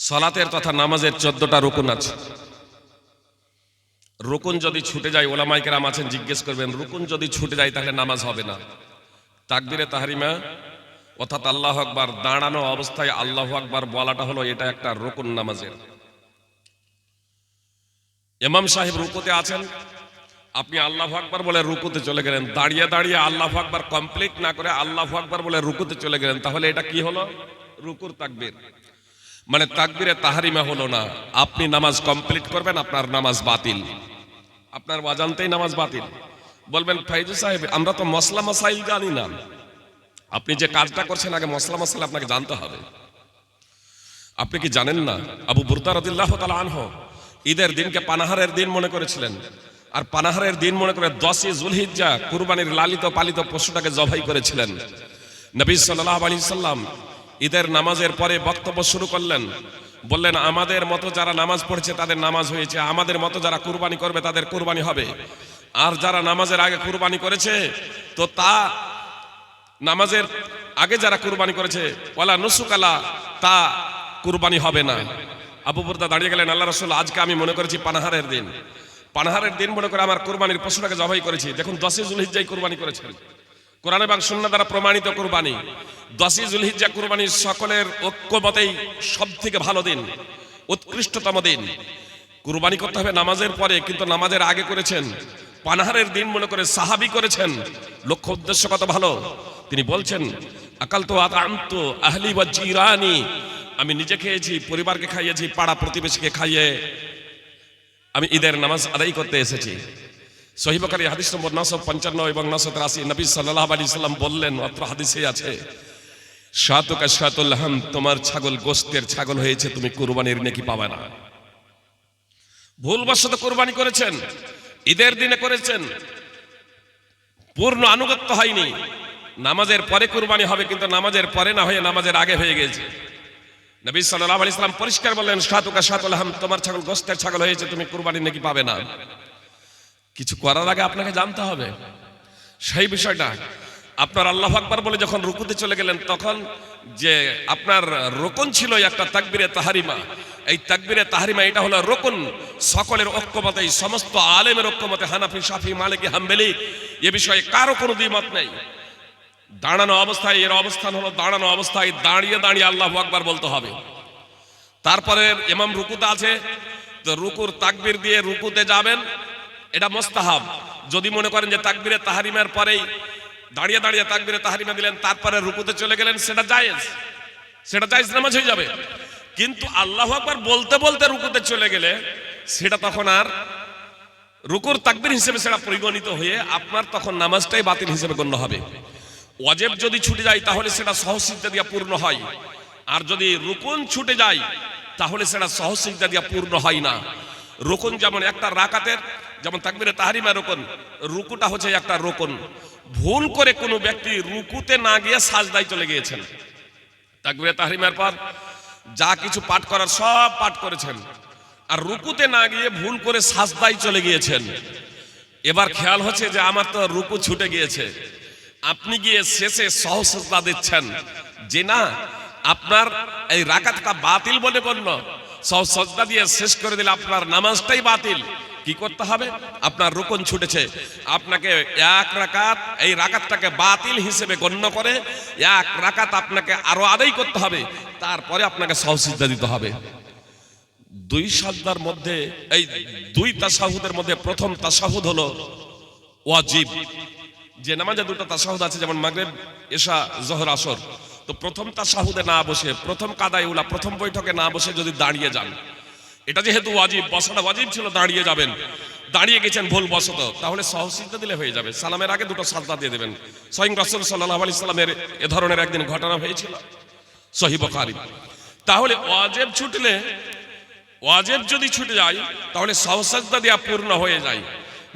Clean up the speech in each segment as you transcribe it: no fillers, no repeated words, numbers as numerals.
সালাতের তথা নামাজের 14টা রুকুন আছে। রুকুন যদি ছুটে যায়, ওলামায়ে কেরাম আছেন, জিজ্ঞেস করবেন রুকুন যদি ছুটে যায় তাহলে নামাজ হবে না। তাকবীরে তাহরিমা অর্থাৎ আল্লাহু আকবার, দাঁড়ানো অবস্থায় আল্লাহু আকবার বলাটা হলো এটা একটা রুকুন নামাজের। ইমাম সাহেব রুকুতে আছেন, আপনি আল্লাহু আকবার বলে রুকুতে চলে গেলেন, দাঁড়িয়ে দাঁড়িয়ে আল্লাহু আকবার কমপ্লিট না করে আল্লাহু আকবার বলে রুকুতে চলে গেলেন, তাহলে এটা কি হলো? রুকুর তাকবীর, মানে তাকবীরে তাহরিমা হলো না। আপনি নামাজ কমপ্লিট করবেন, আপনার নামাজ বাতিল, আপনার অজান্তেই নামাজ বাতিল। বলবেন ফাইজু সাহেব আমরা তো মসলা মাসাইল জানি না। আপনি যে কাজটা করছেন আগে মসলা মাসাইল আপনাকে জানতে হবে। আপনি কি জানেন না আবু বুরদা রাদিয়াল্লাহু তাআলা আনহু ঈদের দিনকে পানাহারের দিন মনে করেছিলেন, আর পানাহারের দিন মনে করে 10ই যুলহিজ্জা কুরবানির লালিত পালিত পশুটাকে জবাই করেছিলেন। নবী সাল্লাল্লাহু আলাইহি সাল্লাম ঈদের নামাজের পরে বক্তব্য শুরু করলেন, বললেন আমাদের মতো যারা নামাজ পড়েছে তাদের নামাজ হয়েছে, আমাদের মতো যারা কুরবানি করবে তাদের কুরবানি হবে, আর যারা নামাজের আগে কুরবানি করেছে তো তা নামাজের আগে যারা কুরবানি করেছে ওয়ালা নুসুকালা তা কুরবানি হবে না। আবু বুরদা দাঁড়িয়ে গেলেন, আল্লাহ রাসূল আজকে আমি মনে করেছি পানাহারের দিন, পানাহারের দিন মনে করে আমার কুরবানির পশুটাকে জবাই করেছি। দেখুন 10ই যুলহিজ্জায় কুরবানি করেছেন, কোরআন এবং সুন্নাহ দ্বারা প্রমাণিত কুরবানি। 10ই যুলহিজ্জা কুরবানি সকলের ঐক্যমতেই সবথেকে ভালো দিন, উৎকৃষ্টতম দিন। কুরবানি করতে হবে নামাজের পরে, কিন্তু নামাজের আগে করেছেন। পানাহারের দিন মনে করে সাহাবী করেছেন, লক্ষ্য উদ্দেশ্য কত ভালো। তিনি বলছেন আকালতু আতআমতু আহলি ওয়া জিরানি, আমি নিজে খেয়েছি, পরিবারকে খাইয়েছি, পাড়া প্রতিবেশীকে খাইয়ে আমি ঈদের নামাজ আদায় করতে এসেছি। সহিহ বুখারী হাদিস নম্বর 955 এবং 983 নবী সাল্লাল্লাহু আলাইহি সাল্লাম বললেন, অত্র হাদিসে আছে শাতুকা শাতুল হাম, তোমার ছাগল গোশতের ছাগল হয়েছে, তুমি কুরবানির নেকি পাবে না। ভুলবশত কুরবানি করেছেন, ঈদের দিনে করেছেন, পূর্ণ আনুগত্য হয়নি। নামাজের পরে কুরবানি হবে, কিন্তু নামাজের পরে না হয়ে নামাজের আগে হয়ে গেছে। নবী সাল্লাল্লাহু আলাইহি সাল্লাম পরিষ্কার বললেন শাতুকা শাতুল হাম, তোমার ছাগল গোশতের ছাগল হয়েছে, তুমি কুরবানির নেকি পাবে না। কিছু করার আগে আপনাকে জানতে হবে সেই বিষয়টা। আপনার আল্লাহু আকবার বলে যখন রুকুতে চলে গেলেন, তখন যে আপনার রুকুন ছিল একটা তাকবীরে তাহরিমা, এই তাকবীরে তাহরিমা এটা হলো রুকুন। সকলের ঐক্যমতে, সমস্ত আলেমের ঐক্যমতে, হানাফি শাফি মালিকি হাম্বলি এ বিষয়ে কারো কোনো দ্বিমত নেই। দাঁড়ানো অবস্থায়, এর অবস্থান হলো দাঁড়ানো অবস্থায় দাঁড়িয়ে দাঁড়িয়ে আল্লাহু আকবার বলতে হবে। তারপরে ইমাম রুকুতে আছে, তো রুকুর তাকবীর দিয়ে রুকুতে যাবেন, এটা মুস্তাহাব। যদি মনে করেন যে তাকবীরে তাহরিমার পরেই দাঁড়িয়ে দাঁড়িয়ে তাকবীরে তাহরিমা দিলেন, তারপরে রুকুতে চলে গেলেন, সেটা জায়েজ, সেটা জায়েজ নামাজ হয়ে যাবে। কিন্তু আল্লাহু আকবার বলতে বলতে রুকুতে চলে গেলে সেটা তখন আর রুকুর তাকবীর হিসেবে সেটা পরিগণিত হয়ে আপনার তখন নামাজটাই বাতিল হিসেবে গণ্য হবে। ওয়াজিব যদি ছুটে যায় তাহলে সেটা সহসিজদা দিয়ে পূর্ণ হয়, আর যদি রুকুন ছুটে যায় তাহলে সেটা সহসিজদা দিয়ে পূর্ণ হয় না। রুকুন যেমন একটা রাকাতের, যেমন তাকবীরে তাহরিমা রুকুন, রুকুটা হচ্ছে একটা রুকুন। ভুল করে কোনো ব্যক্তি রুকুতে না গিয়ে সাজদায় চলে গিয়েছেন, তাকবীরে তাহরিমার পর যা কিছু পাঠ করার সব পাঠ করেছেন, আর রুকুতে না গিয়ে ভুল করে সাজদায় চলে গিয়েছেন। এবার খেয়াল হচ্ছে যে আমার তো রুকু ছুটে গিয়েছে, আপনি গিয়ে শেষে সহসিজদা দিচ্ছেন, যে না আপনার এই রাকাতটা বাতিল বলে গণ্য, সহসিজদা দিয়ে শেষ করে দিলে আপনার নামাজটাই বাতিল। কি করতে হবে? আপনার রুকুন ছুটেছে, আপনাকে এক রাকাত, এই রাকাতটাকে বাতিল হিসেবে গণ্য করে এক রাকাত আপনাকে আরো আদায় করতে হবে, তারপরে আপনাকে সহসিজদা দিতে হবে। দুই সাজদার মধ্যে, এই দুই তাশাহুদের মধ্যে প্রথম তাশাহুদ হলো ওয়াজিব। যে নামাজে দুটো তাশাহুদ আছে, যেমন মাগরিব, এশা, যোহর, আসর, তো প্রথম তাশাহুদে না বসে, প্রথম কাদায় উলা, প্রথম বৈঠকে না বসে যদি দাঁড়িয়ে যান, এটা যেহেতু ওয়াজিব, বসাটা ওয়াজিব ছিল, দাঁড়িয়ে যাবেন, দাঁড়িয়ে গেছেন ভুল বসত, তাহলে সহসিজদা দিলে হয়ে যাবে। সালামের আগে দুটো সাজদা দিয়ে দেবেন। স্বয়ং রাসূল সাল্লাল্লাহু আলাইহি সাল্লামের এ ধরনের একদিন ঘটনা হয়েছিল, সহিহ বুখারী। তাহলে ওয়াজিব ছুটলে, ওয়াজিব যদি ছুটে যায় তাহলে সহসিজদা দেয়া পূর্ণ হয়ে যায়।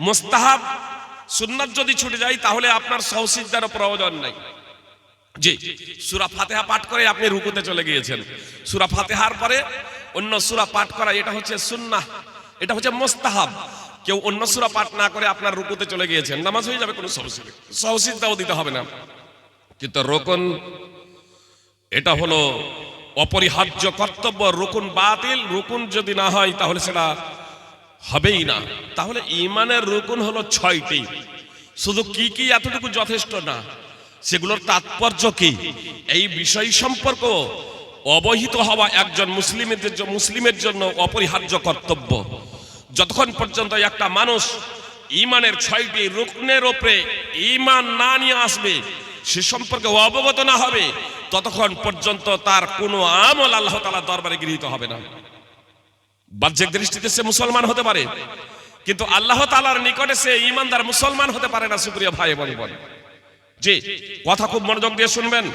মুস্তাহাব সুন্নাত যদি ছুটে যায় তাহলে আপনার সহসিজদার প্রয়োজন নাই। জি, সূরা ফাতিহা পাঠ করে আপনি রুকুতে চলে গিয়েছেন, সূরা ফাতিহার পরে অন্য সূরা পাঠ করা এটা হচ্ছে সুন্নাহ, এটা হচ্ছে মুস্তাহাব। কেউ অন্য সূরা পাঠ না করে আপনার রুকুতে চলে গিয়েছেন, নামাজ হয়ে যাবে, কোনো সহসিজদাও দিতে হবে না। কিন্তু রুকুন এটা হলো অপরিহার্য কর্তব্য, রুকুন বাতিল। রুকুন যদি না হয় তাহলে সেটা হবেই না। তাহলে ঈমানের রুকুন হলো 6টি। শুধু কি কি এতটুকু যথেষ্ট না, সেগুলোর তাৎপর্য কি এই বিষয় সম্পর্ক অবহিত হওয়া একজন মুসলিমের জন্য অপরিহার্য কর্তব্য। যতক্ষণ পর্যন্ত একটা মানুষ ঈমানের 6টি রুকনের উপরে ঈমান না নিয়ে আসবে, সে সম্পর্কে অবগত না হবে, ততক্ষণ পর্যন্ত তার কোনো আমল আল্লাহ তাআলার দরবারে গৃহীত হবে না। বাহ্যিক দৃষ্টিতে সে মুসলমান হতে পারে, কিন্তু আল্লাহ তাআলার নিকটে সে ঈমানদার মুসলমান হতে পারে না। সুপ্রিয় ভাই এবং বোন, জি, কথা খুব মনোযোগ দিয়ে শুনবেন।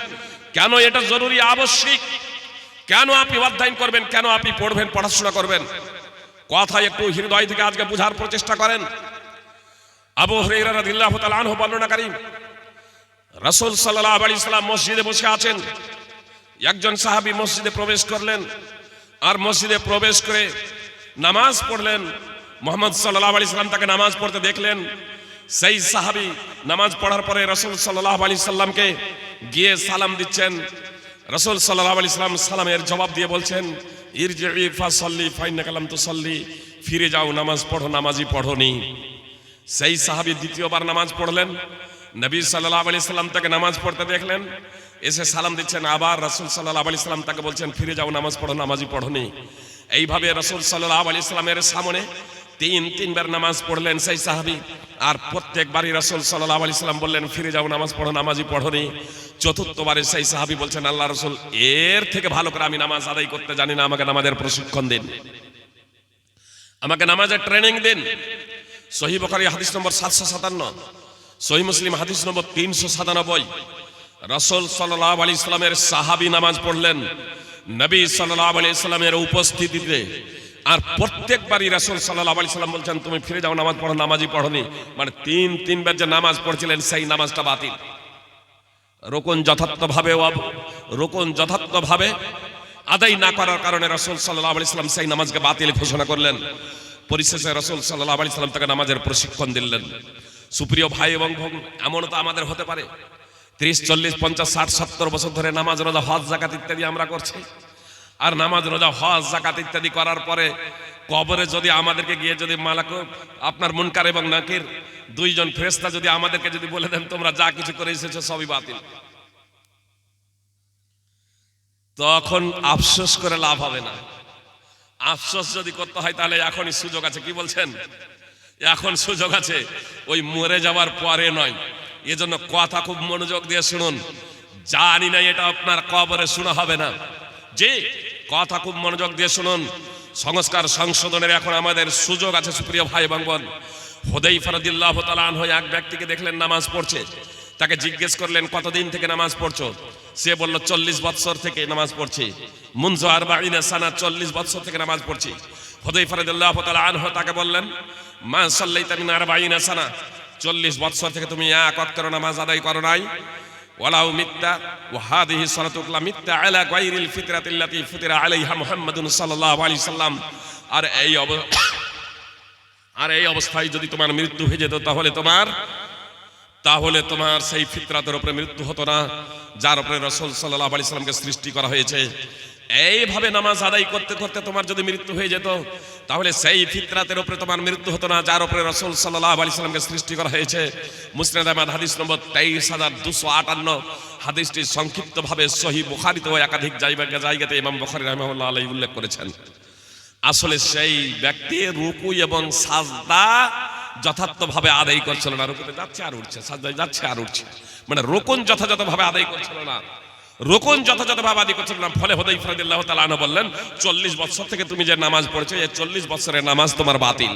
কেন এটা জরুরি, আবশ্যিক, কেন আপনি অধ্যয়ন করবেন, কেন আপনি পড়বেন, পড়াশোনা করবেন, কথা একটু হৃদয় থেকে আজকে বুঝার প্রচেষ্টা করেন। আবু হুরায়রা রাদিয়াল্লাহু তাআলা আনহু বর্ণনাকারী, রাসূল সাল্লাল্লাহু আলাইহি ওয়াসাল্লাম মসজিদে বসে আছেন। একজন সাহাবী মসজিদে প্রবেশ করলেন, আর মসজিদে প্রবেশ করে নামাজ পড়লেন। মুহাম্মদ সাল্লাল্লাহু আলাইহি ওয়াসাল্লাম তাকে নামাজ পড়তে দেখলেন। সেই সাহাবী নামাজ পড়ার পরে রাসূল সাল্লাল্লাহু আলাইহি ওয়াসাল্লামকে গিয়ে সালাম দিচ্ছেন। রাসূল সাল্লাল্লাহু আলাইহি ওয়াসাল্লাম সালামের জবাব দিয়ে বলছেন, ইরজিই ফাসাল্লি ফাইন্নাকা লাম তুসাল্লি, ফিরে যাও, নামাজ পড়ো, নামাজই পড়োনি। সেই সাহাবী দ্বিতীয়বার নামাজ পড়লেন। নবী সাল্লাল্লাহু আলাইহি ওয়াসাল্লাম তাকে নামাজ পড়তে দেখলেন, এসে সালাম দিচ্ছেন। আবার রাসূল সাল্লাল্লাহু আলাইহি ওয়াসাল্লাম তাকে বলছেন, ফিরে যাও, নামাজ পড়ো, নামাজই পড়োনি। এইভাবে রাসূল সাল্লাল্লাহু আলাইহি ওয়াসাল্লামের সামনে তিনবার নামাজ পড়লেন সেই সাহাবী। আর প্রত্যেকবারই রাসূল সাল্লাল্লাহু আলাইহি ওয়াসাল্লাম বললেন, ফিরে যাও, নামাজ পড়ো, নামাজই পড়োনি। চতুর্থবারে সেই সাহাবী বলছেন, আল্লাহ রাসূল, এর থেকে ভালো করে আমি নামাজ আদায় করতে জানি না, আমাকে নামাজের প্রশিক্ষণ দিন, আমাকে নামাজের ট্রেনিং দিন। সহিহ বুখারী হাদিস নম্বর 757, সহিহ মুসলিম হাদিস নম্বর 397। রাসূল সাল্লাল্লাহু আলাইহি ওয়াসাল্লামের সাহাবী নামাজ পড়লেন নবী সাল্লাল্লাহু আলাইহি ওয়াসাল্লামের উপস্থিতিতে। আর প্রত্যেকবারই রাসূল সাল্লাল্লাহু আলাইহি ওয়াসাল্লাম বলছেন, তুমি ফিরে যাও, নামাজ পড়ো, নামাজই পড়োনি। মানে তিনবার যে নামাজ পড়ছিলেন সেই নামাজটা বাতিল। রুকুন যথার্থভাবে আদায় না করার কারণে রাসূল সাল্লাল্লাহু আলাইহি ওয়াসাল্লাম সেই নামাজকে বাতিল ঘোষণা করলেন। পরিশেষে রাসূল সাল্লাল্লাহু আলাইহি ওয়াসাল্লাম তাকে নামাজের প্রশিক্ষণ দিলেন। সুপ্রিয় ভাই এবং বোন, এমনও তো আমাদের হতে পারে 30, 40, 50, 60, 70 বছর ধরে নামাজ, রোজা, হজ, যাকাত ইত্যাদি আমরা করছি। আর নামাজ, রোজা, হজ, যাকাত ইত্যাদি করার পরে কবরে যদি আমাদেরকে গিয়ে যদি আপনার মুনকার এবং নাকির দুইজন ফেরেশতা যদি আমাদেরকে যদি বলে দেন, তোমরা যা কিছু করে এসেছো সবই বাতিল, তখন আফসোস করে লাভ হবে না। আফসোস যদি করতে হয় তাহলে এখনই সুযোগ আছে। কি বলছেন? এখন সুযোগ আছে, ওই মরে যাওয়ার পরে নয়। এজন্য কথা খুব মনোযোগ দিয়ে শুনুন। জানি না এটা আপনার কবরে শোনা হবে না, যে কথা খুব মনোযোগ দিয়ে শুনুন। সংস্কার সংশোধনের এখন আমাদের সুযোগ আছে। সুপ্রিয় ভাই এবং বোন, হুযায়ফা রাদিয়াল্লাহু তাআলা আনহু এক ব্যক্তিকে দেখলেন নামাজ পড়ছে। তাকে জিজ্ঞেস করলেন, কতদিন থেকে নামাজ পড়ছো? সে বলল, 40 বছর থেকে নামাজ পড়ছি। মুনযু 40 সানা, 40 বছর থেকে নামাজ পড়ছি। হুযায়ফা রাদিয়াল্লাহু তাআলা আনহু তাকে বললেন, মা সাল্লাইতা মিন 40 সানা, 40 বছর থেকে তুমি এক ওয়াক্তের নামাজ আদায় করো নাই। ওয়ালাউ মিত্তা ওয়া হাদিহি সালাতুকা মিত্তা আলা গায়রিল ফিতরাতিল্লাতী ফুতিরা আলাইহা মুহাম্মাদুন সাল্লাল্লাহু আলাইহি সাল্লাম। আর এই অবস্থায় যদি তোমার মৃত্যু হয়ে যেত, তাহলে তোমার সেই ফিতরাতের উপরে মৃত্যু হতো না, যার উপরে রাসূল সাল্লাল্লাহু আলাইহি সাল্লামকে সৃষ্টি করা হয়েছে। এইভাবে নামাজ আদায় করতে করতে তোমার যদি মৃত্যু হয়ে যেত, তাহলে সেই ফিতরাতের উপরে তোমার মৃত্যু হতো না, যার উপরে রাসূল সাল্লাল্লাহু আলাইহি সাল্লামকে সৃষ্টি করা হয়েছে। মুসনাদ আহমদ হাদিস নম্বর 23258। হাদিসটি সংক্ষিপ্তভাবে সহিহ বুখারীতে একাধিক জায়গাতে ইমাম বুখারী রাহিমাহুল্লাহ আলাইহি উল্লেখ করেছেন। আসলে সেই ব্যক্তি রুকু এবং সাজদা যথার্থভাবে আদায় করছিল না। রুকুতে যাচ্ছে আর উঠছে, সাজদায় যাচ্ছে আর উঠছে, মানে রুকুন যথাযথভাবে আদায় করছিল না। ফলে হুযায়ফা রাদিয়াল্লাহু তাআলা আনহু বললেন, 40 বছর থেকে তুমি যে নামাজ পড়ছো, এই 40 বছরের নামাজ তোমার বাতিল।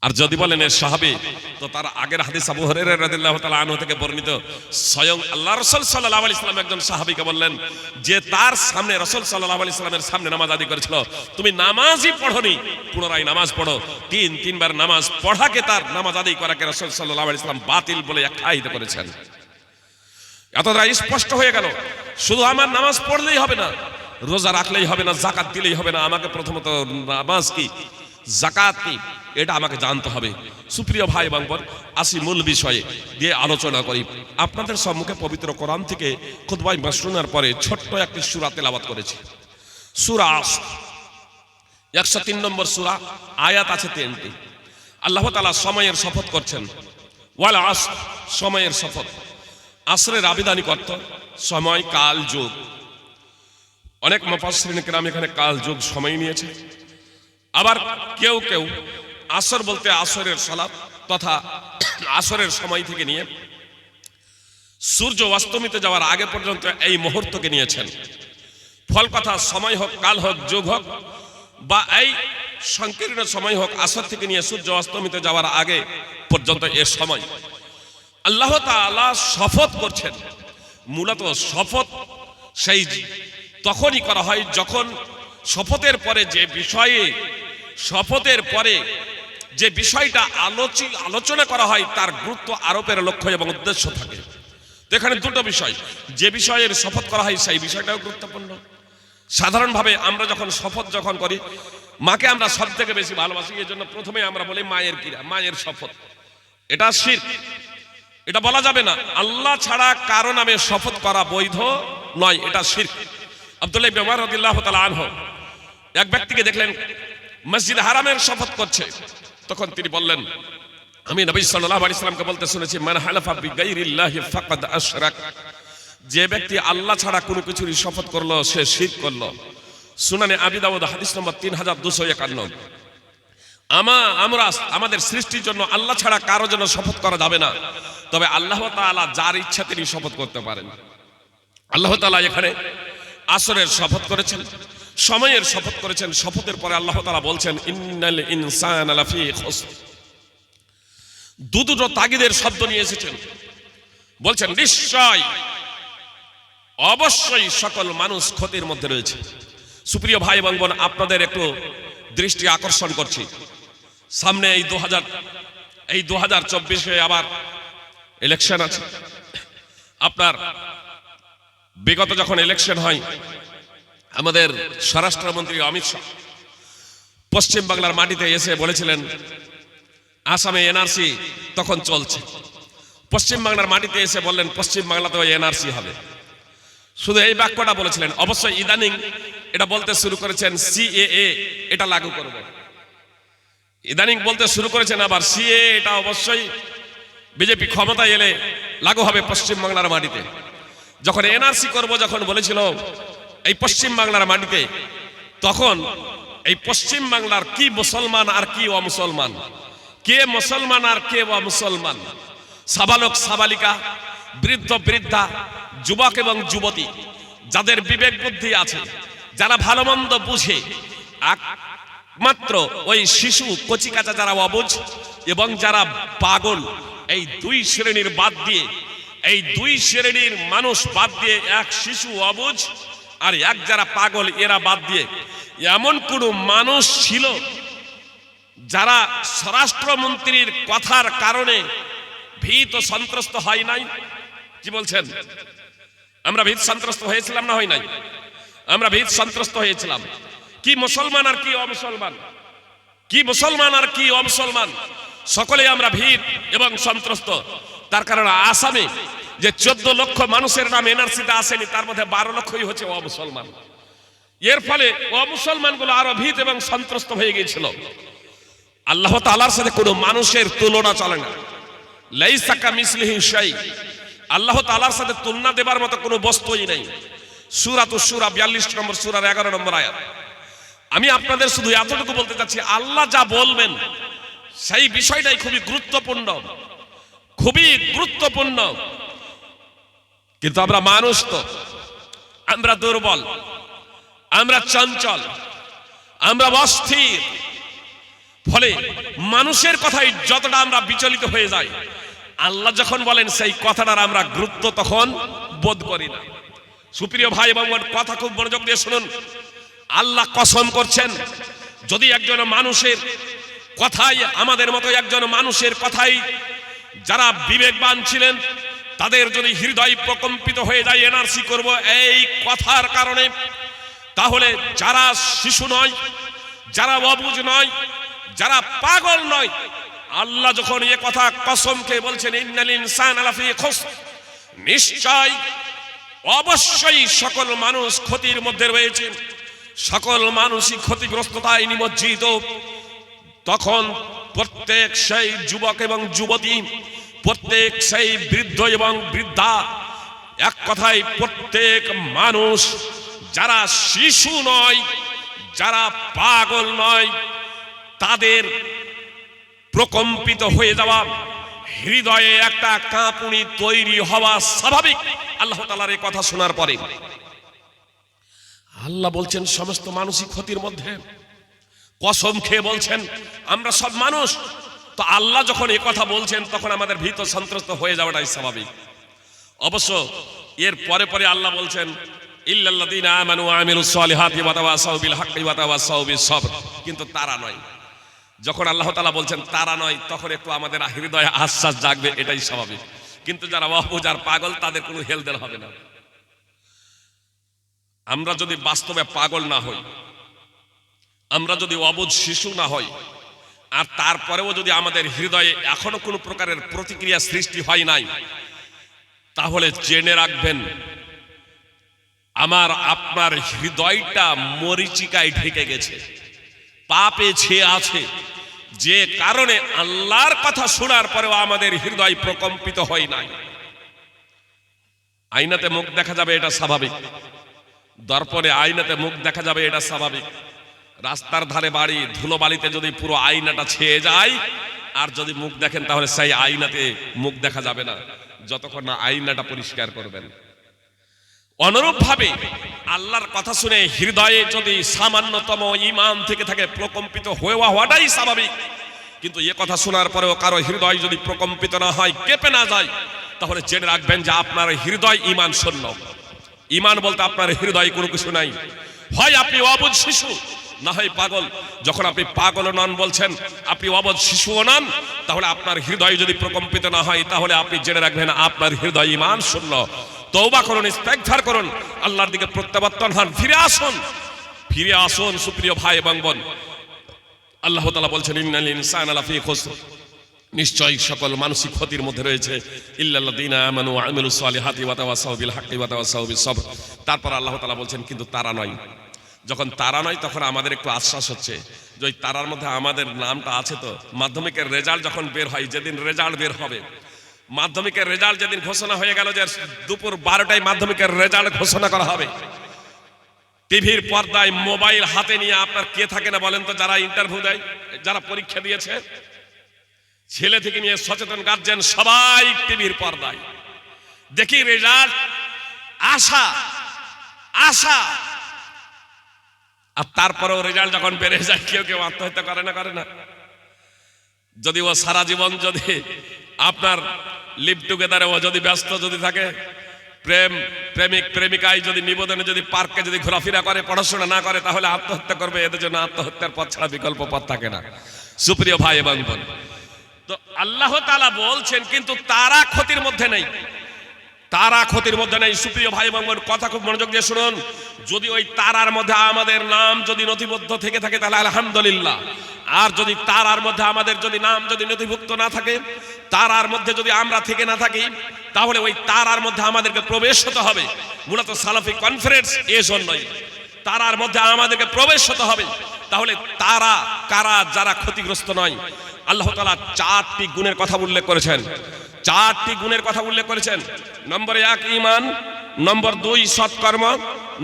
আর যদি বলেন এর সাহাবী, তো তার আগের হাদিস আবু হুরায়রা রাদিয়াল্লাহু তাআলা আনহু থেকে বর্ণিত, স্বয়ং আল্লাহর রাসূল সাল্লাল্লাহু আলাইহি সাল্লাম একজন সাহাবীকে বললেন, যে তার সামনে রাসূল সাল্লাল্লাহু আলাইহি সাল্লামের সামনে নামাজ আদায় করেছিল, তুমি নামাজই পড়োনি, পুনরায় নামাজ পড়ো। তিনবার নামাজ পড়াকে, তার নামাজ আদায় করাকে রাসূল সাল্লাল্লাহু আলাইহি সাল্লাম বাতিল বলে আখ্যায়িত করেছেন। এতটা স্পষ্ট হয়ে গেল। শুধু আমার নামাজ পড়লেই হবে না, রোজা রাখলেই হবে না, যাকাত দিলেই হবে না। আমাকে প্রথমত নামাজ কি, জাকাত কি, এটা আমাকে জানতে হবে। সুপ্রিয় ভাই এবং বোন, আসি মূল বিষয়ে দিয়ে আলোচনা করি। আপনাদের সম্মুখে পবিত্র কোরআন থেকে খুতবায়ে মাসনুনার পরে ছোট্ট একটি সূরা তেলাওয়াত করেছি, সূরা আসর, 103 নম্বর সূরা, আয়াত আছে 3টি। আল্লাহ তাআলা সময়ের শপথ করছেন, ওয়াল আসর, সময়ের শপথ। আসরের আবিধানিক অর্থ সময়, কাল, যুগ। অনেক মুফাসসিরিন কিরাম এখানে কাল, যুগ, সময় নিয়েছে। আবার কেউ কেউ আসর বলতে আসরের সালাত তথা আসরের সময় থেকে নিয়ে সূর্য অস্তমিতে যাওয়ার আগে পর্যন্ত এই মুহূর্তকে নিয়েছেন। ফল কথা, সময় হোক, কাল হোক, যুগ হোক, বা এই সংকীর্ণ সময় হোক, আসর থেকে নিয়ে সূর্য অস্তমিতে যাওয়ার আগে পর্যন্ত এ সময়। আল্লাহ তাআলা শপথ করছেন। মূলত শপথ সেই তখনই করা হয় যখন শপথের পরে যে বিষয়টা আলোচনা করা হয় তার গুরুত্ব আরোপের লক্ষ্য এবং উদ্দেশ্য থাকে। তো এখানে দুটো বিষয়, যে বিষয়ের শপথ করা হয় সেই বিষয়টাও গুরুত্বপূর্ণ। সাধারণভাবে আমরা যখন শপথ করি, মাকে আমরা সব থেকে বেশি ভালোবাসি, এই জন্য প্রথমে আমরা বলি মায়ের কিরা, মায়ের শপথ। এটা শিরক, এটা বলা যাবে না। আল্লাহ ছাড়া কারো নামে শপথ করা বৈধ নয়, এটা শিরক। আব্দুল্লাহ ইবনে উমর রাদিয়াল্লাহু তাআলা আনহু এক ব্যক্তিকে দেখলেন মসজিদ হারামের শপথ করছে। তখন তিনি বললেন, আমি নবী সাল্লাল্লাহু আলাইহি সাল্লামকে বলতে শুনেছি, মান হালাফা বিগাইরিল্লাহি ফাকাদ আশরাক, যে ব্যক্তি আল্লাহ ছাড়া কোনো কিছুর শপথ করলো সে শিরক করলো। সুনানে আবি দাউদ হাদিস নম্বর 3251। আমরা আমাদের সৃষ্টির জন্য আল্লাহ ছাড়া কারো জন্য শপথ করা যাবে না, তবে আল্লাহ তাআলা যার ইচ্ছা তিনি শপথ করতে পারেন। আল্লাহ তাআলা এখানে আসরের শপথ করেছেন, সময়ের শপথ করেছেন। শপথের পরে আল্লাহ তাআলা বলছেন, ইন্নাল ইনসানা লাফি খুসর। দুটো তাগিদের শব্দ নিয়ে এসেছেন, বলছেন নিশ্চয়, অবশ্যই সকল মানুষ ক্ষতির মধ্যে রয়েছে। সুপ্রিয় ভাই এবং বোন, আপনাদের একটু দৃষ্টি আকর্ষণ করছি, সামনে এই 2024 আবার ইলেকশন আছে। আপনার বিগত যখন ইলেকশন হয়, আমাদের স্বরাষ্ট্রমন্ত্রী অমিত শাহ পশ্চিম বাংলার মাটিতে এসে বলেছিলেন, আসামে এনআরসি তখন চলছে, পশ্চিম বাংলার মাটিতে এসে বললেন পশ্চিম বাংলাতেও এনআরসি হবে। শুধু এই বাক্যটা বলেছিলেন। অবশ্যই ইদানিং এটা বলতে শুরু করেছেন সিএএ এটা লাগু করব, ইদানিং বলতে শুরু করেছেন আবার সিএএ এটা অবশ্যই বিজেপি ক্ষমতায় এলে লাগু হবে পশ্চিম বাংলার মাটিতে। যখন এনআরসি করব যখন বলেছিল এই পশ্চিম বাংলার মাটিতে, তখন এই পশ্চিম বাংলার কি মুসলমান আর কি অমুসলমান, কে মুসলমান আর কে অমুসলমান, সাবালক সাবালিকা, বৃদ্ধ বৃদ্ধা, যুবক এবং যুবতী, যাদের বিবেক বুদ্ধি আছে, যারা ভালো মন্দ বুঝে, মাত্র ওই শিশু কচিকাঁচা যারা অবুঝ এবং যারা পাগল, এই দুই শ্রেণীর বাদ দিয়ে, এই দুই শ্রেণীর মানুষ বাদ দিয়ে, এক শিশু অবুঝ আর এক যারা পাগল, এরা বাদ দিয়ে এমন কোন মানুষ ছিল যারা স্বরাষ্ট্রমন্ত্রীর কথার কারণে ভীত সন্ত্রস্ত হয় নাই? কি বলছেন? আমরা ভীত সন্ত্রস্ত হয়েছিলাম না হয় নাই? আমরা ভীত সন্ত্রস্ত হয়েছিলাম। কি মুসলমান আর কি অমুসলমান, কি মুসলমান আর কি অমুসলমান, সকলে আমরা ভীত এবং সন্ত্রস্ত। তার কারণ আসামে যে 14 লক্ষ মানুষের নাম এনআরসিতে আসেনি, তার মধ্যে 12 লক্ষই হচ্ছে অমুসলমান। এর ফলে অমুসলমান গুলো আরো ভীত এবং সন্ত্রস্ত হয়ে গিয়েছিল। আল্লাহ তাআলার সাথে কোনো মানুষের তুলনা চলে না। লাইসা কামিসলিহি শাই, আল্লাহ তাআলার সাথে তুলনা দেবার মতো কোনো বস্তুই নেই। সূরাতুশ শূরা 42 নম্বর সূরার 11 নম্বর আয়াত। আমি আপনাদের শুধু এতটুকু বলতে চাচ্ছি, আল্লাহ যা বলবেন সেই বিষয়টাই খুবই গুরুত্বপূর্ণ, খুবই গুরুত্বপূর্ণ। কিন্তু আমরা মানুষ তো, আমরা দুর্বল, আমরা চঞ্চল, আমরা অস্থির। ফলে মানুষের কথাই যতটা আমরা বিচলিত হয়ে যাই, আল্লাহ যখন বলেন সেই কথাটার আমরা গুরুত্ব তখন বোধ করি না। সুপ্রিয় ভাই এবং কথা খুব মনোযোগ দিয়ে শুনুন। আল্লাহ কসম করছেন, যদি একজন মানুষের কথাই, আমাদের মতো একজন মানুষের কথাই যারা বিবেকবান ছিলেন তাদের যদি হৃদয় প্রকম্পিত হয়ে যায় এনআরসি করব এই কথার কারণে, তাহলে যারা শিশু নয়, যারা অবুঝ নয়, যারা পাগল নয়। আল্লাহ যখন এ কথা কসম খেয়ে বলছেন ইন্নাল ইনসানা লাফি খুসর, নিশ্চয় অবশ্যই সকল মানুষ ক্ষতির মধ্যে রয়েছে, সকল মানুষই ক্ষতিগ্রস্ততায় নিমজ্জিত। তখন প্রত্যেক সেই যুবক এবং যুবতী, প্রত্যেক সেই বৃদ্ধ এবং বৃদ্ধা, এক কথায় প্রত্যেক মানুষ, যারা শিশু নয়, যারা পাগল নয়, তাদের প্রকম্পিত হয়ে যাওয়া, হৃদয়ে একটা কাঁপুনি তৈরি হওয়া স্বাভাবিক। আল্লাহ তাআলার এই কথা শোনার পরে আল্লাহ বলছেন সমস্ত মানুষই ক্ষতির মধ্যে। কসম খেয়ে বলছেন আমরা সব মানুষ। তো আল্লাহ যখন এই কথা বলছেন তখন আমাদের ভীত সন্ত্রস্ত হয়ে যাওয়াটাই স্বাভাবিক। অবশ্য এর পরে পরে আল্লাহ বলছেন ইল্লাল্লাযীনা আমানু ওয়া আমিলুস সালিহাতি ওয়া তাওয়াসাউ বিল হাক্কি ওয়া তাওয়াসাউ বিস সবর। কিন্তু তারা নয়। যখন আল্লাহ তাআলা বলছেন তারা নয়, তখন একটু আমাদের হৃদয়ে আশ্বাস জাগবে, এটাই স্বাভাবিক। কিন্তু যারা অবুঝ আর পাগল, তাদের কোনো হেলদেল হবে না। আমরা যদি বাস্তবে পাগল না হই, আমরা যদি অবুঝ শিশু না হই, আর তারপরেও যদি আমাদের হৃদয়ে এখনো কোনো প্রকারের প্রতিক্রিয়া সৃষ্টি হয় নাই, তাহলে জেনে রাখবেন আমার আপনার হৃদয়টা মরিচিকায় ঢেকে গেছে, পাপে ছেয়ে আছে, যে কারণে আল্লাহর কথা শোনার পরেও আমাদের হৃদয় প্রকম্পিত হয় নাই। আয়নাতে মুখ দেখা যাবে, এটা স্বাভাবিক। দর্পণে আয়নাতে মুখ দেখা যাবে, এটা স্বাভাবিক। রাস্তার ধারে বাড়ি, ধুলোবালিতে যদি পুরো আয়নাটা ছেয়ে যায় আর যদি মুখ দেখেন, তাহলে সেই আয়নাতে মুখ দেখা যাবে না যতক্ষণ না আয়নাটা পরিষ্কার করবেন। অনুরূপ ভাবে আল্লাহর কথা শুনে হৃদয়ে যদি সামান্যতম ঈমান থেকে থাকে, প্রকম্পিত হওয়াটাই স্বাভাবিক। কিন্তু এ কথা শোনার পরেও কারো হৃদয় যদি প্রকম্পিত না হয়, কেঁপে না যায়, তাহলে জেনে রাখবেন যে আপনার হৃদয় ঈমান শূন্য। ঈমান বলতে আপনার হৃদয়ে কোনো কিছু নাই। হয় আপনি অবুঝ শিশু, না হয় পাগল। যখন আপনি পাগল নন বলছেন, আপনি অবুঝ শিশুও নন, তাহলে আপনার হৃদয় যদি প্রকম্পিত না হয়, তাহলে আপনি জেনে রাখবেন আপনার হৃদয় ঈমান শূন্য। তওবা করুন, ইস্তেগফার করুন, আল্লাহর দিকে প্রত্যাবর্তন হন, ফিরে আসুন, ফিরে আসুন। সুপ্রিয় ভাই এবং বোন, আল্লাহ তাআলা বলছেন ইন্নাল ইনসানা লাফি খুসর, নিশ্চয়ই সকল মানুষই ক্ষতির মধ্যে রয়েছে, ইল্লাল্লাযীনা আমানু ওয়া আমিলুস সালিহাতি ওয়া তাওয়াসাউ বিল হাক্কি ওয়া তাওয়াসাউ বিস সবর। তারপর আল্লাহ তাআলা বলছেন কিন্তু তারা নয়। যখন তারা নয়, তখন আমাদের একটু আশ্বাস হচ্ছে যে ওই তারার মধ্যে আমাদের নামটা আছে। তো মাধ্যমিকের রেজাল্ট যখন বের হয়, যেদিন রেজাল্ট বের হবে, মাধ্যমিকের রেজাল্ট যেদিন ঘোষণা হয়ে গেল যে দুপুর 12টায় মাধ্যমিকের রেজাল্ট ঘোষণা করা হবে, টিভির পর্দায় মোবাইল হাতে নিয়ে আপনার কে থাকে না বলেন তো? যারা ইন্টারভিউ দেয়, যারা পরীক্ষা দিয়েছে, ছেলে থেকে নিয়ে সচেতন গার্জেন সবাই টিভির পর্দায় দেখি রেজাল্ট, আশা আশা। আর তারপরেও রেজাল্ট যখন বেড়ে যায়, কেউ কেউ আত্মহত্যা করে না? যদি ও সারা জীবন যদি আপনার লিভ টুগেদারে ও যদি ব্যস্ত যদি থাকে, প্রেমিক প্রেমিকায় যদি নিবেদনে যদি পার্কে যদি ঘোরাফেরা করে, পড়াশোনা না করে, তাহলে আত্মহত্যা করবে। এদের জন্য আত্মহত্যার পথ ছাড়া বিকল্প পথ থাকে না। সুপ্রিয় ভাই এবং বোন, তো আল্লাহ তাআলা বলছেন কিন্তু তারা ক্ষতির মধ্যে নেই, তারা ক্ষতির মধ্যে নেই। সুপ্রিয় ভাই এবং বোন, কথা খুব মনোযোগ দিয়ে শুনুন। যদি ওই তারার মধ্যে আমাদের নাম যদি নথিবদ্ধ থেকে থাকে, তাহলে আলহামদুলিল্লাহ। আর যদি তারার মধ্যে আমাদের যদি নাম যদি নথিভুক্ত না থাকে, তারার মধ্যে যদি আমরা থেকে না থাকি, তাহলে ওই তারার মধ্যে আমাদেরকে প্রবেশ হতে হবে। মূলত সালাফি কনফারেন্স এই জন্যই, তারার মধ্যে আমাদেরকে প্রবেশ হতে হবে। তাহলে তারা কারা? যারা ক্ষতিগ্রস্ত নয়। আল্লাহ তাআলা 4টি গুণের কথা উল্লেখ করেছেন, 4টি গুণের কথা উল্লেখ করেছেন। নম্বর 1 ঈমান, নম্বর 2 সৎকর্ম,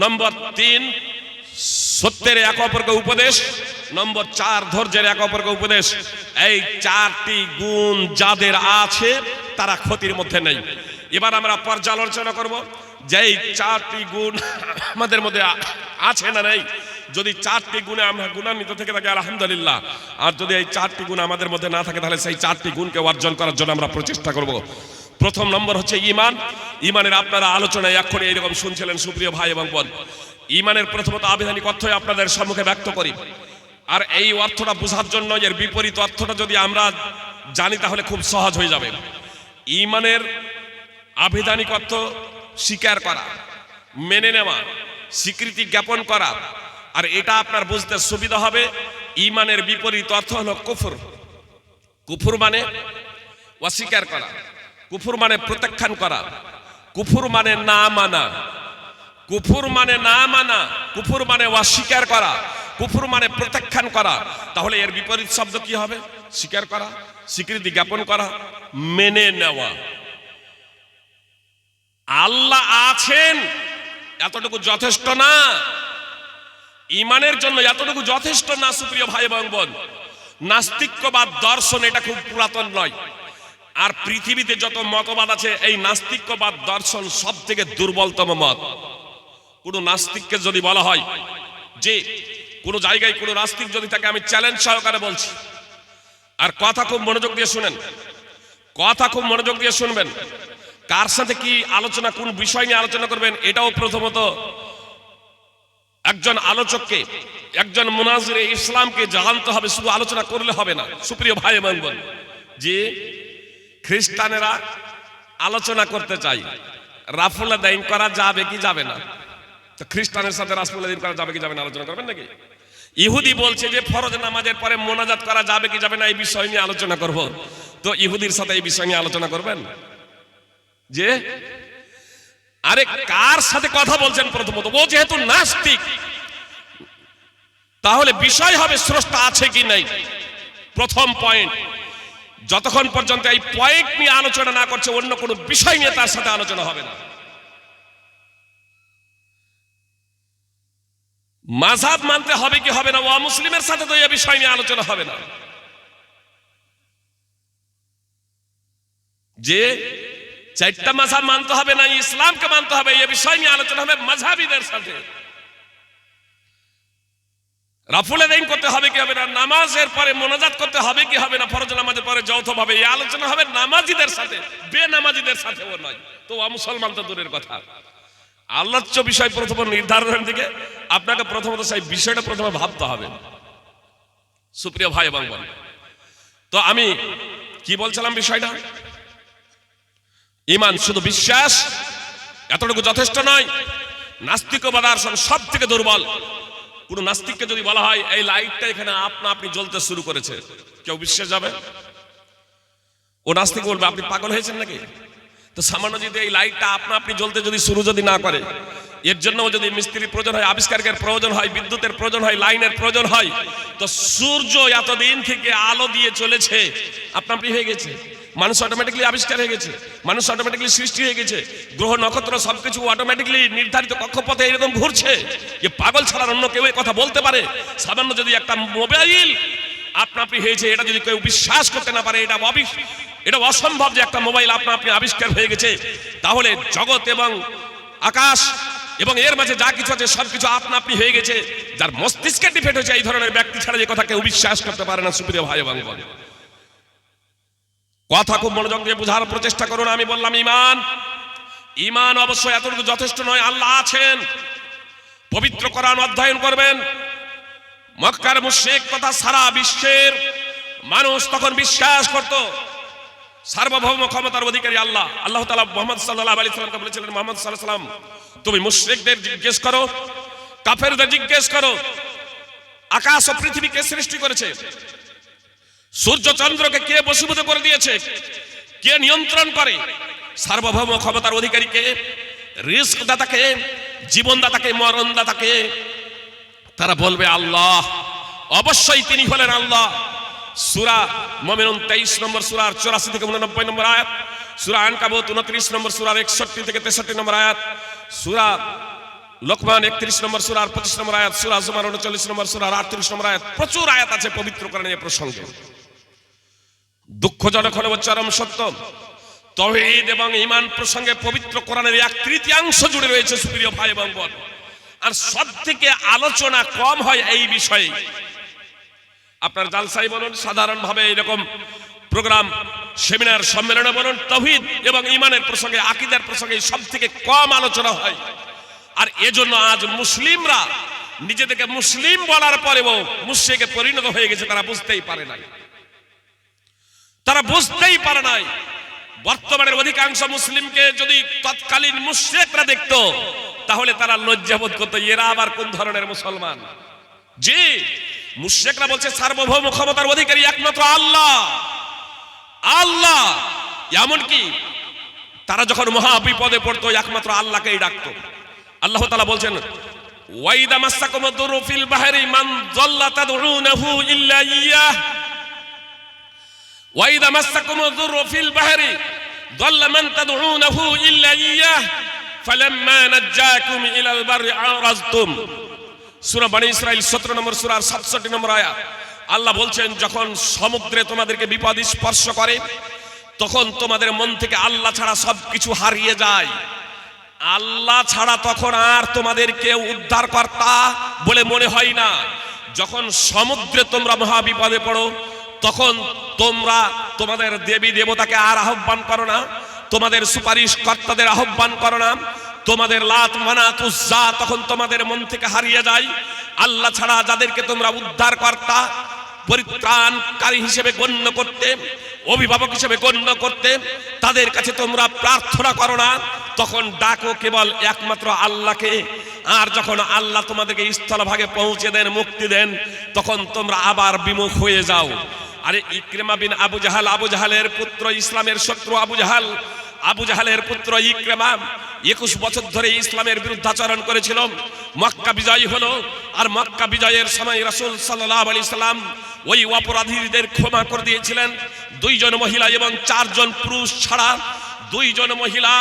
নম্বর 3 সত্যের এক অপরকে উপদেশ, নম্বর 4 ধৈর্যের এক অপরকে উপদেশ। এই 4টি গুণ যাদের আছে, তারা ক্ষতির মধ্যে নেই। এবার আমরা পর্যালোচনা করব যে এই 4টি গুণ আমাদের মধ্যে আছে না নেই। যদি 4টি গুণে আমরা গুণান্বিত থেকে থাকি, আলহামদুলিল্লাহ। আর যদি এই 4টি গুণ আমাদের মধ্যে না থাকে, তাহলে সেই 4টি গুণকে অর্জন করার জন্য আমরা প্রচেষ্টা করব। প্রথম নম্বর হচ্ছে ঈমান। ঈমানের আপনারা আলোচনায় এখন এইরকম শুনছিলেন সুপ্রিয় ভাই এবং বোন। ঈমানের প্রথমত আবিধানিক অর্থ আপনাদের সম্মুখে ব্যক্ত করি। আর এই অর্থটা বোঝার জন্য এর বিপরীত অর্থটা যদি আমরা জানি, তাহলে খুব সহজ হয়ে যাবে। ঈমানের আবিধানিক অর্থ স্বীকার করা, মেনে নেওয়া, স্বীকৃতি জ্ঞাপন করা। আর এটা আপনার বুঝতে সুবিধা হবে ইমানের বিপরীত অর্থ হলো কুফর। কুফর মানে অস্বীকার করা, কুফর মানে প্রত্যাখ্যান করা, কুফর মানে না মানা, কুফর মানে না মানা, কুফর মানে অস্বীকার করা, কুফর মানে প্রত্যাখ্যান করা। তাহলে এর বিপরীত শব্দ কি হবে? স্বীকার করা, স্বীকৃতি জ্ঞাপন করা, মেনে নেওয়া। আল্লাহ আছেন এতটুকু যথেষ্ট না, ইমানের জন্য এতটুকু যথেষ্ট না। সুপ্রিয় ভাই এবং বোন, নাস্তিক্যবাদ দর্শন এটা খুব পুরাতন নয়। আর পৃথিবীতে যত মতবাদ আছে, এই নাস্তিক্যবাদ দর্শন সব থেকে দুর্বলতম মত। কোন নাস্তিককে যদি বলা হয় যে কোন জায়গায় কোন নাস্তিক যদি থাকে, আমি চ্যালেঞ্জ সহকারে বলছি, আর কথা খুব মনোযোগ দিয়ে শুনেন, কথা খুব মনোযোগ দিয়ে শুনবেন, কার সাথে কি আলোচনা, কোন বিষয় নিয়ে আলোচনা করবেন, এটাও প্রথমত একজন আলোচককে, একজন মুনাজিরে ইসলামকে জানতে হবে। শুধু আলোচনা করলে হবে না। সুপ্রিয় ভাই এবং বোন, যে খ্রিস্টানেরা আলোচনা করতে চাই রাফুল আদাইন করা যাবে কি যাবে না, তো খ্রিস্টানের সাথে রাফুল আদাইন করা যাবে কি যাবে না আলোচনা করবেন নাকি? ইহুদি বলছে যে ফরজ নামাজের পরে মোনাজাত করা যাবে কি যাবে না, এই বিষয় নিয়ে আলোচনা করব। তো ইহুদির সাথে এই বিষয় নিয়ে আলোচনা করবেন? যে আরে কার সাথে কথা বলছেন? প্রথমত ও যেহেতু নাস্তিক, তাহলে বিষয় হবে স্রষ্টা আছে কি নাই। প্রথম পয়েন্ট, যতক্ষণ পর্যন্ত এই পয়েন্ট নিয়ে আলোচনা না করছে, অন্য কোনো বিষয় নিয়ে তার সাথে আলোচনা হবে না। মাযহাব মানতে হবে কি হবে না, মুসলিমের সাথে তো এই বিষয় নিয়ে আলোচনা হবে না। যে চারটা মাযহাব মানতে হবে না, ইসলামকে মানতে হবে, এই বিষয় নিয়ে আলোচনা হবে মাযহাবীদের সাথে। রাফুল আদাইন করতে হবে কি হবে না, নামাজের পরে মোনাজাত করতে হবে কি হবে না, ফরজ নামাজের পরে যৌথভাবে এই আলোচনা হবে নামাজীদের সাথে, বেনামাজীদের সাথেও নয়। তো মুসলমান তো দূরের কথা। আলোচ্য বিষয় প্রথম নির্ধারণের দিকে আপনাকে প্রথমত সেই বিষয়টা প্রথমে ভাবতে হবে। সুপ্রিয় ভাই এবং বোন, তো আমি কি বলছিলাম বিষয়টা, ঈমান শুধু বিশ্বাস এতটুকু যথেষ্ট নয়। নাস্তিকবাদ দর্শন সব থেকে দুর্বল। কোন নাস্তিককে যদি বলা হয় এই লাইটটা এখানে আপনা আপনি জ্বলতে শুরু করেছে, কেউ বিশ্বাস যাবে? ও নাস্তিক বলবে আপনি পাগল হয়েছেন নাকি? তো সামান্য যদি এই লাইটটা আপনা আপনি জ্বলতে যদি শুরু যদি না করে, এর জন্য যদি মিস্ত্রির প্রয়োজন হয়, আবিষ্কারের প্রয়োজন হয়, বিদ্যুতের প্রয়োজন হয়, লাইনের প্রয়োজন হয়, তো সূর্য এতদিন থেকে আলো দিয়ে চলেছে, আপনা আপনি হয়ে গেছে। মানুষ অটোমেটিকলি আবিষ্কার হয়ে গেছে, মানুষ অটোমেটিকলি সৃষ্টি হয়ে গেছে, গ্রহ নক্ষত্র সবকিছু অটোমেটিকলি নির্ধারিত কক্ষপথে এরকম ঘুরছে। যে পাগল ছাড়া অন্য কেউ কথা বলতে পারে? সামান্য যদি একটা মোবাইল আপনা আপনি হয়েছে, এটা যদি কেউ বিশ্বাস করতে না পারে, এটা অসম্ভব যে একটা মোবাইল আপনা আপনি আবিষ্কার হয়ে গেছে। তাহলে জগৎ এবং আকাশ এবং এর মাঝে যা কিছু আছে সবকিছু আপনা আপনি হয়ে গেছে। যার মস্তিষ্কে ডিফেক্ট হয়েছে, এই ধরনের ব্যক্তি ছাড়া যে কথা কেউ বিশ্বাস করতে পারে না। সুপ্রিয় ভাই এবং বোন, কথা খুব মনোযোগ দিয়ে বোঝার প্রচেষ্টা করুন। আমি বললাম ঈমান অবশ্যই এতটুকু যথেষ্ট নয়। আল্লাহ আছেন, পবিত্র কোরআন অধ্যয়ন করবেন। মক্কার মুশরিক তথা সারা বিশ্বের মানুষ তখন বিশ্বাস করত সার্বভৌম ক্ষমতার অধিকারী আল্লাহ। আল্লাহ তাআলা মুহাম্মদ সাল্লাল্লাহু আলাইহি ওয়াসাল্লামকে বলেছিলেন, মুহাম্মদ সাল্লাল্লাহু আলাইহি ওয়াসাল্লাম, তুমি মুশরিকদের জিজ্ঞেস করো, কাফেরদের জিজ্ঞেস করো, আকাশ ও পৃথিবী কে সৃষ্টি করেছে? সূর্য চন্দ্রকে কে বশীভূত করে দিয়েছে? কে নিয়ন্ত্রণ করে? সার্বভৌম ক্ষমতার অধিকারী কে? রিজক দাতাকে, জীবন দাতাকে, মরণ দাতাকে? তারা বলবে আল্লাহ। অবশ্যই তিনি হলেন আল্লাহ। সূরা মুমিনুন 23 নম্বর সূরার 84 থেকে 89 নম্বর আয়াত, সূরা আনকাবুত 29 নম্বর সূরার 61 থেকে 63 নম্বর আয়াত, সূরা লোকমান 31 নম্বর সূরার 25 নম্বর আয়াত, সূরা জুমার 39 নম্বর সূরার 38 নম্বর আয়াত। প্রচুর আয়াত আছে পবিত্র কোরআনে এই প্রসঙ্গে। দুঃখজনক হলেও চরম সত্য, তাওহীদ এবং ঈমান প্রসঙ্গে পবিত্র কোরআনের 1/3 জুড়ে রয়েছে। সুপ্রিয় ভাই এবং বোন, আর সবথেকে আলোচনা কম হয় এই বিষয়ে। আপনার জালসাই বলুন, সাধারণভাবে এরকম প্রোগ্রাম, সেমিনার, সম্মেলনে বলুন, তাওহীদ এবং ঈমানের প্রসঙ্গে, আকীদার প্রসঙ্গে সবথেকে কম আলোচনা হয়। আর এজন্য আজ মুসলিমরা নিজেদেরকে মুসলিম বলার পরেও মুশরিকে পরিণত হয়ে গেছে। তারা বুঝতেই পারে নাই, তারা বুঝতেই পারে নাই। বর্তমানের অধিকাংশ মুসলিমকে যদি তৎকালীন মুশরিকরা দেখতো, তাহলে তারা লজ্জাবোধ করতো, এরা আবার কোন ধরনের মুসলমান। জি, মুশরিকরা বলছে সার্বভৌম ক্ষমতার অধিকারী একমাত্র আল্লাহ। আল্লাহ এমনকি তারা যখন মহা বিপদে পড়তো একমাত্র আল্লাহকেই ডাকতো। আল্লাহ তাআলা বলছেন ওয়াইদা মাসাকুমুদ দুরু ফিল বাহরি মান যাল্লা তাদউনাহু ইল্লা ইয়্যাহ ওয়াইদা মাসাকুমুদ দুরু ফিল বাহরি যাল্লা মান তাদউনাহু ইল্লা ইয়্যাহ ফালাম্মা নাজ্জাকুম ইলাল বাররি আরাজতুম। সূরা বনী ইসরাঈল 17 নম্বর সূরার 67 নম্বর আয়াত। আল্লাহ বলছেন যখন সমুদ্রে তোমাদেরকে বিপদ স্পর্শ করে তখন তোমাদের মন থেকে আল্লাহ ছাড়া সবকিছু হারিয়ে যায়। আল্লাহ ছাড়া তখন আর তোমাদেরকে উদ্ধারকর্তা বলে মনে হয় না। যখন সমুদ্রে তোমরা মহা বিপদে পড়ো তখন তোমরা তোমাদের দেবী দেবতাকে আর আহ্বান করো না, তোমাদের সুপারিশ কর্তাদের আহ্বান করো না, তোমাদের লাত মানাত উজ্জা তখন তোমাদের মন থেকে হারিয়ে যায়। আল্লাহ ছাড়া যাদেরকে তোমরা উদ্ধারকর্তা পরিত্রাণকারী হিসেবে গণ্য করতে, অভিভাবক হিসেবে গণ্য করতে, তাদের কাছে তোমরা প্রার্থনা করো না, তখন ডাকো কেবল একমাত্র আল্লাহকে। আর যখন আল্লাহ তোমাদেরকে স্থলভাগে পৌঁছে দেন, মুক্তি দেন, তখন তোমরা আবার বিমুখ হয়ে যাও। আরে ইকরিমা বিন আবু জাহাল, আবু জাহালের পুত্র, ইসলামের শত্রু আবু জাহাল, আবু জাহালের পুত্র ইকরিমা 21 বছর ধরে ইসলামের বিরুদ্ধাচরণ করেছিল। মক্কা বিজয় হলো, আর মক্কা বিজয়ের সময় রাসূল সাল্লাল্লাহু আলাইহি সাল্লাম ওই অপরাধীদের ক্ষমা করে দিয়েছিলেন। 2 জন মহিলা এবং 4 জন পুরুষ ছাড়া, 2 জন মহিলা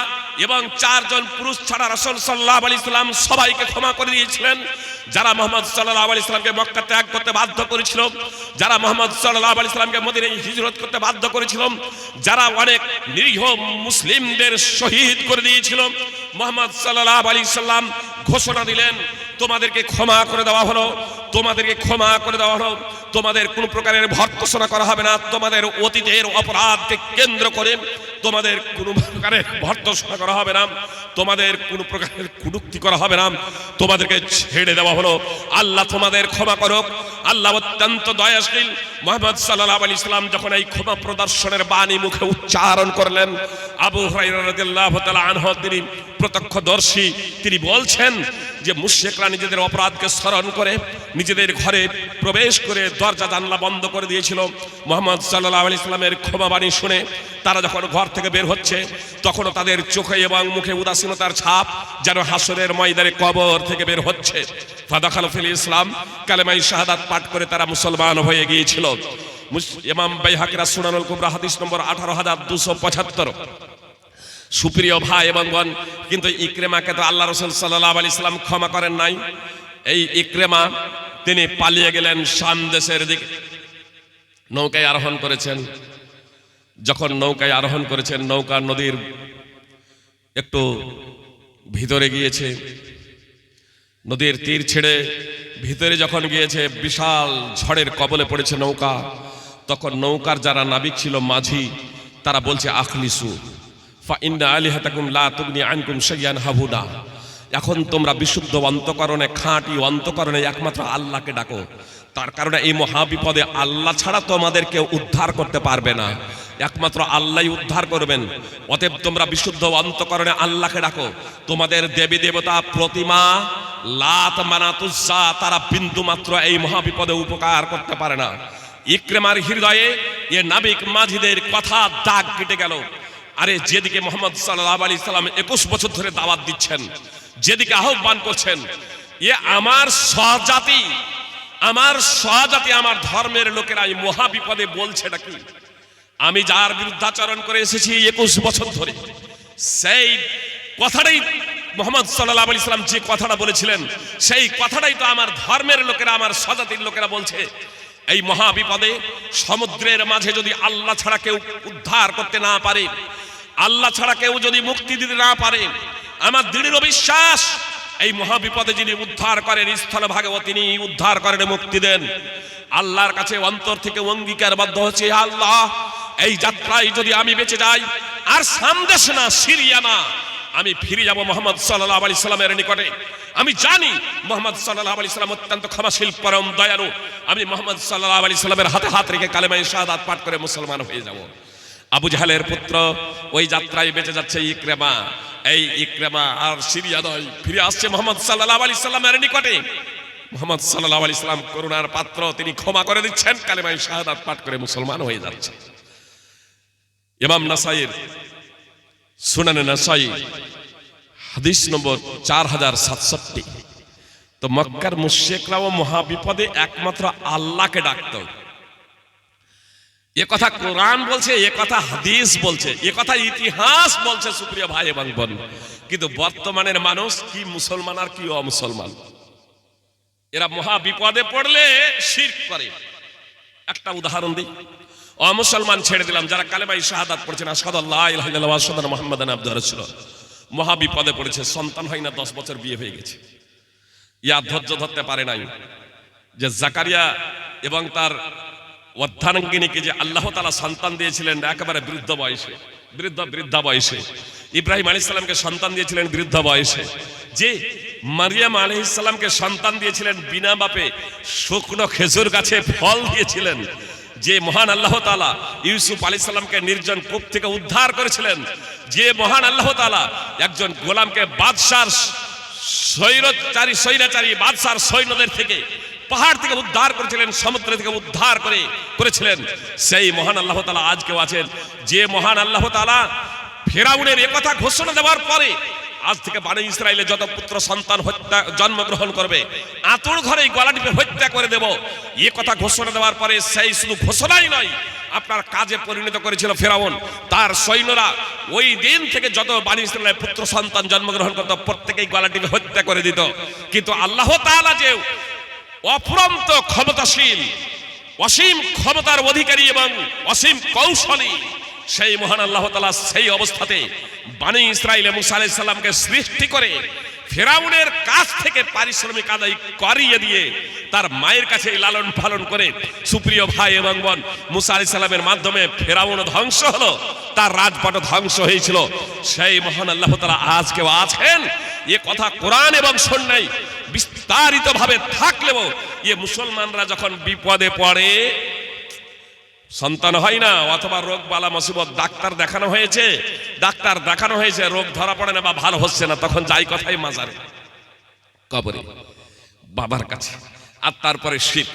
এবং 4 জন পুরুষ ছাড়া রাসূল সাল্লাল্লাহু আলাইহি সাল্লাম সবাইকে ক্ষমা করে দিয়েছিলেন। যারা মুহাম্মদ সাল্লাল্লাহু আলাইহি সাল্লামকে মক্কা ত্যাগ করতে বাধ্য করেছিল, যারা মুহাম্মদ সাল্লাল্লাহু আলাইহি সাল্লামকে মদিনায় হিজরত করতে বাধ্য করেছিল, যারা অনেক নিরীহ মুসলিমদের শহীদ করে দিয়েছিল, মুহাম্মদ সাল্লাল্লাহু আলাইহি সাল্লাম ঘোষণা দিলেন তোমাদেরকে ক্ষমা করে দেওয়া হলো, তোমাদেরকে ক্ষমা করে দেওয়া হলো, তোমাদের কোনো প্রকারের ভর্ৎসনা করা হবে না, তোমাদের অতীতের অপরাধকে কেন্দ্র করে তোমাদের কোনো প্রকারের ভর্ৎসনা করা হবে না, তোমাদের কোনো প্রকারের কটূক্তি করা হবে না, তোমাদেরকে ছেড়ে দেওয়া হলো। আল্লাহ তোমাদের ক্ষমা করুক। আল্লাহ অত্যন্ত দয়াশীল। মুহাম্মদ সাল্লাল্লাহু আলাইহি সাল্লাম যখন এই ক্ষমা প্রদর্শনের বাণী মুখে উচ্চারণ করলেন, আবু হুরায়রা রাদিয়াল্লাহু তাআলা আনহু তিনি প্রত্যক্ষদর্শী, তিনি বলছেন যে মুশরিকরা নিজেদের অপরাধকে স্মরণ করে নিজেদের ঘরে প্রবেশ করে দরজা জানলা বন্ধ করে দিয়েছিল। মুহাম্মদ সাল্লাল্লাহু আলাইহি সাল্লামের ক্ষমা বাণী শুনে তারা যখন ঘর থেকে বের হচ্ছে তখনও তাদের চোখে এবং মুখে উদাসীনতার ছাপ, যেন হাসরের ময়দানে কবর থেকে বের হচ্ছে। ফাদাখালু ফিল ইসলাম, কালেমায়ে শাহাদাত পাঠ করে তারা মুসলমান হয়ে গিয়েছিল। ইমাম বাইহাকির সুনানুল কুবরা হাদিস নম্বর 18275। সুপ্রিয় ভাই এবং বোন, কিন্তু ইকরিমাকে তো আল্লাহ রাসূল সাল্লাল্লাহু আলাইহি সাল্লাম ক্ষমা করেন নাই। এই ইকরিমা তিনি পালিয়ে গেলেন শাম দেশের দিকে, নৌকায় আরোহণ করেছেন। যখন নৌকায় আরোহণ করেছেন, নৌকা নদীর একটু ভিতরে গিয়েছে, নদীর তীর ছেড়ে ভিতরে যখন গিয়েছে বিশাল ঝড়ের কবলে পড়েছে নৌকা। তখন নৌকার যারা নাবিক ছিল, মাঝি, তারা বলছে আখলিসু ফা ইন্না আলিহাতাকুম লা তুগনি আনকুম শাইয়ান হাবুদা। এখন তোমরা বিশুদ্ধ অন্তঃকরণে, খাঁটি অন্তঃকরণে একমাত্র আল্লাহকে ডাকো। তার কারণে এই মহাবিপদে আল্লাহ ছাড়া তোমাদেরকে উদ্ধার করতে পারবে না, একমাত্র আল্লাহই উদ্ধার করবেন। অতএব তোমরা বিশুদ্ধ অন্তঃকরণে আল্লাহকে ডাকো। তোমাদের দেবী দেবতা, প্রতিমা, লাত মানাত উজ্জা, তারা বিন্দু মাত্র এই মহাবিপদে উপকার করতে পারে না। ইকরিমার হৃদয়ে এ নাবিক মাঝিদের কথা দাগ কেটে গেল। আরে যেদিকে মুহাম্মদ সাল্লাল্লাহু আলাইহি সাল্লাম 21 বছর ধরে দাওয়াত দিচ্ছেন, যেদিকে আহ্বান করছেন, এ আমার সহজাতি, আমার সহজাতি, আমার ধর্মের লোকেরা এই মহাবিপদে বলছে নাকি? আমি যার বিরুদ্ধাচরণ করে এসেছি 21 বছর ধরে, সেই কথাটাই মুহাম্মদ সাল্লাল্লাহু আলাইহি সাল্লাম যে কথাটা বলেছিলেন, সেই কথাটাই তো আমার ধর্মের লোকেরা, আমার স্বজাতির লোকেরা বলছে। এই মহাবিপদে সমুদ্রের মাঝে যদি আল্লাহ ছাড়া কেউ উদ্ধার করতে না পারে, আল্লাহ ছাড়া কেউ যদি মুক্তি দিতে না পারে, আমার দৃঢ় বিশ্বাস এই মহাবিপদে যিনি উদ্ধার করেন, স্থলভাগে তিনি উদ্ধার করেন, মুক্তি দেন। আল্লাহর কাছে অন্তর থেকে অঙ্গীকারবদ্ধ হচ্ছে, আল্লাহ এই যাত্রায় যদি আমি বেঁচে যাই, আর সামদেশ না, সিরিয়া না, আমি ফিরে যাব মুহাম্মদ সাল্লাল্লাহু আলাইহি সাল্লামের নিকটে। আমি জানি মুহাম্মদ সাল্লাল্লাহু আলাইহি সাল্লাম অত্যন্ত ক্ষমাশীল, পরম দয়ালু। আমি মুহাম্মদ সাল্লাল্লাহু আলাইহি সাল্লামের হাতে হাত রেখে কালেমায়ে শাহাদাত পাঠ করে মুসলমান হয়ে যাব। আবু জাহেলের পুত্র ওই যাত্রায় বেঁচে যাচ্ছে ইকরিমা। এই ইকরিমা আর সিরিয়া নয়, ফিরে আসছে মুহাম্মদ সাল্লাল্লাহু আলাইহি সাল্লামের নিকটে। মুহাম্মদ সাল্লাল্লাহু আলাইহি সাল্লাম করুণার পাত্র, তিনি ক্ষমা করে দিচ্ছেন, কালেমায়ে শাহাদাত পাঠ করে মুসলমান হয়ে যাচ্ছে। ইমাম নাসাইর সুনানে নাসাই হাদিস নম্বর 4067। তো মক্কার মুশরিকরাও মহাবিপদে একমাত্র আল্লাহকে ডাকত। এ কথা কোরআন বলছে, এ কথা হাদিস বলছে, এ কথা ইতিহাস বলছে সুপ্রিয় ভাই এবং বোন। কিন্তু বর্তমানের মানুষ কি মুসলমান আর কি অমুসলমান, এরা মহাবিপদে পড়লে শিরক করে। একটা উদাহরণ দিই, অমুসলমান ছেড়ে দিলাম, যারা কালেমায়ে শাহাদাত পড়ছেন, আশহাদু আল্লা ইলাহা ইল্লাল্লাহ ওয়া আশহাদু আন্না মুহাম্মাদান আবদুহু ওয়া রাসূলুহু, মহাবিপদে পড়েছে, সন্তান হয় না, 10 বছর বিয়ে হয়ে গেছে। ইয়া ধৈর্য ধরতে পারে নাই যে জাকারিয়া এবং তার অর্ধাঙ্গিনীকে যে আল্লাহ তাআলা সন্তান দিয়েছিলেন একেবারে বৃদ্ধা বয়সে। ইব্রাহিম আলাইহিস সালামকে সন্তান দিয়েছিলেন বৃদ্ধ বয়সে। যে মারিয়াম আলাইহিস সালামকে সন্তান দিয়েছিলেন বিনা বাপে, শুকনো খেজুর গাছে ফল দিয়েছিলেন। যে মহান আল্লাহ তাআলা ইউসুফ আলাইহিস সালামকে নির্জন কূপ থেকে উদ্ধার করেছিলেন। যে মহান আল্লাহ তাআলা একজন গোলামকে বাদশার স্বৈরাচারী বাদশার সৈন্যদের থেকে, পাহাড় থেকে উদ্ধার করেছিলেন, সমুদ্র থেকে উদ্ধার করেছিলেন, সেই মহান আল্লাহ তাআলা আজকেও আছেন। যে মহান আল্লাহ তাআলা ফেরাউনের একথা ঘোষণা দেওয়ার পরে আজ থেকে বনি ইসরাইলে যত পুত্র সন্তান জন্মগ্রহণ করবে আতুর ঘরেই গলা টিপে হত্যা করে দেব, এ কথা ঘোষণা দেওয়ার পরে সেই শুধু ঘোষণাই নয়, আপনার কাজে পরিণত করেছিল ফেরাউন। তার সৈন্যরা ওই দিন থেকে যত বনি ইসরাইলের পুত্র সন্তান জন্মগ্রহণ করত প্রত্যেকেই গলা টিপে হত্যা করে দিত। কিন্তু আল্লাহ তাআলা যে অফুরন্ত ক্ষমতাশীল, অসীম ক্ষমতার অধিকারী এবং অসীম কৌশলী, সেই মহান আল্লাহ তাআলা সেই অবস্থাতে বনি ইসরাইলে মুসা আলাইহিস সালামকে সৃষ্টি করে ফেরাউনের কাছ থেকে পারিশ্রমিক আদায় করিয়ে দিয়ে তার মায়ের কাছে লালন পালন করে, সুপ্রিয় ভাই এবং বোন, মুসা আলাইহিস সালামের মাধ্যমে ফেরাউন ধ্বংস হলো, তার রাজপাট ধ্বংস হয়েছিল। সেই মহান আল্লাহ তাআলা আজকেও আছেন। এ কথা কোরআন এবং সুন্নাহয় বিস্তারিত ভাবে থাকলেও এ মুসলমানরা যখন বিপদে পড়ে, সন্তান হয় না অথবা রোগ বালা মুসিবত, ডাক্তার দেখানো হয়েছে, রোগ ধরা পড়ে না বা ভালো হচ্ছে না, তখন যাই কথাই মাজারে, কবরে, বাবার কাছে। আর তারপরে শিরক।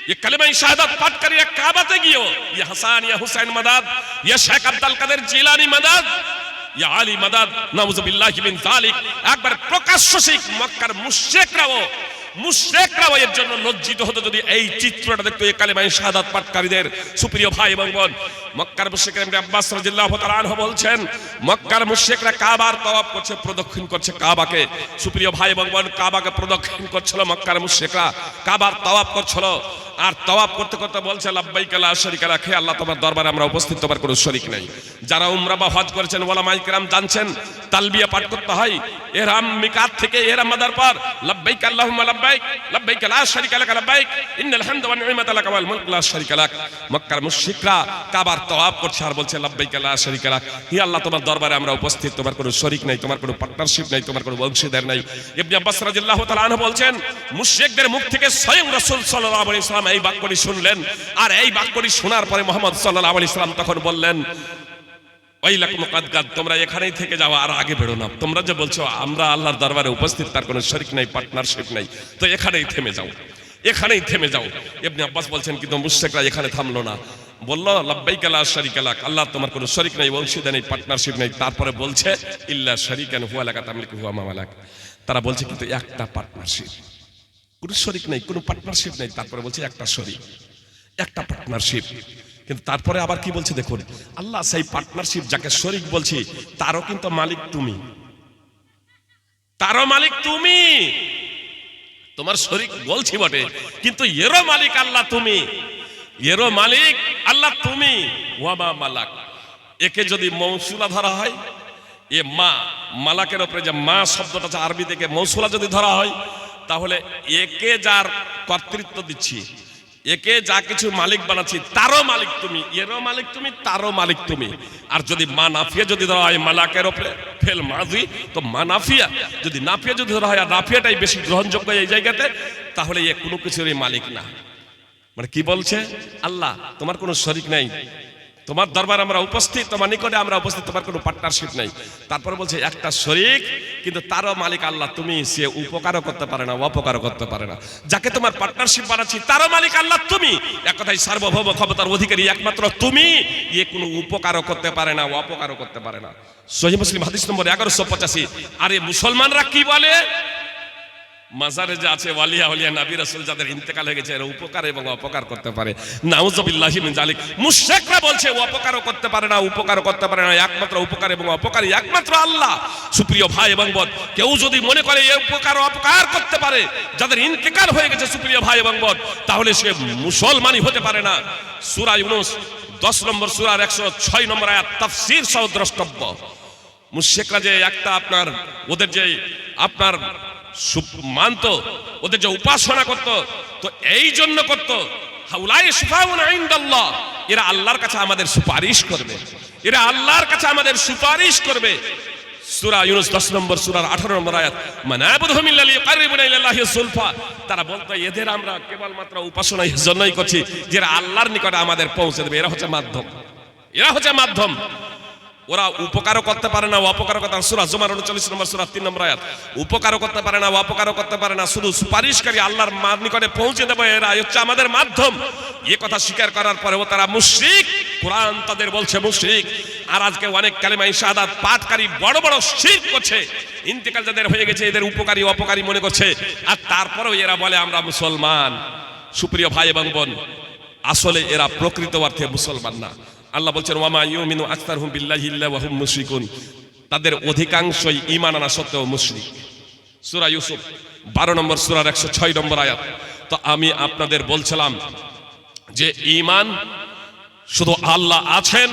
ये कलिमा शहादत पाठकारी काबाते गियो, ये हसन या हुसैन मदद, ये शेख अब्दुल कादिर जिलानी मदद, ये आली मदद, नाउजुबिल्लाहि मिन जालिक। একবার প্রকাশ্য শিরক। মক্কার মুশরিকরাও এর জন্য লজ্জিত হতো যদি এই চিত্রটা দেখতো এই কালিমা শাহাদাত পাঠকারীদের। সুপ্রিয় ভাই এবং বোন, মক্কার মুশরিকরা ইবনে আব্বাস রাদিয়াল্লাহু তাআলা আনহু বলছেন, মক্কার মুশরিকরা কাবার তওয়াফ করছে, প্রদক্ষিণ করছে কাবাকে। সুপ্রিয় ভাই এবং বোন, কাবাকে প্রদক্ষিণ করছিল মক্কার মুশরিকরা, কাবার তওয়াফ করছিল। আর তওয়াফ করতে করতে বলছে লাব্বাইক লা শারীকা লাক, হে আল্লাহ তোমার দরবারে আমরা উপস্থিত, তোমার কোনো শরীক নাই। যারা উমরা বা হজ করেছেন ওলামায়ে কেরাম জানছেন তালবিয়া পাঠ করতে হয় ইহরাম মিকাত থেকে, ইহরাম বাঁধার পর লাব্বাইক আল্লাহুম্মা লাব্বাইক, লাব্বাইক লা শারীকা লাক লাব্বাইক, ইন্নাল হামদা ওয়ান নি'মাতা লাকা ওয়াল মুলক লা শারীকা লাক। মক্কার মুশরিকরা কাবার তওয়াফ করছে আর বলছে লাব্বাইক লা শারীকা লাক, হে আল্লাহ তোমার দরবারে আমরা উপস্থিত, তোমার কোনো শরীক নাই, তোমার কোনো পার্টনারশিপ নাই, তোমার কোনো অংশীদার নাই। ইবনে আব্বাস রাদিয়াল্লাহু তাআলা আনহু বলছেন, মুশরিকদের মুখ থেকে স্বয়ং রাসূল সাল্লাল্লাহু আলাইহি ওয়াসাল্লাম এই বাক্যটি শুনলেন। আর এই বাক্যটি শোনার পরে মুহাম্মদ সাল্লাল্লাহু আলাইহি ওয়াসাল্লাম তখন বললেন, ওয়াইলাকুম কাদ, তোমরা এখানেই থেকে যাও, আর আগে বেরো না। তোমরা যে বলছো আমরা আল্লাহর দরবারে উপস্থিত, তার কোনো শরীক নাই, পার্টনারশিপ নাই, তো এখানেই থেমে যাও, এখানেই থেমে যাও। ইবনে আব্বাস বলছেন, কিন্তু মুশরিকরা এখানে থামলো না, বলল লাব্বাইক লা শারীকা লাক, আল্লাহ তোমার কোনো শরীক নাই, অংশীদার নেই, পার্টনারশিপ নাই। তারপরে বলছে ইল্লা শারীকান হুয়া লাকা তামলিকু হুয়া মা মালাক। তারা বলছে কিন্তু একটা পার্টনারশিপ, কোনো শরীক নাই, কোনো পার্টনারশিপ নাই। তারপরে বলছে একটা শরীক, একটা পার্টনারশিপ। কিন্তু তারপরে আবার কি বলছে দেখুন, আল্লাহ সেই পার্টনারশিপ যাকে শরীক বলছি তারও কিন্তু মালিক তুমি, তারও মালিক তুমি। তোমার শরীক বলছি বটে, কিন্তু এরও মালিক আল্লাহ তুমি, এরও মালিক আল্লাহ তুমি। ওয়া মা মালাক, একে যদি মৌসুলা ধরা হয়, এ মা মালাকের উপরে যে মা শব্দটা আছে আরবি থেকে মৌসুলা যদি ধরা হয়, তাহলে একে যার কর্তৃত্ব দিচ্ছি, একে যা কিছু মালিক বানাচ্ছি, তারও মালিক তুমি, এরও মালিক তুমি, তারও মালিক তুমি। আর যদি মা নাফিয়া যদি ধরা হয় মালাকের উপরে ফেল মাজি, তো মা নাফিয়া যদি নাফিয়া যদি ধরা হয়, আর নাফিয়াটাই বেশি গ্রহণযোগ্য এই জায়গাতে, তাহলে এ কোনো কিছুরই মালিক না। মানে কি বলছে, আল্লাহ তোমার কোনো শরীক নাই, তোমার দরবার আমরা উপস্থিত, তোমার নিকটে আমরা উপস্থিত, তোমার কোনো পার্টনারশিপ নেই। তারপর বলছে একটা শরীক, কিন্তু তারও মালিক আল্লাহ তুমি, সে উপকারও করতে পারে না, অপকারও করতে পারে না। যাকে তোমার পার্টনারশিপ বানাচ্ছি তারও মালিক আল্লাহ তুমি, এক কথায় সার্বভৌম ক্ষমতার অধিকারী একমাত্র তুমি, ইয়ে কোনো উপকারও করতে পারে না, অপকারও করতে পারে না। সহিহ মুসলিম হাদিস নম্বর 1185। আরে মুসলমানরা কি বলে? মাজারে যে আছে ওয়ালিয়া ওলিয়া নবী রাসূল যাদের ইন্তেকাল হয়ে গেছে, এরা উপকার এবং অপকার করতে পারে। নাউযুবিল্লাহি মিন যালিক। মুশরিকরা বলছে অপকারও করতে পারে না, উপকারও করতে পারে না, একমাত্র উপকার এবং অপকারী একমাত্র আল্লাহ। সুপ্রিয় ভাই এবং বোন, কেউ যদি মনে করে এই উপকার ও অপকার করতে পারে যাদের ইন্তেকাল হয়ে গেছে, সুপ্রিয় ভাই এবং বোন, তাহলে সে মুসলমানই হতে পারে না। সূরা ইউনূস 10 নম্বর সূরার 106 নম্বর আয়াত তাফসীর সহ দ্রষ্টব্য। মুশরিকরা যে একটা আপনার ওদের যে আপনার মানত, ওদের যে উপাসনা করত, তো এই জন্য করত হাউলাই শুফাউনা ইনদাল্লাহ, এরা আল্লাহর কাছে আমাদের সুপারিশ করবে, এরা আল্লাহর কাছে আমাদের সুপারিশ করবে। সূরা ইউনূস 10 নম্বর সূরার 18 নম্বর আয়াত, মানাবুদহুম ইল্লা লিয়াকাররিবুনা ইলাল্লাহি যুলফা। তারা বলতো এদের আমরা কেবলমাত্র উপাসনার জন্যই করছি, যারা আল্লাহর নিকটে আমাদের পৌঁছে দেবে। এরা হচ্ছে মাধ্যম, এরা হচ্ছে মাধ্যম। ওরা উপকারও করতে পারে না, অপকারও করতে পারে না। সূরা জুমার 39 নম্বর সূরা 3 নম্বর আয়াত, উপকারও করতে পারে না, অপকারও করতে পারে না, শুধু সুপারিশকারী আল্লাহর নিকটে পৌঁছে দেবে, এরা হচ্ছে আমাদের মাধ্যম। এই কথা স্বীকার করার পরেও তারা মুশরিক, কোরআন তাদের বলছে মুশরিক। আর আজকে অনেক কালেমায়ে শাহাদাত পাঠকারী বড় বড় শিরক করছে, ইন্তেকাল যাদের হয়ে গেছে এদের উপকারী অপকারী মনে করছে, আর তারপরেও এরা বলে আমরা মুসলমান। সুপ্রিয় ভাই এবং বোন, আসলে এরা প্রকৃত অর্থে মুসলমান না। আল্লাহ বলছেন ওয়ামা ইউমিনু আকসারহুম বিল্লাহি ইল্লা ওয়া হুম মুশরিকুন, তাদের অধিকাংশই ঈমান আনা সত্ত্বেও মুশরিক। সূরা ইউসুফ 12 নম্বর সূরার 106 নম্বর আয়াত। তো আমি আপনাদের বলছিলাম যে ঈমান শুধু আল্লাহ আছেন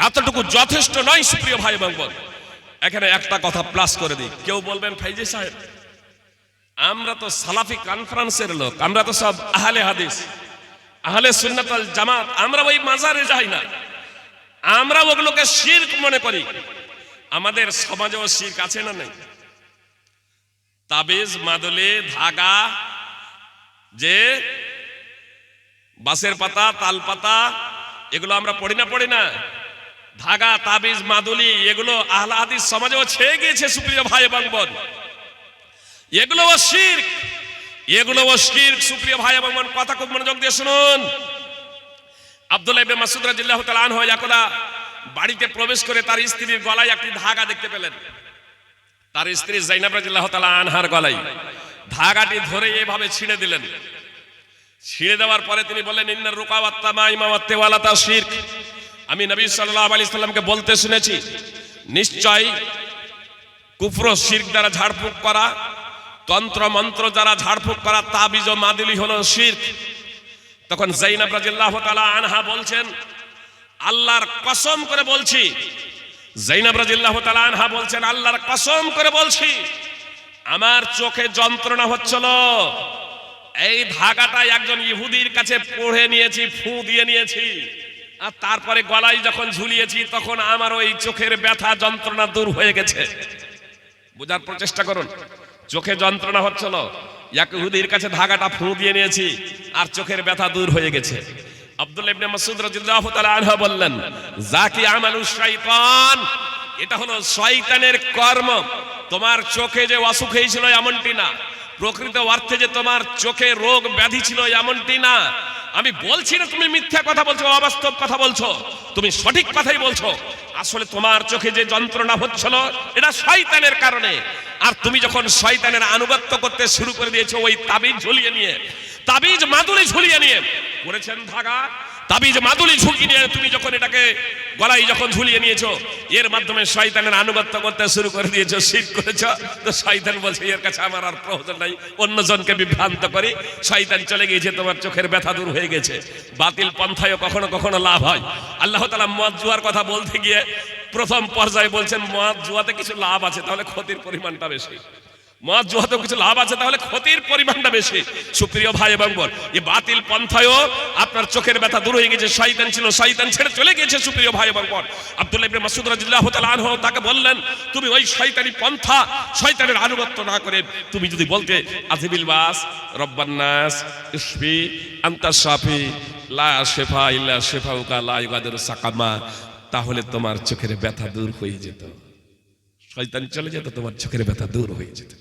এতটুকু যথেষ্ট নয়। সুপ্রিয় ভাই এবং বোন, এখানে একটা কথা প্লাস করে দিই। কেউ বলবেন ফাইজি সাহেব আমরা তো সালাফি কনফারেন্সের লোক, আমরা তো সব আহলে হাদিস, আহলে সুন্নাত ওয়াল জামাত, আমরা ওই মাজারে যাই না, আমরা ওগুলোকে শিরক মনে করি। আমাদের সমাজেও শিরক আছে না নেই? তাবিজ, মাদুলি, ধাগা, যে বাঁশের পাতা, তাল পাতা, এগুলো আমরা পড়ি না? ধাগা, তাবিজ, মাদুলি, এগুলো আহলে হাদিস সমাজেও ছেয়ে গিয়েছে। সুপ্রিয় ভাই এবং বোন, এগুলোও শিরক, এগুলোও শিরক। সুপ্রিয় ভাই এবং বোন, কথা খুব মনোযোগ দিয়ে শুনুন। আব্দুল্লাহ ইবনে মাসউদ রাদিয়াল্লাহু তাআলা আনহু একদা বাড়িতে প্রবেশ করে তার স্ত্রীর গলায় একটি ধাগা দেখতে পেলেন। তার স্ত্রী যায়েনাব রাদিয়াল্লাহু তাআলা আনহার গলায় ধাগাটি ধরে এভাবে ছিঁড়ে দিলেন। ছিঁড়ে দেওয়ার পরে তিনি বললেন ইন্নার রুকা ওয়াত তামাইমা ওয়াত তিওয়ালাতা শিরক। আমি নবী সাল্লাল্লাহু আলাইহি সাল্লামকে বলতে শুনেছি নিশ্চয় কুফর ও শিরক দ্বারা ঝাড়ফুঁক করা, তন্ত্র মন্ত্র দ্বারা ঝাড়ফুঁক করা, তাবিজ ও মাদুলি হলো শিরক। তখন যায়েনাব রাদিয়াল্লাহু তাআলা আনহা বলছেন আল্লাহর কসম করে বলছি, যায়েনাব রাদিয়াল্লাহু তাআলা আনহা বলছেন আল্লাহর কসম করে বলছি আমার চোখে যন্ত্রণা হচ্ছিল, এই ধাগাটা একজন ইহুদির কাছে পড়ে নিয়েছি, ফু দিয়ে নিয়েছি, আর তারপরে গলায় যখন ঝুলিয়েছি তখন আমার ওই চোখের ব্যথা যন্ত্রণা দূর হয়ে গেছে। বোঝার প্রচেষ্টা করুন, চোখে যন্ত্রণা হচ্ছিল, এক ইহুদির কাছে ধাগাটা ফু দিয়ে নিয়েছি আর চোখের ব্যথা দূর হয়ে গেছে। আব্দুল্লাহ ইবনে মাসউদ রাদিয়াল্লাহু তাআলা আনহু বললেন যাকি আমালুশ শাইতান, এটা হলো শয়তানের কর্ম। তোমার চোখে যে অসুখ হয়েছিল এমনটি না, প্রকৃত অর্থে যে তোমার চোখে রোগ ব্যাধি ছিল এমনটি না। আমি বলছি না তুমি মিথ্যা কথা বলছো, অবাস্তব কথা বলছো, তুমি সঠিক কথাই বলছো। আসলে তোমার চোখে যে যন্ত্রণা হচ্ছিল এটা শয়তানের কারণে। আর তুমি যখন শয়তানের আনুগত্য করতে শুরু করে দিয়েছো, ওই তাবিজ ঝুলিয়ে নিয়ে, তাবিজ মাদুলি ঝুলিয়ে নিয়ে করেছেন ধাগা, তাবিজ মাদুলি ঝুঁকি নিয়ে তুমি যখন এটাকে গলায় যখন ঝুলিয়ে নিয়েছো, এর মাধ্যমে শয়তানের আনুগত্য করতে শুরু করে দিয়েছো, শিরক করেছো। তো শয়তান বলছে এর কাছে আমার আর প্রয়োজন নাই, অন্যজনকে বিভ্রান্ত করি, শয়তান চলে গিয়েছে, তোমার চোখের ব্যথা দূর হয়ে গেছে। বাতিল পন্থায়ও কখনো কখনো লাভ হয়। আল্লাহ তাআলা মদ জুয়ার কথা বলতে গিয়ে প্রথম পর্যায়ে বলছেন মদ জুয়াতে কিছু লাভ আছে, তাহলে ক্ষতির পরিমাণটা বেশি। মদ জুয়াতেও কিছু লাভ আছে, তাহলে ক্ষতির পরিমাণটা বেশি। সুপ্রিয় ভাই এবং বোন, এই বাতিল পন্থায়ও আপনার চোখের ব্যথা দূর হয়ে গেছে, শয়তান ছিল, শয়তান ছেড়ে চলে গিয়েছে। সুপ্রিয় ভাই এবং বোন, আব্দুল্লাহ ইবনে মাসউদ রাদিয়াল্লাহু তাআলা আনহু তাকে বললেন তুমি ওই শয়তানি পন্থা, শয়তানের আনুগত্য না করে তুমি যদি বলতে আজিবিল বাস রব্বান নাস ইশফি আনতা শাফি লা শেফা ইল্লা শেফাউকা লা ইগাদিরু সাকামা, তাহলে তোমার চোখের ব্যথা দূর হয়ে যেত, শয়তান চলে যেত, তোমার চোখের ব্যথা দূর হয়ে যেত।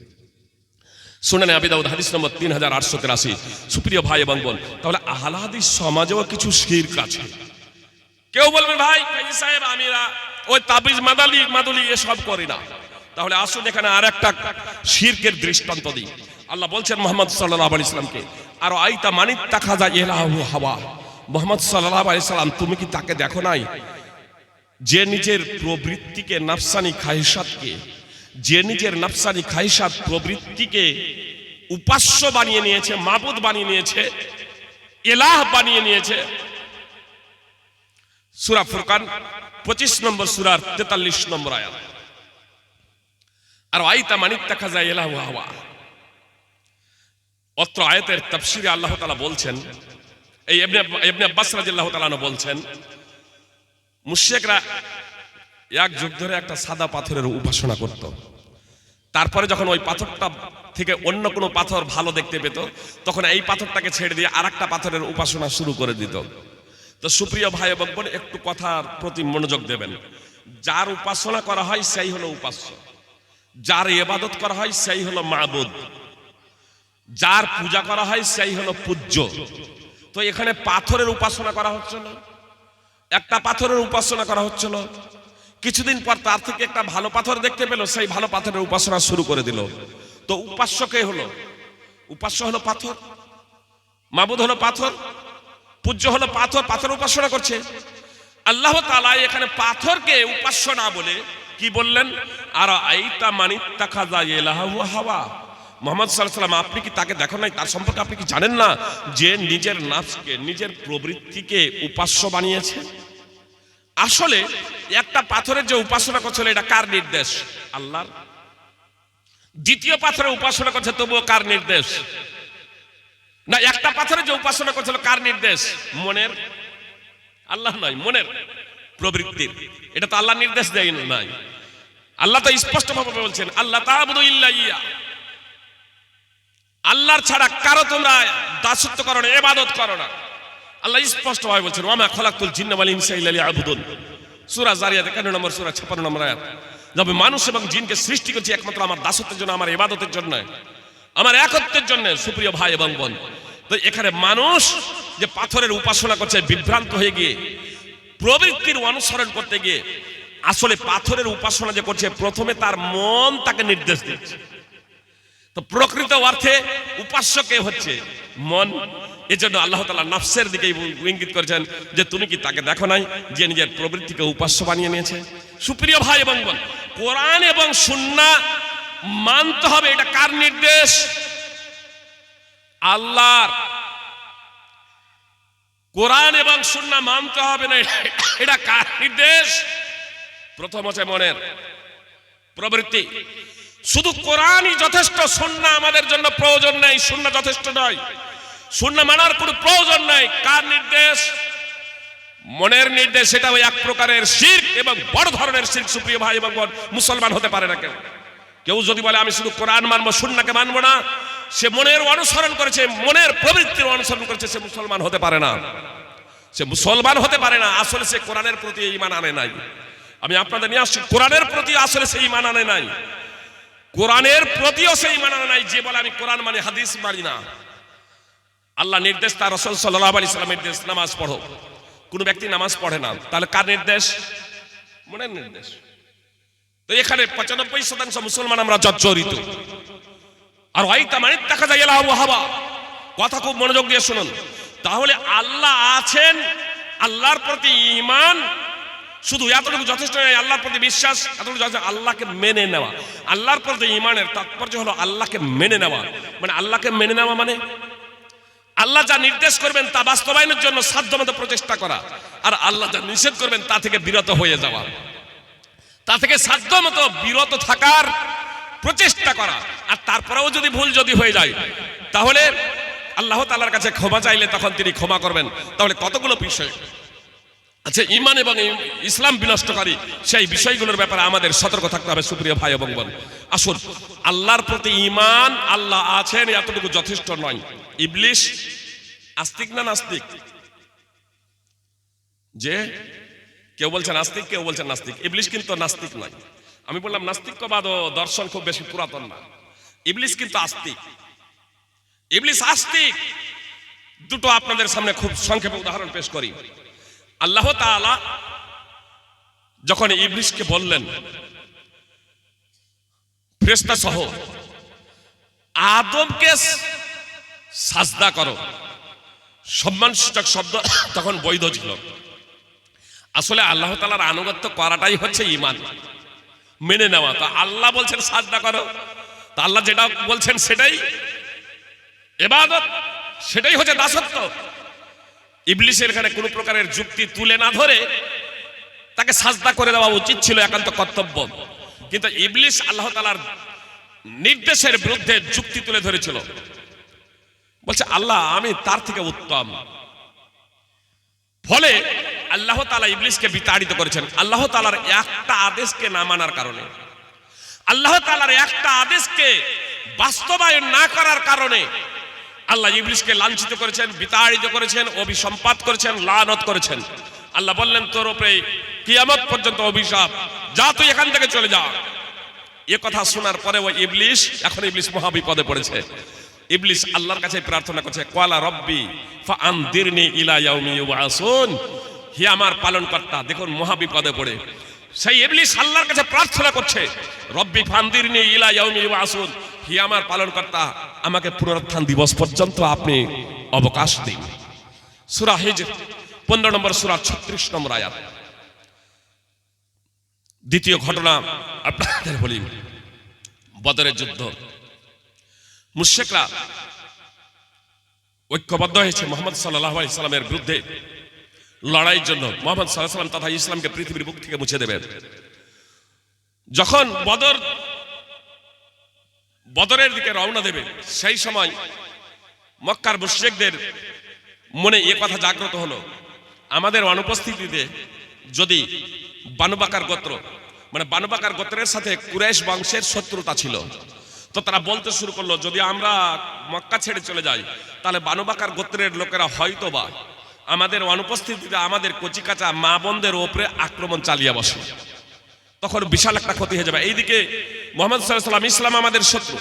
সুনানে আবি দাউদ হাদিস নম্বর 3883। সুপ্রিয় ভাই এবং বোন, তাহলে আহলে হাদিস সমাজেও কিছু শিরক আছে। কেউ বলবে ভাই কাজী সাহেব আমিরা ওই তাবিজ মাদুলি এসব করি না। তাহলে আসুন এখানে আর একটা শিরকের দৃষ্টান্ত দিই। আল্লাহ বলছেন মুহাম্মদ সাল্লাল্লাহু আলাইহি সাল্লামকে, আর আইতা মানিত্তাখাযা ইলাহু হাওয়া, মুহাম্মদ সাল্লাল্লাহু আলাইহি সাল্লাম তুমি কি তাকে দেখো নাই যে নিজের প্রবৃত্তিকে, নাফসানি খাহিশাতকে, যে নিজের নাফসানি খাহিশাত প্রবৃত্তিকে উপাস্য বানিয়ে নিয়েছে, মাবুদ বানিয়ে নিয়েছে, ইলাহ বানিয়ে নিয়েছে। সূরা ফুরকান 25 নম্বর সূরার 43 নম্বর আয়াত। আর আইতা মানিত্তাখাযা ইলাহু হাওয়া, অত্র আয়াতের তাফসীরে আল্লাহ তাআলা বলছেন, এই ইবনে আব্বাস রাদিয়াল্লাহু তাআলা আনহু বলছেন, মুশরিকরা এক যুগ ধরে একটা সাদা পাথরের উপাসনা করত। তারপরে যখন ওই পাথরটা থেকে অন্য কোনো পাথর ভালো দেখতে পেত, তখন এই পাথরটাকে ছেড়ে দিয়ে আরেকটা পাথরের উপাসনা শুরু করে দিত। তো সুপ্রিয় ভাই এবং বোন, একটু কথার প্রতি মনোযোগ দেবেন। যার উপাসনা করা হয় সেই হলো উপাস্য, যার ইবাদত করা হয় সেই হলো মাবুদ, যার পূজা করা হয় সেই হলো পূজ্য। তো এখানে পাথরের উপাসনা করা হচ্ছিল, একটা পাথরের উপাসনা করা হচ্ছিল। কিছুদিন পর তার থেকে একটা ভালো পাথর দেখতে পেল, সেই ভালো পাথরের উপাসনা শুরু করে দিল। তো উপাস্য কে হলো? উপাস্য হলো পাথর, মাবুদ হলো পাথর, পূজ্য হলো পাথর, পাথর উপাসনা করছে। আল্লাহ তাআলা এখানে পাথরকে উপাস্য না বলে কি বললেন? আর আইতা মানিত্তাখাযা ইলাহু হাওয়া, মুহাম্মদ সাল্লাল্লাহু আলাইহি ওয়াসাল্লাম আপনি কি তাকে দেখো নাই, তার সম্পর্কে আপনি কি জানেন না যে নিজের নাফসকে, নিজের প্রবৃত্তিকে উপাস্য বানিয়েছে? আসলে একটা পাথরের যে উপাসনা করছিল এটা কার নির্দেশ? আল্লাহর। দ্বিতীয় পাথরের উপাসনা করছে, তবুও কার নির্দেশ? না, একটা পাথরের যে উপাসনা করছিল কার নির্দেশ? মনের। আল্লাহ নয়, মনের প্রবৃত্তির। এটা তো আল্লাহ নির্দেশ দেয় নাই। আল্লাহ তো স্পষ্টভাবে বলছেন, আল্লাহ তা'বুদু ইল্লা ইয়া, আল্লাহর ছাড়া কারো তোমরা দাসত্ব করো না, ইবাদত করো না। আল্লাহ স্পষ্টভাবে বলছেন, ওয়া মা খালাকতুল জিন্না ওয়াল ইনসা ইল্লা লিয়াবুদুন। সূরা জারিয়াত 51 নম্বর সূরা 56 নম্বর আয়াত। যবে মানুষ এবং জিনকে সৃষ্টি করেছি একমাত্র আমার দাসত্বের জন্য, আমার ইবাদতের জন্য, আমার একত্বের জন্য। সুপ্রিয় ভাই এবং বোন, তো এখানে মানুষ যে পাথরের উপাসনা করছে বিভ্রান্ত হয়ে গিয়ে, প্রবৃত্তির অনুসরণ করতে গিয়ে, আসলে পাথরের উপাসনা যে করছে প্রথমে তার মন তাকে নির্দেশ দিচ্ছে। তো প্রকৃত অর্থে উপাস্য কে হচ্ছে? মন। এজন্য আল্লাহ তাআলা নফসের দিকে ইঙ্গিত করেছেন যে তুমি কি তাকে দেখো নাই যে নিজের প্রবৃত্তিকে উপাস্য বানিয়ে নিয়েছে? সুপ্রিয় ভাই এবং বোন, কোরআন এবং সুন্নাহ মানতে হবে। এটা কার নির্দেশ? আল্লাহর। কোরআন এবং সুন্নাহ মানতে হবে না, এটা কার নির্দেশ? প্রথম হচ্ছে মনের প্রবৃত্তি। শুধু কোরআনই যথেষ্ট, সুন্নাহ আমাদের জন্য প্রয়োজন নেই, সুন্নাহ যথেষ্ট নয়, সুন্নাহ মানার কোনো প্রয়োজন নাই। কার নির্দেশ? মনের নির্দেশ। সেটা ওই এক প্রকারের শিরক এবং বড় ধরনের শিরক। সুপ্রিয় ভাই এবং বোন, মুসলমান হতে পারে না কেউ। কেউ যদি বলে আমি শুধু কোরআন মানবো, সুন্নাহকে মানবো না, সে মনের অনুসরণ করেছে, মনের প্রবৃত্তির অনুসরণ করেছে, সে মুসলমান হতে পারে না। সে মুসলমান হতে পারে না, আসলে সে কোরআনের প্রতি ঈমান আনে নাই। আমি আপনাদের নিয়ে আসছি, কোরআনের প্রতি আসলে সে ঈমান আনে নাই। কোরআনের প্রতিও সে ঈমান আনে নাই যে বলে আমি কোরআন মানি, হাদিস মানি না। আল্লাহ নির্দেশ, তার রাসূল সাল্লাল্লাহু আলাইহি ওয়াসাল্লামের নির্দেশ, নামাজ পড়ো। কোন ব্যক্তি নামাজ পড়ে না, তাহলে কার নির্দেশ? মনের নির্দেশ। তো এখানে 95% মুসলমান আমরা জর্জরিত। আর আইতা মানিত্তাখাযা ইলাহু হাওয়া, কথা খুব মনোযোগ দিয়ে শুনুন। তাহলে আল্লাহ আছেন, আল্লাহর প্রতি ঈমান শুধু এতটুকু যথেষ্ট নয়। আল্লাহর প্রতি বিশ্বাস এতটুকু যথেষ্ট। আল্লাহকে মেনে নেওয়া, আল্লাহর প্রতি ঈমানের তাৎপর্য হলো আল্লাহকে মেনে নেওয়া। মানে আল্লাহকে মেনে নেওয়া মানে আল্লাহ যা নির্দেশ করবেন তা বাস্তবায়নের জন্য সাধ্যমতো প্রচেষ্টা করা, আর আল্লাহ যা নিষেধ করবেন তা থেকে বিরত হয়ে যাওয়া, তা থেকে সাধ্যমতো বিরত থাকার প্রচেষ্টা করা। আর তারপরেও যদি ভুল হয়ে যায়, তাহলে আল্লাহ তাআলার কাছে ক্ষমা চাইলে তখন তিনি ক্ষমা করবেন। তাহলে কতগুলো বিষয় আচ্ছা, ঈমান এবং ইসলাম বিনষ্টকারী সেই বিষয়গুলোর ব্যাপারে আমাদের সতর্ক থাকতে হবে। সুপ্রিয় ভাই এবং বোন, আসুন, আল্লাহর প্রতি ঈমান, আল্লাহ আছেন, এতটুকু যথেষ্ট নয়। ইবলিস আস্তিক না নাস্তিক? যে কেউ বলছে নাস্তিক, কেউ বলছে নাস্তিক। ইবলিস কিন্তু নাস্তিক নয়। আমি বললাম নাস্তিকবাদ ও দর্শন খুব বেশি পুরাতন না, ইবলিস কিন্তু আস্তিক। ইবলিস আস্তিক। দুটো আপনাদের সামনে খুব সংক্ষেপে উদাহরণ পেশ করি। আল্লাহ তাআলা যখন ইবলিসকে বললেন ফেরেশতা সহ আদমকে সাজদা করো, সম্মানসূচক শব্দ তখন বৈধ ছিল। আসলে আল্লাহ তাআলার আনুগত্য করাটাই হচ্ছে ঈমান, মেনে নেওয়া। তো আল্লাহ বলছেন সাজদা করো, তো আল্লাহ যেটা বলছেন সেটাই ইবাদত, সেটাই হচ্ছে দাসত্ব। ইবলিসের এখানে কোনো প্রকারের যুক্তি তুলে না ধরে তাকে সাজদা করে দেওয়া উচিত ছিল, একান্ত কর্তব্য। কিন্তু ইবলিস আল্লাহ তাআলার নির্দেশের বিরুদ্ধে যুক্তি তুলে ধরেছিল, বলছে আল্লাহ আমি তার থেকে উত্তম। ফলে আল্লাহ তাআলা ইবলিসকে বিতাড়িত করেছেন আল্লাহ তাআলার একটা আদেশকে না মানার কারণে, আল্লাহ তাআলার একটা আদেশকে বাস্তবায়ন না করার কারণে আল্লাহ ইবলিসকে লাঞ্ছিত করেছেন, বিতাড়িত করেছেন, অভিসম্পাত করেছেন, লানত করেছেন। আল্লাহ বললেন তোর উপরে কিয়ামত পর্যন্ত অভিশাপ, যা তুই এখান থেকে চলে যা। এ কথা শোনার পরে ওই ইবলিস, এখন ইবলিস মহাবিপদে পড়েছে। ইবলিস আল্লাহর কাছে প্রার্থনা করছে, ক্বালা রব্বি ফাআনদিরনি ইলা ইয়াউমি ইউবআসুন। হে আমার পালনকর্তা, দেখুন মহাবিপদে পড়ে সেই ইবলিস আল্লাহর কাছে প্রার্থনা করছে, রব্বি ফাআনদিরনি ইলা ইয়াউমি ইউবআসুন, হে আমার পালনকর্তা আমাকে পুনরুত্থান দিবস পর্যন্ত আপনি অবকাশ দিন। সূরা হিজর 15 নম্বর সূরা 36 নম্বর আয়াত। দ্বিতীয় ঘটনা আপনাদের বলি, বদরের যুদ্ধ। মুশরিকরা ঐক্যবদ্ধ হয়েছে মুহাম্মদ সাল্লাল্লাহু আলাইহি সাল্লামের বিরুদ্ধে লড়াইয়ের জন্য। মুহাম্মদ সাল্লাল্লাহু আলাইহি সাল্লাম তথা ইসলামকে পৃথিবীর বুক থেকে মুছে দেবেন। যখন বদরের দিকে রওনা দেবে, সেই সময় মক্কার মুশরিকদের মনে এ কথা জাগ্রত হলো, আমাদের অনুপস্থিতিতে যদি বানু বাকার গোত্র, মানে বানু বাকার গোত্রের সাথে কুরাইশ বংশের শত্রুতা ছিল, তো তারা বলতে শুরু করলো যদি আমরা মক্কা ছেড়ে চলে যাই তাহলে বানু বাকার গোত্রের লোকেরা হয়তোবা আমাদের অনুপস্থিতিতে আমাদের কচিকাচা মা বোনদের উপরে আক্রমণ চালিয়ে বসে, তখন বিশাল একটা ক্ষতি হয়ে যাবে। এইদিকে মুহাম্মদ সাল্লাল্লাহু আলাইহি ওয়াসাল্লাম ইসলাম আমাদের শত্রু,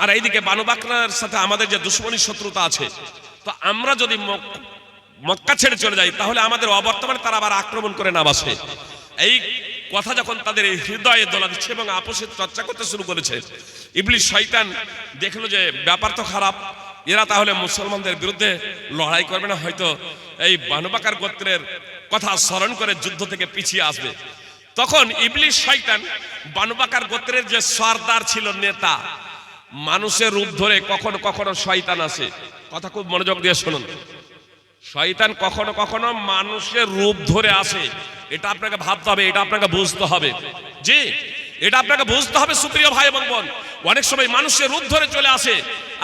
আর এইদিকে বানু বাকরার সাথে আমাদের যে দুশমনী শত্রুতা আছে, তো আমরা যদি মক্কা ছেড়ে চলে যাই তাহলে আমাদের অবর্তমানে তারা আবার আক্রমণ করে না বসে। এই কথা যখন তাদের হৃদয়ে দোলা দিচ্ছে এবং আপোষে চর্চা করতে শুরু করেছে, ইবলিস শয়তান দেখলো যে ব্যাপার তো খারাপ, এরা তাহলে মুসলমানদের বিরুদ্ধে লড়াই করবে না, হয়তো এই বানু বাকার গোত্রের কথা স্মরণ করে যুদ্ধ থেকে পিছিয়ে আসবে। তখন ইবলিস শয়তান বানু বাকার গোত্রের যে সরদার ছিল, নেতা, মানুষের রূপ ধরে কখনো কখনো শয়তান আসে। কথা খুব মনোযোগ দিয়ে শুনুন, শয়তান কখনো কখনো মানুষের রূপ ধরে আসে। এটা আপনাকে ভাবতে হবে, এটা আপনাকে বুঝতে হবে। জি, এটা আপনাকে বুঝতে হবে সুপ্রিয় ভাই এবং বোন। অনেক সময় মানুষের রূপ ধরে চলে আসে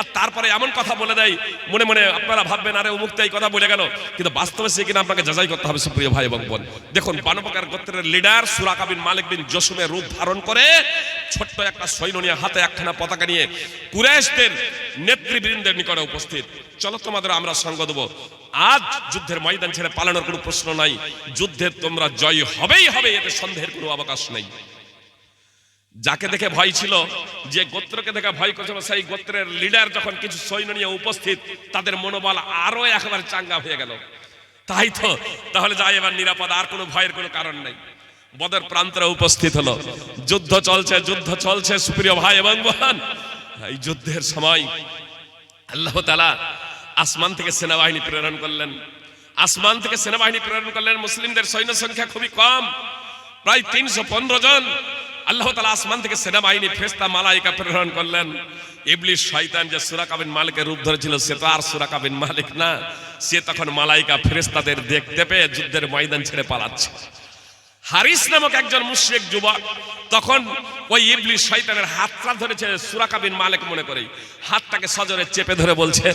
আর তারপরে এমন কথা বলে দেয়, মনে মনে আপনারা ভাববেন আরে অমুক এই কথা বলে গেল, কিন্তু বাস্তবে সে কিনা আপনাকে যাচাই করতে হবে সুপ্রিয় ভাই এবং বোন। দেখুন বানু বাকার গোত্রের লিডার সুরাকা বিন মালিক বিন জসুমের রূপ ধারণ করে ছোট্ট একটা সৈন্য নিয়ে, হাতে একখানা পতাকা নিয়ে কুরাইশদের নেতৃবৃন্দের নিকটে উপস্থিত। চলো তোমাদের আমরা সঙ্গ দেবো, আজ যুদ্ধের ময়দান ছেড়ে পালানোর কোনো প্রশ্ন নাই, যুদ্ধে তোমরা জয় হবেই হবে, এতে সন্দেহের কোনো অবকাশ নেই। যাকে দেখে ভয় ছিল, যে গোত্রকে দেখে ভয় করছিল, সেই গোত্রের লিডার যখন কিছু সৈন্য নিয়ে উপস্থিত, তাদের মনোবল আরো একেবারে চাঙ্গা হয়ে গেল। তাই তো, তাহলে যাই এবার নিরাপদ, আর কোনো ভয়ের কোনো কারণ নেই। বদর প্রান্তরে উপস্থিত হলো, যুদ্ধ চলছে সুপ্রিয় ভাই এবং বোন। এই যুদ্ধের সময় আল্লাহ তাআলা আসমান থেকে সেনাবাহিনী প্রেরণ করলেন। মুসলিমদের সৈন্য সংখ্যা খুবই কম, প্রায় 315 জন। আল্লাহ তাআলা আসমান থেকে সেনাবাহিনী, ফেরেশতা, মালায়েকা প্রেরণ করলেন। ইবলিস শয়তান যে সুরাকা বিন মালিকের রূপ ধরেছিল, সে তো আর সুরাকা বিন মালিক না, সে তখন মালায়েকা ফেরেশতাদের দেখতে পেয়ে যুদ্ধের ময়দান ছেড়ে পালাচ্ছে। হারিস নামক একজন মুশরিক যুবক তখন ওই ইবলিস শয়তানের হাতটা ধরেছে সুরাকা বিন মালিক মনে করে, হাতটাকে সজোরে চেপে ধরে বলছে,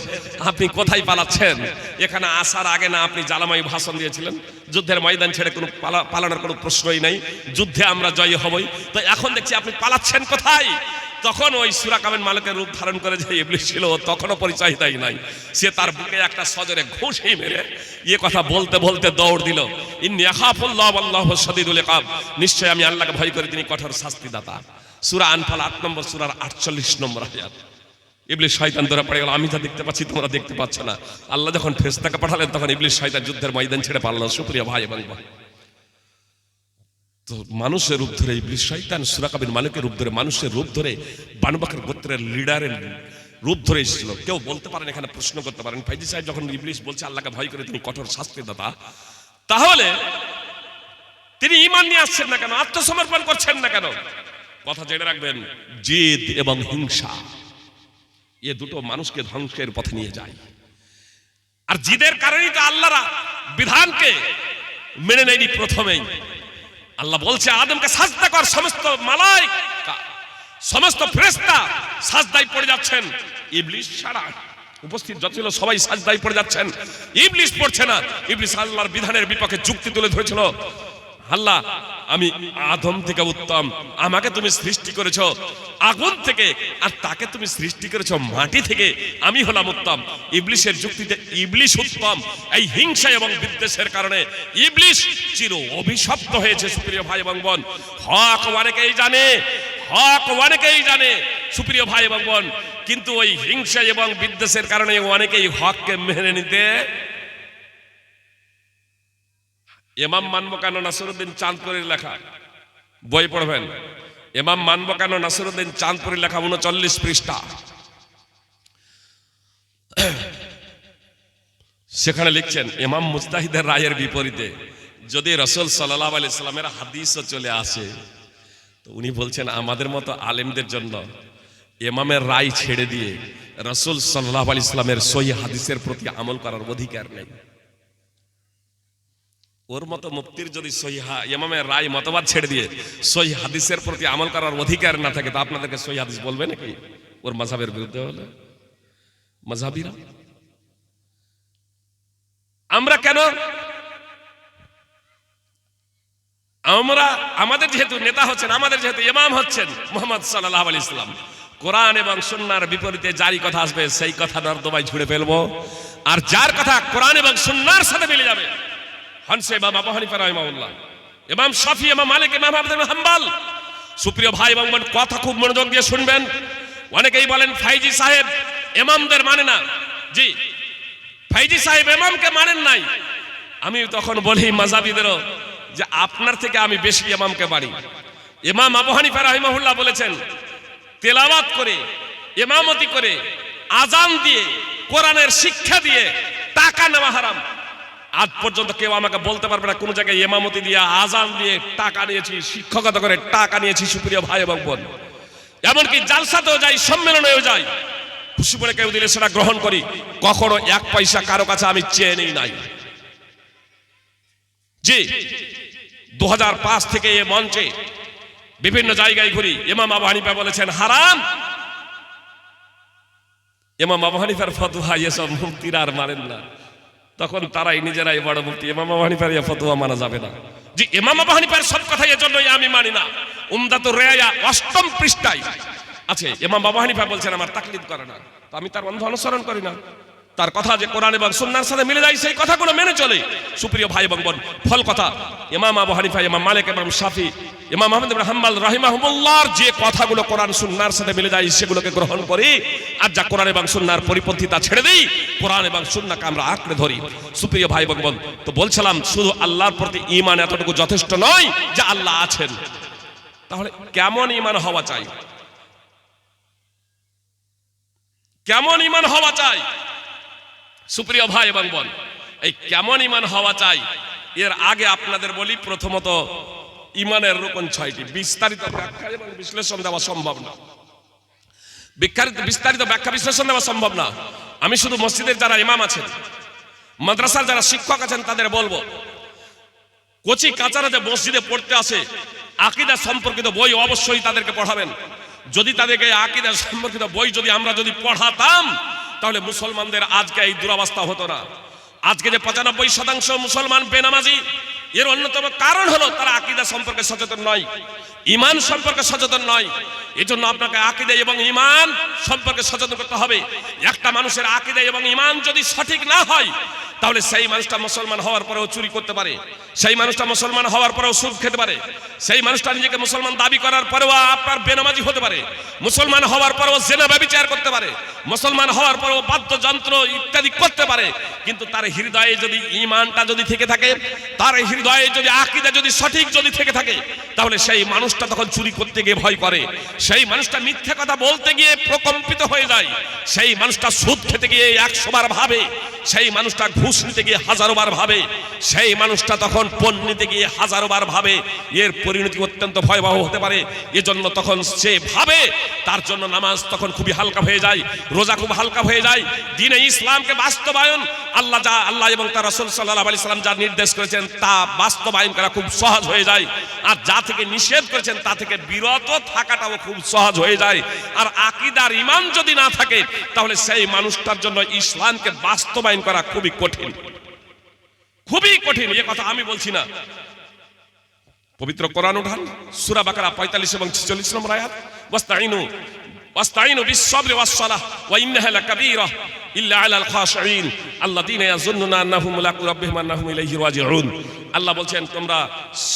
আপনি কোথায় পালাচ্ছেন? এখানে আসার আগে না আপনি জ্বালাময়ী ভাষণ দিয়েছিলেন, যুদ্ধের ময়দান ছেড়ে কোনো পালানোর কোনো প্রশ্নই নাই, যুদ্ধে আমরা জয়ী হবই, তো এখন দেখছি আপনি পালাচ্ছেন কোথায়? তখন ওই সূরা কাবের মালিকের রূপ ধারণ করে যে ইবলিস ছিল, তখনও পরিচয় দেয় নাই। সে তার বুকে একটা সজরে ঘুষি মেরে এ কথা বলতে বলতে দৌড় দিল, ইন্নী আখাফুল্লাহ ওয়াল্লাহু শাদীদুল ইকাব, নিশ্চয় আমি আল্লাহকে ভয় করি, তিনি কঠোর শাস্তিদাতা। সূরা আনফাল 8 নম্বর সূরার 48 নম্বর আয়াত। ইবলিস শয়তান ধরা পড়ে গেল, আমি যা দেখতে পাচ্ছি তোমরা দেখতে পাচ্ছ না। আল্লাহ যখন ফেরেশতাকে পাঠালেন তখন ইবলিস শয়তান যুদ্ধের ময়দান ছেড়ে পালালো। সুপ্রিয় ভাই এবং বোন, তো মানুষের রূপ ধরে ইবলিস শয়তান সূরা কাবের মালিকের রূপ ধরে, মানুষের রূপ ধরে, বানু বকর গোত্রের লিডারের রূপ ধরে এসেছিল। কেউ বলতে পারেন, এখানে প্রশ্ন করতে পারেন, ফাইজি সাহেব যখন ইবলিস বলছে আল্লাহকে ভয় করে তিনি কঠোর শাস্তিদাতা, তাহলে তিনি ঈমান নিয়ে আসছেন না কেন, আত্মসমর্পণ করছেন না কেন? কথা জেনে রাখবেন, জিদ এবং হিংসা এ দুটো মানুষকে ধ্বংসের পথে নিয়ে যায়। আর জিদের কারণেই তো আল্লাহর বিধানকে মেনে নেয়নি প্রথমেই। আল্লাহ বলছে আদমকে সাজদা কর, সমস্ত মালায়েকা সমস্ত ফেরেশতা সাজদায় পড়ে যাচ্ছেন, ইবলিস ছাড়া উপস্থিত যত ছিল সবাই সাজদায় পড়ে যাচ্ছেন, ইবলিস পড়ছে না। ইবলিস আল্লাহর বিধানের বিপক্ষে যুক্তি তুলে ধরেছিল, আল্লাহ আমি আদম থেকে উত্তম, আমাকে তুমি সৃষ্টি করেছো আগুন থেকে, আর তাকে তুমি সৃষ্টি করেছো মাটি থেকে, আমি হলাম উত্তম। ইবলিসের যুক্তিতে ইবলিস উত্তম। এই হিংসা এবং বিদ্বেষের কারণে ইবলিস চির অভিশপ্ত হয়েছে। সুপ্রিয় ভাই এবং বোন, হক অনেকেই জানে, হক অনেকেই জানে সুপ্রিয় ভাই এবং বোন, কিন্তু ওই হিংসা এবং বিদ্বেষের কারণে অনেকেই হককে মেনে নিতে। ইমাম মানব কেন নাসিরউদ্দিন চাঁদপুরের লেখা বই পড়বেন, ইমাম মানব কেন নাসিরউদ্দিন চাঁদপুরের লেখা 39 পৃষ্ঠা। সেখানে লিখছেন ইমাম মুজতাহিদের রায়ের বিপরীতে যদি রাসূল সাল্লাল্লাহু আলাইহি সাল্লামের হাদিসও চলে আসে, তো উনি বলছেন আমাদের মতো আলেমদের জন্য ইমামের রায় ছেড়ে দিয়ে রাসূল সাল্লাল্লাহু আলাইহি সাল্লামের সহিহ হাদিসের প্রতি আমল করার অধিকার নেই। ওর মতো মুফতির যদি সহিহ ইমামের রায় মতবাদ ছেড়ে দিয়ে সহিহ হাদিসের প্রতি আমল করার অধিকার না থাকে, তা আপনাদেরকে সহিহ হাদিস বলবে নাকি? ওর মাযহাবের বিরুদ্ধে হলে মাযহাবীরা। আমরা কেন, আমরা আমাদের যেহেতু নেতা হচ্ছেন, আমাদের যেহেতু ইমাম হচ্ছেন মুহাম্মদ সাল্লাল্লাহু আলাইহি সাল্লাম, কোরআন এবং সুন্নাহর বিপরীতে যারই কথা আসবে সেই কথা নর্দমায় ছুঁড়ে ফেলবো। আর যার কথা কোরআন এবং সুন্নাহর সাথে মিলে যাবে, হানসে ইমাম আবু হানিফা রাহিমাহুল্লাহ, ইমাম শাফি, ইমাম মালিক, ইমাম আহমদ বিন হাম্বল। সুপ্রিয় ভাই এবং বোন, কথা খুব মনোযোগ দিয়ে শুনবেন। অনেকেই বলেন ফাইজি সাহেব ইমামদের মানে না। জি, ফাইজি সাহেব ইমামকে মানেন নাই। আমি তখন বলি মাযহাবীদেরও যে আপনার থেকে আমি বেশি ইমামকে মানি। ইমাম আবু হানিফা রাহিমাহুল্লাহ বলেছেন, তেলাওয়াত করে, ইমামতি করে, আজান দিয়ে, কোরআনের শিক্ষা দিয়ে টাকা নেওয়া হারাম। আজ পর্যন্ত কেউ আমাকে বলতে পারবে না কোন জায়গায় ইমামতি দিয়ে, আজান দিয়ে টাকা নিয়েছি, শিক্ষকতা করে টাকা নিয়েছি। সুপ্রিয় ভাই এবং বোন, এমনকি জালসাতেও যাই, সম্মেলনেও যাই, খুশি করে কেউ দিলে সেটা গ্রহণ করি, কখনো 1 পয়সা কারো কাছে আমি চেয়ে নেই নাই। জি, 2005 থেকে এই মঞ্চে বিভিন্ন জায়গায় ঘুরি, ইমাম আবু হানিফা বলেছেন হারাম। ইমাম আবু হানিফার ফতোয়া এসব মুফতিরা আর মানেন না, তখন তারাই নিজেরাই বড় মুফতি। ইমাম আবু হানিফার এই ফতোয়া মানা যাবে না। জি, ইমাম আবু হানিফার সব কথা এজন্যই আমি মানি না। উমদাতুর রিয়ায়া 8ম পৃষ্ঠায় আছে, ইমাম আবু হানিফা বলছেন আমার তাকলিদ করে না, তো আমি তার অন্ধ অনুসরণ করি না। তার কথা যে কোরআন এবং সুন্নাহর সাথে মিলে যায় সেই কথাগুলো মেনে চলে। সুপ্রিয় ভাই এবং বোন, ফল কথা ইমাম আবু হানিফা, ইমাম মালিক, ইমাম শাফি, ইমাম আহমদ বিন হাম্বল রাহিমাহুমুল্লাহর যে কথাগুলো কোরআন সুন্নাহর সাথে মিলে যায় সেগুলোকে গ্রহণ করি, আর যা কোরআন এবং সুন্নাহর পরিপন্থী তা ছেড়ে দেই। কোরআন এবং সুন্নাহকে আমরা আঁকড়ে ধরি। সুপ্রিয় ভাই এবং বোন, তো বলছিলাম শুধু আল্লাহর প্রতি ঈমান এতটুকু যথেষ্ট নয় যে আল্লাহ আছেন। তাহলে কেমন ঈমান হওয়া চাই? কেমন ঈমান হওয়া চাই? সুপ্রিয় ভাই এবং বোন, এই কেমন ঈমান হওয়া চাই এর আগে আপনাদের বলি, প্রথমত ঈমানের রকম 6টি। বিস্তারিত ব্যাখ্যা এবং বিশ্লেষণ দেওয়া সম্ভব না, বিস্তারিত ব্যাখ্যা বিশ্লেষণ দেওয়া সম্ভব না। আমি শুধু মসজিদের যারা ইমাম আছেন, মাদ্রাসার যারা শিক্ষক আছেন তাদের বলবো, কচি কাচারা যে মসজিদে পড়তে আসে, আকীদা সম্পর্কিত বই অবশ্যই তাদেরকে পড়াবেন। যদি তাদেরকে আকীদা সম্পর্কিত বই যদি আমরা পড়াতাম, তাহলে মুসলমানদের আজকে এই দুরবস্থা হতো না। আজকে যে 95% মুসলমান বেনামাজি, এর অন্যতম কারণ হলো তারা আকীদা সম্পর্কে সচেতন নয়, ঈমান সম্পর্কে সচেতন নয়। এজন্য আপনাকে আকীদা এবং ঈমান সম্পর্কে সচেতন করতে হবে। একটা মানুষের আকীদা এবং ঈমান যদি সঠিক না হয়, তাহলে সেই মানুষটা মুসলমান হওয়ার পরেও চুরি করতে পারে, সেই মানুষটা মুসলমান হওয়ার পরেও সুদ খেতে পারে, সেই মানুষটা নিজেকে মুসলমান দাবি করার পরেও আপনার বেনামাজি হতে পারে, মুসলমান হওয়ার পরেও জিনা ব্যভিচার করতে পারে, মুসলমান হওয়ার পরেও বাদ্যযন্ত্র ইত্যাদি করতে পারে। কিন্তু তার হৃদয়ে যদি ঈমানটা যদি থেকে থাকে, তার হৃদয়ে যদি আকীদা যদি সঠিক যদি থেকে থাকে, তাহলে সেই মানুষটা তখন চুরি করতে গিয়ে ভয় করে, সেই মানুষটা মিথ্যা কথা বলতে গিয়ে প্রকম্পিত হয়ে যায়, সেই মানুষটা সুদ খেতে গিয়ে 100 বার ভাবে, সেই মানুষটা ঘুষ নিতে গিয়ে 1000 বার ভাবে, সেই মানুষটা তখন পণ নিতে গিয়ে 1000 বার ভাবে। এর পরিণতি অত্যন্ত ভয়াবহ হতে পারে। এজন্য তখন সে ভাবে, তার জন্য নামাজ তখন খুবই হালকা হয়ে যায়, রোজা খুব হালকা হয়ে যায়। দ্বীনে ইসলামকে বাস্তবায়ন আল্লাহ এবং তার রাসূল সাল্লাল্লাহু আলাইহি সাল্লাম যা নির্দেশ করেছেন তা বাস্তবায়ন করা খুব সহজ হয়ে যায়। আর যা থেকে নিষেধ করেছেন তা থেকে বিরত থাকাটাও খুব সহজ হয়ে যায়। আর আকীদার ঈমান যদি না থাকে, তাহলে সেই মানুষটার জন্য ইসলামকে বাস্তবায়ন করা খুবই কঠিন, খুবই কঠিন। এই কথা আমি বলছি না, পবিত্র কোরআন উঠান, সূরা বাকারা 45 এবং 46 নম্বর আয়াত, ওয়াস্তাঈনু বিস-সাবরি ওয়াস-সালাহ ওয়া ইন্নাহা লাকাবীরা ইল্লা আলাল খাশিঈন আল্লাযীনা ইয়াযুন্নুনা আন্নাহুম মুলাকু রাব্বিহিম আন্নাহুম ইলাইহি রাজিউন। আল্লাহ বলছেন তোমরা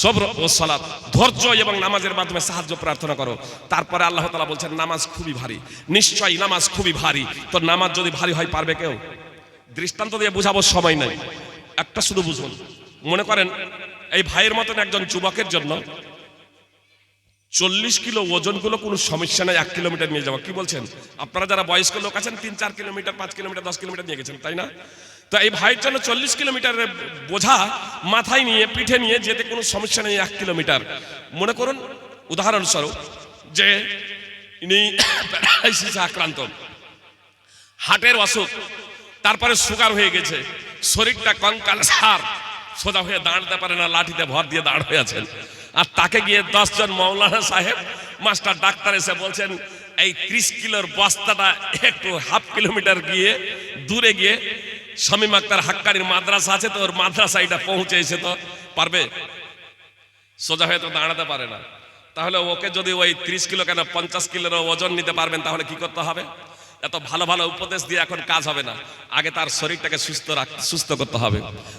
সবর ও সালাত, ধৈর্য এবং নামাজের মাধ্যমে সাহায্য প্রার্থনা করো। তারপরে আল্লাহ তাআলা বলছেন নামাজ খুবই ভারী, নিশ্চয়ই নামাজ খুবই ভারী। তো নামাজ যদি ভারী হয় পারবে কেউ? দৃষ্টান্ত দিয়ে বোঝাবো সময় নাই, একটা শুধু বুঝুন। মনে করেন এই ভাইয়ের মতন একজন যুবকের জন্য 40 কিলো ওজনগুলো কোনো সমস্যা নাই 1 কিলোমিটার নিয়ে যাওয়া। কি বলছেন? আপনারা যারা বয়স্ক লোক আছেন 3-4 কিলোমিটার, 5 কিলোমিটার, 10 কিলোমিটার নিয়ে গেছেন, তাই না? তো এই ভাইয়ের জন্য 40 কিলোমিটারের বোঝা মাথায় নিয়ে পিঠে নিয়ে যেতে কোনো সমস্যা নেই 1 কিলোমিটার। মনে করুন উদাহরণস্বরূপ যে ইনি প্যারালাইসিসে আক্রান্ত, হার্টের অসুখ, তারপরে সুগার হয়ে গেছে, শরীরটা কঙ্কাল সার, সোজা হয়ে দাঁড়াতে পারে না, লাঠিতে ভর দিয়ে দাঁড় হয়ে আছেন। আর তাকে গিয়ে 10 জন মৌলানা সাহেব, মাস্টার ডাক্তার এসে বলছেন এই 30 কিলোর বস্তাটা একটু 1/2 কিলোমিটার গিয়ে দূরে গিয়ে শামীম আক্তার হাক্কানির মাদ্রাসা আছে, তো ওর মাদ্রাসা এটা পৌঁছে এসে তো পারবে? সোজা হয়ে তো দাঁড়াতে পারে না। তাহলে ওকে যদি ওই 30 কিলো কেন 50 কিলোর ওজন নিতে পারবেন, তাহলে কি করতে হবে? এত ভালো ভালো উপদেশ দিয়ে এখন কাজ হবে না, আগে তার শরীরটাকে সুস্থ করতে হবে।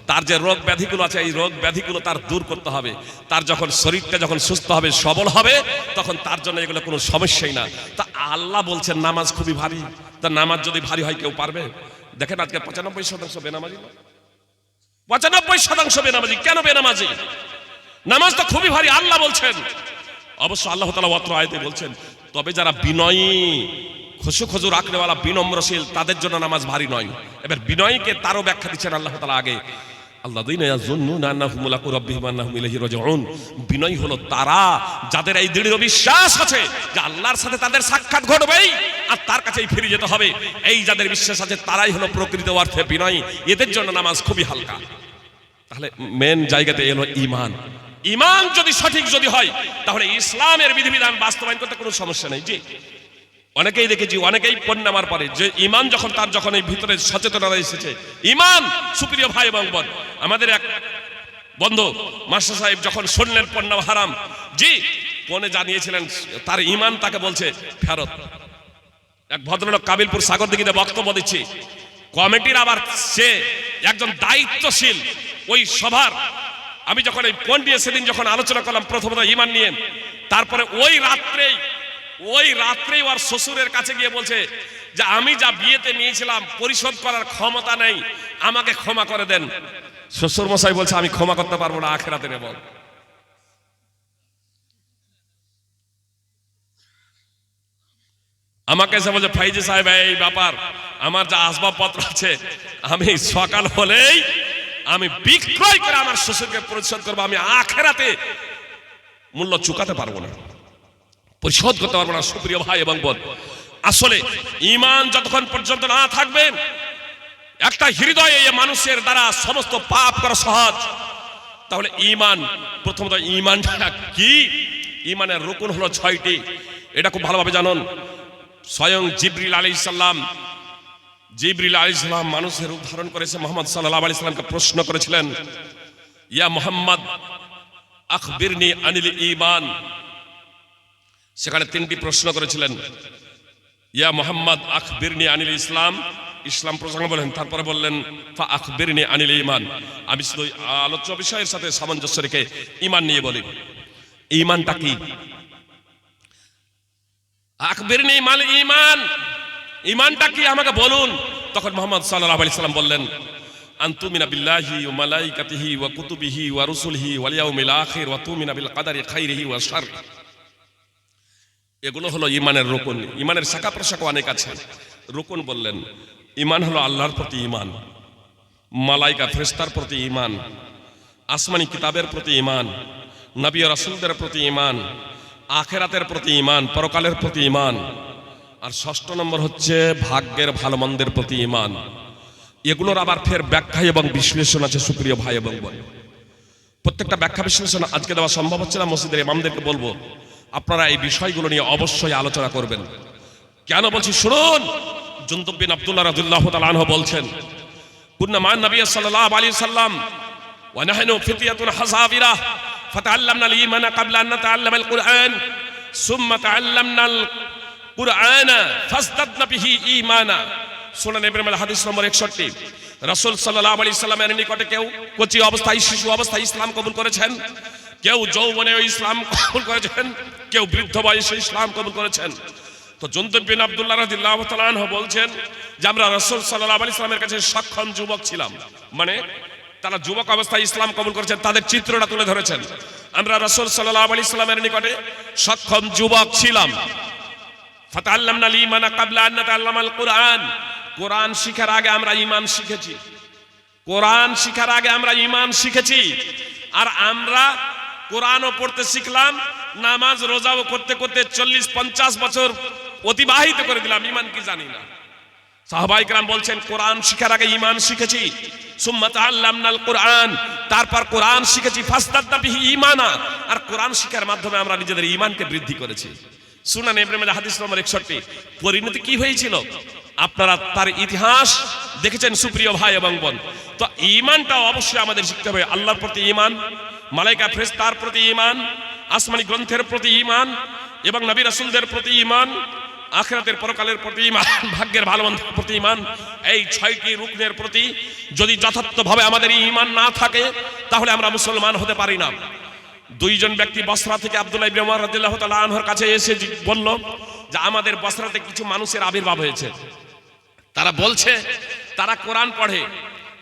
তার যে রোগ ব্যাধিগুলো আছে এই রোগ ব্যাধিগুলো তার দূর করতে হবে। তার যখন শরীরটা যখন সুস্থ হবে, সবল হবে, তখন তার জন্য এগুলো কোনো সমস্যাই না। তা আল্লাহ বলছেন নামাজ খুবই ভারী। তা নামাজ যদি ভারী হয় কেউ পারবে? দেখেন আজকে 95% বেনামাজি, 95% বেনামাজি। কেন বেনামাজি? নামাজ তো খুবই ভারী। আল্লাহ বলছেন, অবশ্য আল্লাহ তাআলা অত্র আয়াতে বলছেন, তবে যারা বিনয়ী, খুশু রাখনেওয়ালা, বিনম্রশীল, তাদের জন্য নামাজ ভারী নয়। এবার বিনয়ীকে তারও ব্যাখ্যা দিচ্ছেন আল্লাহ তাআলা আগে, আল্লাযীনা ইয়াযুন্নুনা আন্নাহুম মুলাকু রাব্বিহিম আন্নাহুম ইলাইহি রাজিউন। বিনয়ী হলো তারা যাদের এই দৃঢ় বিশ্বাস আছে যে আল্লাহর সাথে তাদের সাক্ষাৎ ঘটবেই আর তার কাছেই ফিরে যেতে হবে। এই যাদের বিশ্বাস আছে তারাই হলো প্রকৃত অর্থে বিনয়ী। এদের জন্য নামাজ খুবই হালকা। তাহলে মেন জায়গাতে এলো ঈমান। ঈমান যদি সঠিক যদি হয়, তাহলে ইসলামের বিধিবিধান বাস্তবায়ন করতে কোনো সমস্যা নেই। জি, অনেকেই দেখেছি, অনেকেই পণ নেওয়ার পরে যে ঈমান যখন এই ভিতরে সচেতনতা এসেছে, ঈমান। সুপ্রিয় ভাই এবং বোন, আমাদের এক বন্ধু মাস্টার সাহেব যখন শুনলেন পণ নেওয়া হারাম, জি, পণে জানিয়েছিলেন, তার ঈমান তাকে বলছে ফেরত। এক ভদ্রলোক কাবিলপুর সাগরদিঘিতে বক্তব্য দিচ্ছি, কমিটির আবার সে একজন দায়িত্বশীল ওই সভার। আমি যখন এই পণ নিয়ে সেদিন যখন আলোচনা করলাম প্রথমত ঈমান নিয়ে, তারপরে ওই রাত্রেই ওর শ্বশুরের কাছে গিয়ে বলছে যে আমি যা বিয়েতে নিয়েছিলাম পরিশোধ করার ক্ষমতা নেই, আমাকে ক্ষমা করে দেন। শ্বশুর মশাই বলছে আমি ক্ষমা করতে পারবো না, আখিরাতে নেব। আমাকে এসে বলছে ফাইজি সাহেব এই ব্যাপার, আমার যা আসবাবপত্র আছে আমি সকাল হলেই আমি বিক্রয় করে আমার শ্বশুরকে পরিশোধ করবো, আমি আখিরাতে মূল্য চুকাতে পারবো না, পরিশোধ করতে পারবো না। সুপ্রিয় ভাই এবং বোন, আসলে ঈমান যতক্ষণ পর্যন্ত না থাকবে, একটা হৃদয়ে মানুষের দ্বারা সমস্ত পাপ করা সহজ, তাহলে ঈমান, প্রথমত ঈমানটা কি? ঈমানের রুকুন হলো 6টি। এটা খুব ভালোভাবে জানুন। স্বয়ং জিবরিল আলাইহিস সালাম মানুষের রূপ ধারণ করেছে, মুহাম্মদ সাল্লাল্লাহু আলাইহি সাল্লামকে প্রশ্ন করেছিলেন ইয়া মুহাম্মদ আখবিরনি আনিল ঈমান। সেখানে তিনটি প্রশ্ন করেছিলেন। ইয়া মুহাম্মদ আখবিরনি আনিল ইসলাম, ইসলাম প্রসঙ্গ বলেন, তারপরে বললেন ফা আখবিরনি আনিল ঈমান। আমি শুধু আলোচ্য বিষয়ের সাথে সামঞ্জস্য রেখে ঈমান নিয়ে বলি। ঈমানটা কি? আখবিরনি মাল ঈমান, ঈমানটা কি আমাকে বলুন। তখন মুহাম্মদ সাল্লাল্লাহু আলাইহি সাল্লাম বললেন আনতুমিনা বিল্লাহি ওয়া মালাইকাতিহি ওয়া কুতুবিহি ওয়া রুসুলিহি ওয়াল ইয়াউমিল আখির ওয়া তুমিনা বিল কদরি খাইরিহি ওয়া শাররিহি। এগুলো হলো ঈমানের রুকন। ঈমানের শাখা প্রশাখা অনেক আছে। রুকন বললেন ঈমান হলো আল্লাহর প্রতি ঈমান, মালাইকা ফেরেশতার প্রতি ঈমান, আসমানি কিতাবের প্রতি ঈমান, নবী ও রাসূলদের প্রতি ঈমান, আখিরাতের প্রতি ঈমান, পরকালের প্রতি ঈমান। আর ষষ্ঠ নম্বর হচ্ছে ভাগ্যের ভালো মন্দের প্রতি ঈমান। এগুলোর আবার ফের ব্যাখ্যা এবং বিশ্লেষণ আছে সুপ্রিয় ভাই এবং বোন। প্রত্যেকটা ব্যাখ্যা বিশ্লেষণ আজকে দেওয়া সম্ভব হচ্ছে না। মসজিদের ইমামদেরকে বলবো আপনারা এই বিষয়গুলো নিয়ে অবশ্যই আলোচনা করবেন। কেন বলছি শুনুন। জুনদুব বিন আব্দুল্লাহ রাদিয়াল্লাহু তাআলা আনহু বলছেন কুন্না মা নবী সাল্লাল্লাহু আলাইহি সাল্লাম ওয়া নাহনু ফিতয়াতুন হাযাবিরা ফাতাআল্লামনা আল ঈমানা ক্বাবলা আন নাতাআল্লামা আল কুরআন সুম্মা তাআল্লামনা আল কুরআনা ফাজদাদনা বিহি ঈমানা। সুনান ইবনে মাজাহ হাদিস নম্বর 61। রাসূল সাল্লাল্লাহু আলাইহি সাল্লামের নিকটে কেউ কচি অবস্থায়, শিশু অবস্থায় ইসলাম কবুল করেছেন, কেউ যৌবনে ইসলাম কবুল করেছেন, কেউ বৃদ্ধ বয়সে ইসলাম কবুল করেছেন। তো জুনদুব বিন আব্দুল্লাহ রাদিয়াল্লাহু তাআলা আনহু বলছেন যে আমরা রাসূল সাল্লাল্লাহু আলাইহি সাল্লামের কাছে সক্ষম যুবক ছিলাম, মানে তারা যুবক অবস্থায় ইসলাম কবুল করেছেন, তাদের চিত্রটা তুলে ধরেছেন। আমরা রাসূল সাল্লাল্লাহু আলাইহি সাল্লামের নিকটে সক্ষম যুবক ছিলাম। ফাতাআল্লামনা আল ঈমানা ক্বাবলা আন নাতাআল্লামা আল কুরআন। কোরআন শিখার আগে আমরা ঈমান শিখেছি। কোরআন শিখার আগে আমরা ঈমান শিখেছি। আর আমরা কোরআনও পড়তে শিখলাম, নামাজ রোজাও করতে করতে 40-50 বছর অতিবাহিত করে দিলাম, ঈমান কি জানি না। সাহাবায়ে কেরাম বলছেন কোরআন শিখার আগে ঈমান শিখেছি, সুম্মা তাআল্লামনা আল কুরআন, তারপর কোরআন শিখেছি, ফাসতাদনা বিহি ঈমানা। আর কোরআন শিখার মাধ্যমে আমরা নিজেদের ঈমানকে বৃদ্ধি করেছি। সুনান ইবনে মাজাহ হাদিস নম্বর 61। পরিণতি কি হয়েছিল আপনারা তার ইতিহাস দেখেছেন সুপ্রিয় ভাই এবং বোন। তো ঈমানটা অবশ্যই আমাদের শিখতে হবে। আল্লাহর প্রতি ঈমান, মালাইকা ফেরেশতার প্রতি ঈমান, আসমানি গ্রন্থের প্রতি ঈমান এবং নবী রাসূলদের প্রতি ঈমান, আখিরাতের পরকালের প্রতি ঈমান, ভাগ্যের ভালো মন্দের প্রতি ঈমান। এই 6টি রুকনের প্রতি যদি যথার্থভাবে আমাদের ঈমান না থাকে তাহলে আমরা মুসলমান হতে পারি না। দুইজন ব্যক্তি বসরা থেকে আব্দুল্লাহ ইবনে উমর রাদিয়াল্লাহু তাআলা আনহুর কাছে এসে বলল যে আমাদের বসরাতে কিছু মানুষের আবির্ভাব হয়েছে। তারা বলছে তারা কোরআন পড়ে,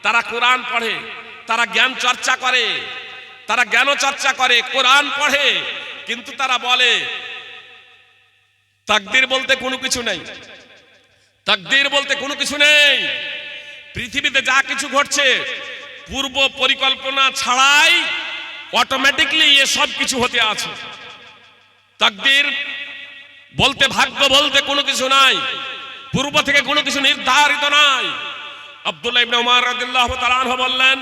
তারা কোরআন পড়ে, তারা জ্ঞান চর্চা করে, তারা জ্ঞান চর্চা করে, কোরআন পড়ে, কিন্তু তারা বলে তাকদীর বলতে কোনো কিছু নেই, তাকদীর বলতে কোনো কিছু নেই। পৃথিবীতে যা কিছু ঘটছে পূর্ব পরিকল্পনা ছাড়াই অটোমেটিকলি এ সব কিছু হতে আছে। তাকদীর বলতে, ভাগ্য বলতে কোনো কিছু নাই, পূর্ব থেকে কোনো কিছু নির্ধারিত নাই। আব্দুল্লাহ ইবনে উমর রাদিয়াল্লাহু তাআলা আনহু বললেন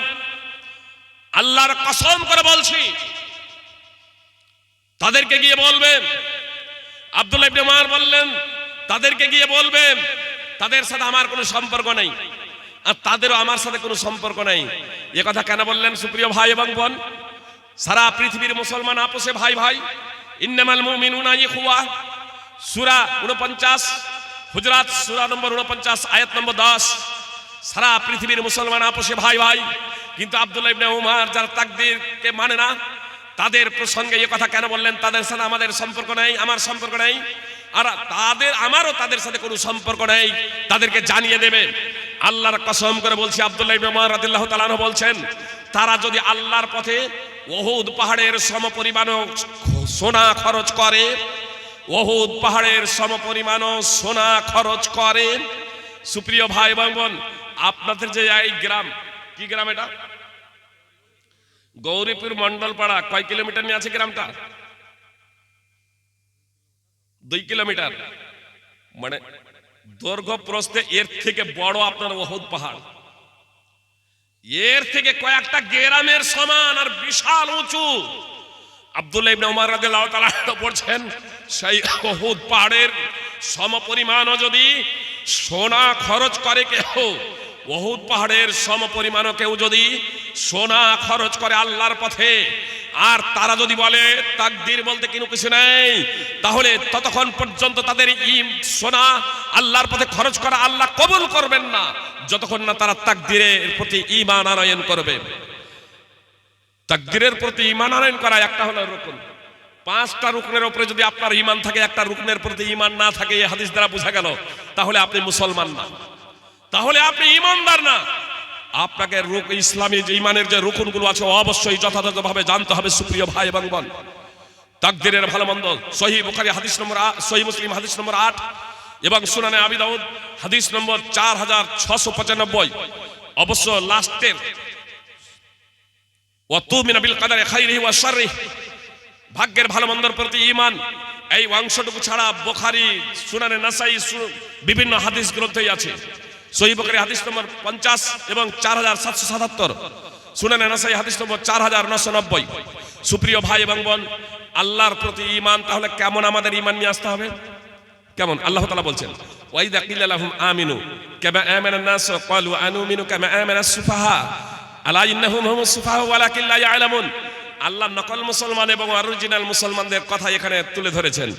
আল্লাহর কসম করে বলছি তাদেরকে গিয়ে বলবেন। আব্দুল্লাহ ইবনে উমর বললেন তাদেরকে গিয়ে বলবেন তাদের সাথে আমার কোনো সম্পর্ক নেই আর তাদেরও আমার সাথে কোনো সম্পর্ক নেই। এ কথা কেন বললেন সুপ্রিয় ভাই এবং বোন? সারা পৃথিবীর মুসলমান আপোষে ভাই ভাই। ইন্নামাল মুমিনুনা ইখওয়া, সূরা 49, হুজরাত সূরা নম্বর 49 আয়াত নম্বর 10। সারা পৃথিবীর মুসলমান আপোষে ভাই ভাই। কিন্তু আব্দুল্লাহ ইবনে উমর যারা তাকদীরকে মানে না তাদের প্রসঙ্গে এই কথা কেন বললেন তাদের সাথে আমাদের সম্পর্ক নেই, আমার সম্পর্ক নেই, আর আমারও তাদের সাথে কোনো সম্পর্ক নেই, তাদেরকে জানিয়ে দেবে। আল্লাহর কসম করে বলছি আব্দুল্লাহ ইবনে উমর রাদিয়াল্লাহু তাআলা আনহু বলছেন তারা যদি আল্লাহর পথে উহুদ পাহাড়ের সমপরিমাণ সোনা খরচ করে, উহুদ পাহাড়ের সমপরিমাণ সোনা খরচ করে। সুপ্রিয় ভাই এবং বোন, আপনাদের যে এই গ্রাম, কি গ্রাম এটা? গৌরীপুর মন্ডলপাড়া। কয় কিলোমিটার নিয়ে আছে গ্রামটা? 2 কিলোমিটার। মানে দৈর্ঘ্য প্রস্থে এর থেকে বড় আপনার উহুদ পাহাড়, এর থেকে কয়েকটা গ্রামের সমান আর বিশাল উঁচু। আব্দুল্লাহ ইবনে উমর রাদিয়াল্লাহু তাআলা পড়ছেন সেই উহুদ পাহাড়ের সমপরিমাণ যদি সোনা খরচ করে কেউ, উহুদ পাহাড়ের সমপরিমাণও কেউ যদি সোনা খরচ করে আল্লাহর পথে, আর তারা যদি বলে তাকদীর বলতে কোনো কিছু নেই, তাহলে ততক্ষণ পর্যন্ত তাদের সোনা আল্লাহর পথে খরচ করা আল্লাহ কবুল করবেন না, যতক্ষণ না তারা তাকদীরের প্রতি ঈমান আনয়ন করবে। তাকদীরের প্রতি ঈমান আনয়ন করা একটা হলো রুকন। 5টা রুকনের উপরে যদি আপনার ঈমান থাকে, একটা রুকনের প্রতি ঈমান না থাকে, এই হাদিস দ্বারা বোঝা গেল তাহলে আপনি মুসলমান না, তাহলে আপনি ঈমানদার না। আপনাকে ইসলামী যে ঈমানের যে রুকনগুলো আছে অবশ্যই যথাযথভাবে জানতে হবে সুপ্রিয় ভাই এবং বোন। তাকদীরের ভালো মন্দ সহিহ বুখারী হাদিস নম্বর সহিহ মুসলিম হাদিস নম্বর 8 এবং সুনানে আবি দাউদ হাদিস নম্বর 4695। অবশ্য লাস্টের ওয়া তুমিনু বিল কদরি খাইরিহি ওয়া শাররিহি, ভাগ্যের ভালো মন্দর প্রতি ঈমান, এই অংশটুকু ছাড়া বুখারী, সুনানে নাসাই বিভিন্ন হাদিস গ্রন্থেই আছে। সহিহ বুখারী হাদিস নম্বর 50 এবং 4777, সুনানে নাসাই হাদিস নম্বর 4990। সুপ্রিয় ভাই এবং বোন, আল্লাহর প্রতি ঈমান তাহলে কেমন আমাদের ঈমান নিয়ে আসতে হবে? কেমন? আল্লাহ তাআলা বলছেন ওয়াইদা কিলা লাহুম আমিনু কামা আমানান নাস ক্বালু আনুমিনু কামা আমানাস সুফাহা আলা ইন্নাহুম হুমুস সুফাহা ওয়ালাকিন লা ইয়ালামুন। আল্লাহ নকল মুসলমান এবং অরিজিনাল মুসলমানদের কথা এখানে তুলে ধরেছেন।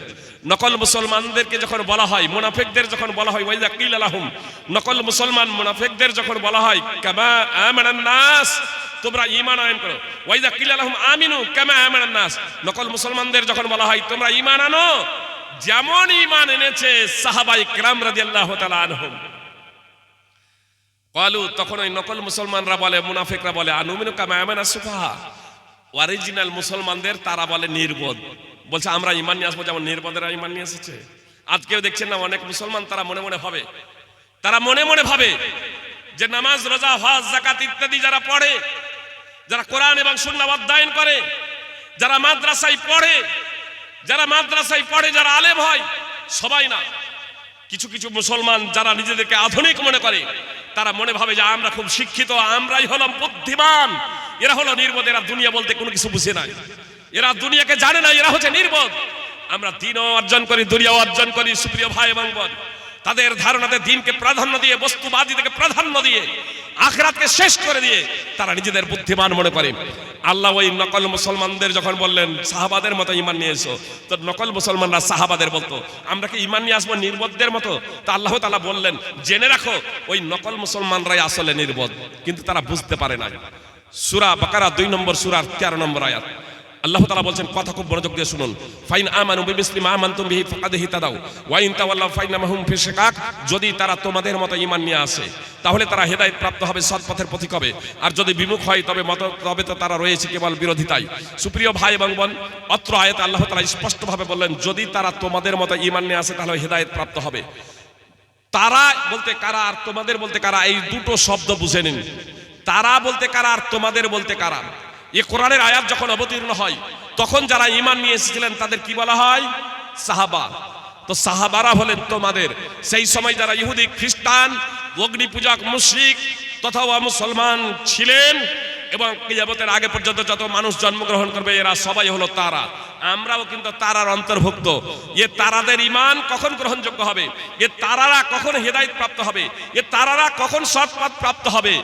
নকল মুসলমানদেরকে যখন বলা হয়, মুনাফিকদের যখন বলা হয় ওয়াইদা কিলা লাহুম, নকল মুসলমান মুনাফিকদের যখন বলা হয় কামা আমানান নাস, তোমরা ঈমান আনয়ন করো, ওয়াইদা কিলা লাহুম আমিনু কামা আমানান নাস, নকল মুসলমানদের যখন বলা হয় তোমরা ঈমান আনো যেমন ঈমান এনেছে সাহাবায়ে কেরাম রাদিয়াল্লাহু তাআলা আনহুম। ক্বালু, তখন ওই নকল মুসলমানরা বলে, মুনাফিকরা বলে আনুমিনু কামা আমানাস সুফাহা, অরিজিনাল মুসলমানদের তারা বলে নির্বোধ, বলছে আমরা ঈমান নিয়ে আসবো যেমন নির্বোধেরা ঈমান নিয়ে এসেছে। আজকেও দেখছেন না অনেক মুসলমান তারা মনে মনে ভাবে যে নামাজ, রোজা, হজ, যাকাত ইত্যাদি যারা পড়ে, যারা কোরআন এবং সুন্নাহ অধ্যয়ন করে, যারা মাদ্রাসায় পড়ে, যারা আলেম হয়, সবাই না। কিছু কিছু মুসলমান যারা নিজেদেরকে আধুনিক মনে করে, তারা মনে ভাবে যে আমরা খুব শিক্ষিত, আমরাই হলাম বুদ্ধিমান, এরা হলো নির্বোধ, এরা দুনিয়া বলতে কোনো কিছু বুঝে নাই, এরা দুনিয়াকে জানে না, এরা হচ্ছে নির্বোধ। আমরা দিনও অর্জন করি, দুনিয়াও অর্জন করি। সুপ্রিয় ভাই এবং বোন, তাদের ধারণাতে দিনকে প্রাধান্য দিয়ে, বস্তুবাদিতাকে প্রাধান্য দিয়ে, আখিরাতকে শেষ করে দিয়ে তারা নিজেদের বুদ্ধিমান মনে করে। আল্লাহ ওই নকল মুসলমানদের যখন বললেন সাহাবাদের মতো ঈমান নিয়ে এসো, তো নকল মুসলমানরা সাহাবাদের বলতো আমরা কি ঈমান নিয়ে আসবো নির্বোধদের মতো? তো আল্লাহ তাআলা বললেন জেনে রাখো ওই নকল মুসলমানরাই আসলে নির্বোধ, কিন্তু তারা বুঝতে পারে না। সূরা বাকারা 2 নম্বর সূরার 13 নম্বর আয়াত আল্লাহ তাআলা বলছেন, কথা খুব মনোযোগ দিয়ে শুনুন, ফাইন আমানু বিমিসলি মা আমানতুম বিহি ফাকাদ ইহতাদাউ ওয়া ইন তাওয়াল্লাউ ফাইন্নামা হুম ফি শিকাক, যদি তারা তোমাদের মতো ঈমান নিয়ে আসে তাহলে তারা হেদায়েত প্রাপ্ত হবে, সৎ পথের পথিক হবে, আর যদি বিমুখ হয় তবে তো তারা রয়েছে কেবল বিরোধিতায়। সুপ্রিয় ভাই এবং বোন, অত্র আয়াতে আল্লাহ তাআলা স্পষ্টভাবে বললেন যদি তারা তোমাদের মতো ঈমান নিয়ে আসে তাহলে হেদায়েত প্রাপ্ত হবে। তারা বলতে কারা আর তোমাদের বলতে কারা, এই দুটো শব্দ বুঝে নিন। তারা বলতে কারা আর তোমাদের বলতে কারা। এই কোরআনের আয়াত যখন অবতীর্ণ হয় তখন যারা ঈমান নিয়ে এসেছিলেন তাদের কি বলা হয়? সাহাবা। তো সাহাবারা হলেন তোমাদের। সেই সময় যারা ইহুদি, খ্রিস্টান, অগ্নি পূজক, মুশরিক তথা মুসলমান ছিলেন এবং কিয়ামতের আগে পর্যন্ত যত মানুষ জন্মগ্রহণ করবে এরা সবাই হলো তারা। আমরাও কিন্তু তারার অন্তর্ভুক্ত। এ তারাদের ঈমান কখন গ্রহণযোগ্য হবে? এ তারারা কখন হেদায়েত প্রাপ্ত হবে? এ তারারা কখন সৎপথ প্রাপ্ত হবে?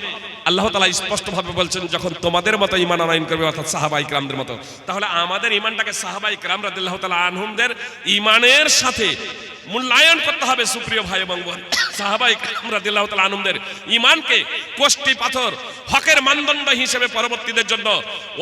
আল্লাহ তাআলা স্পষ্টভাবে বলছেন যখন তোমাদের মতো ঈমান আনয়ন করবে, অর্থাৎ সাহাবায়ে কেরামদের মতো। তাহলে আমাদের ঈমানটাকে সাহাবায়ে কেরাম রাদিয়াল্লাহু তাআলা আনহুমদের ঈমানের সাথে মূল্যায়ন করতে হবে। সুপ্রিয় ভাই এবং বোন, সাহাবায়ে কেরাম রাদিয়াল্লাহু তাআলা আনহুমদের ঈমানকে কোষ্টি পাথর হকের মানদণ্ড হিসেবে পরবর্তীদের জন্য,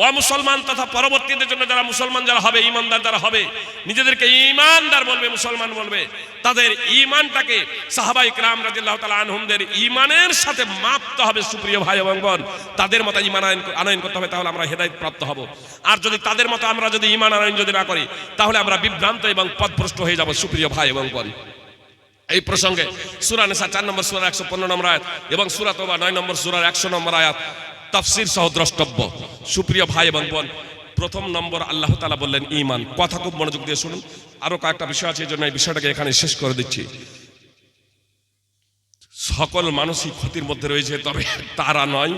অমুসলমান তথা পরবর্তীদের জন্য যারা মুসলমান যারা হবে, ঈমানদার যারা হবে, নিজেদেরকে ঈমানদার বলবে, মুসলমান বলবে, তাদের ঈমানটাকে সাহাবায়ে কেরাম রাদিয়াল্লাহু তাআলা আনহুমদের ঈমানের সাথে মাপতে হবে। সুপ্রিয় ভাই এবং বোন, তাদের মতো ঈমান আনয়ন করতে হবে, তাহলে আমরা হেদায়েত প্রাপ্ত হব। আর যদি তাদের মতো আমরা যদি ঈমান আনয়ন যদি না করি তাহলে আমরা বিভ্রান্ত এবং পথভ্রষ্ট হয়ে যাব। সুপ্রিয় ভাই এবং বোন, এই প্রসঙ্গে সূরা নিসা 4 নম্বর সূরা 115 নম্বর আয়াত এবং সূরা তওবা 9 নম্বর সূরার 100 নম্বর আয়াত তাফসীর সহ দ্রষ্টব্য। সুপ্রিয় ভাই এবং বোন, প্রথম নম্বর আল্লাহ তাআলা বললেন ঈমান। কথা খুব মনোযোগ দিয়ে শুনুন, আরো কয়েকটা বিষয় আছে, এই জন্য এই বিষয়টাকে এখানে শেষ করে দিচ্ছি। সকল মানুষই ক্ষতির মধ্যে রয়েছে, তবে তারা নয়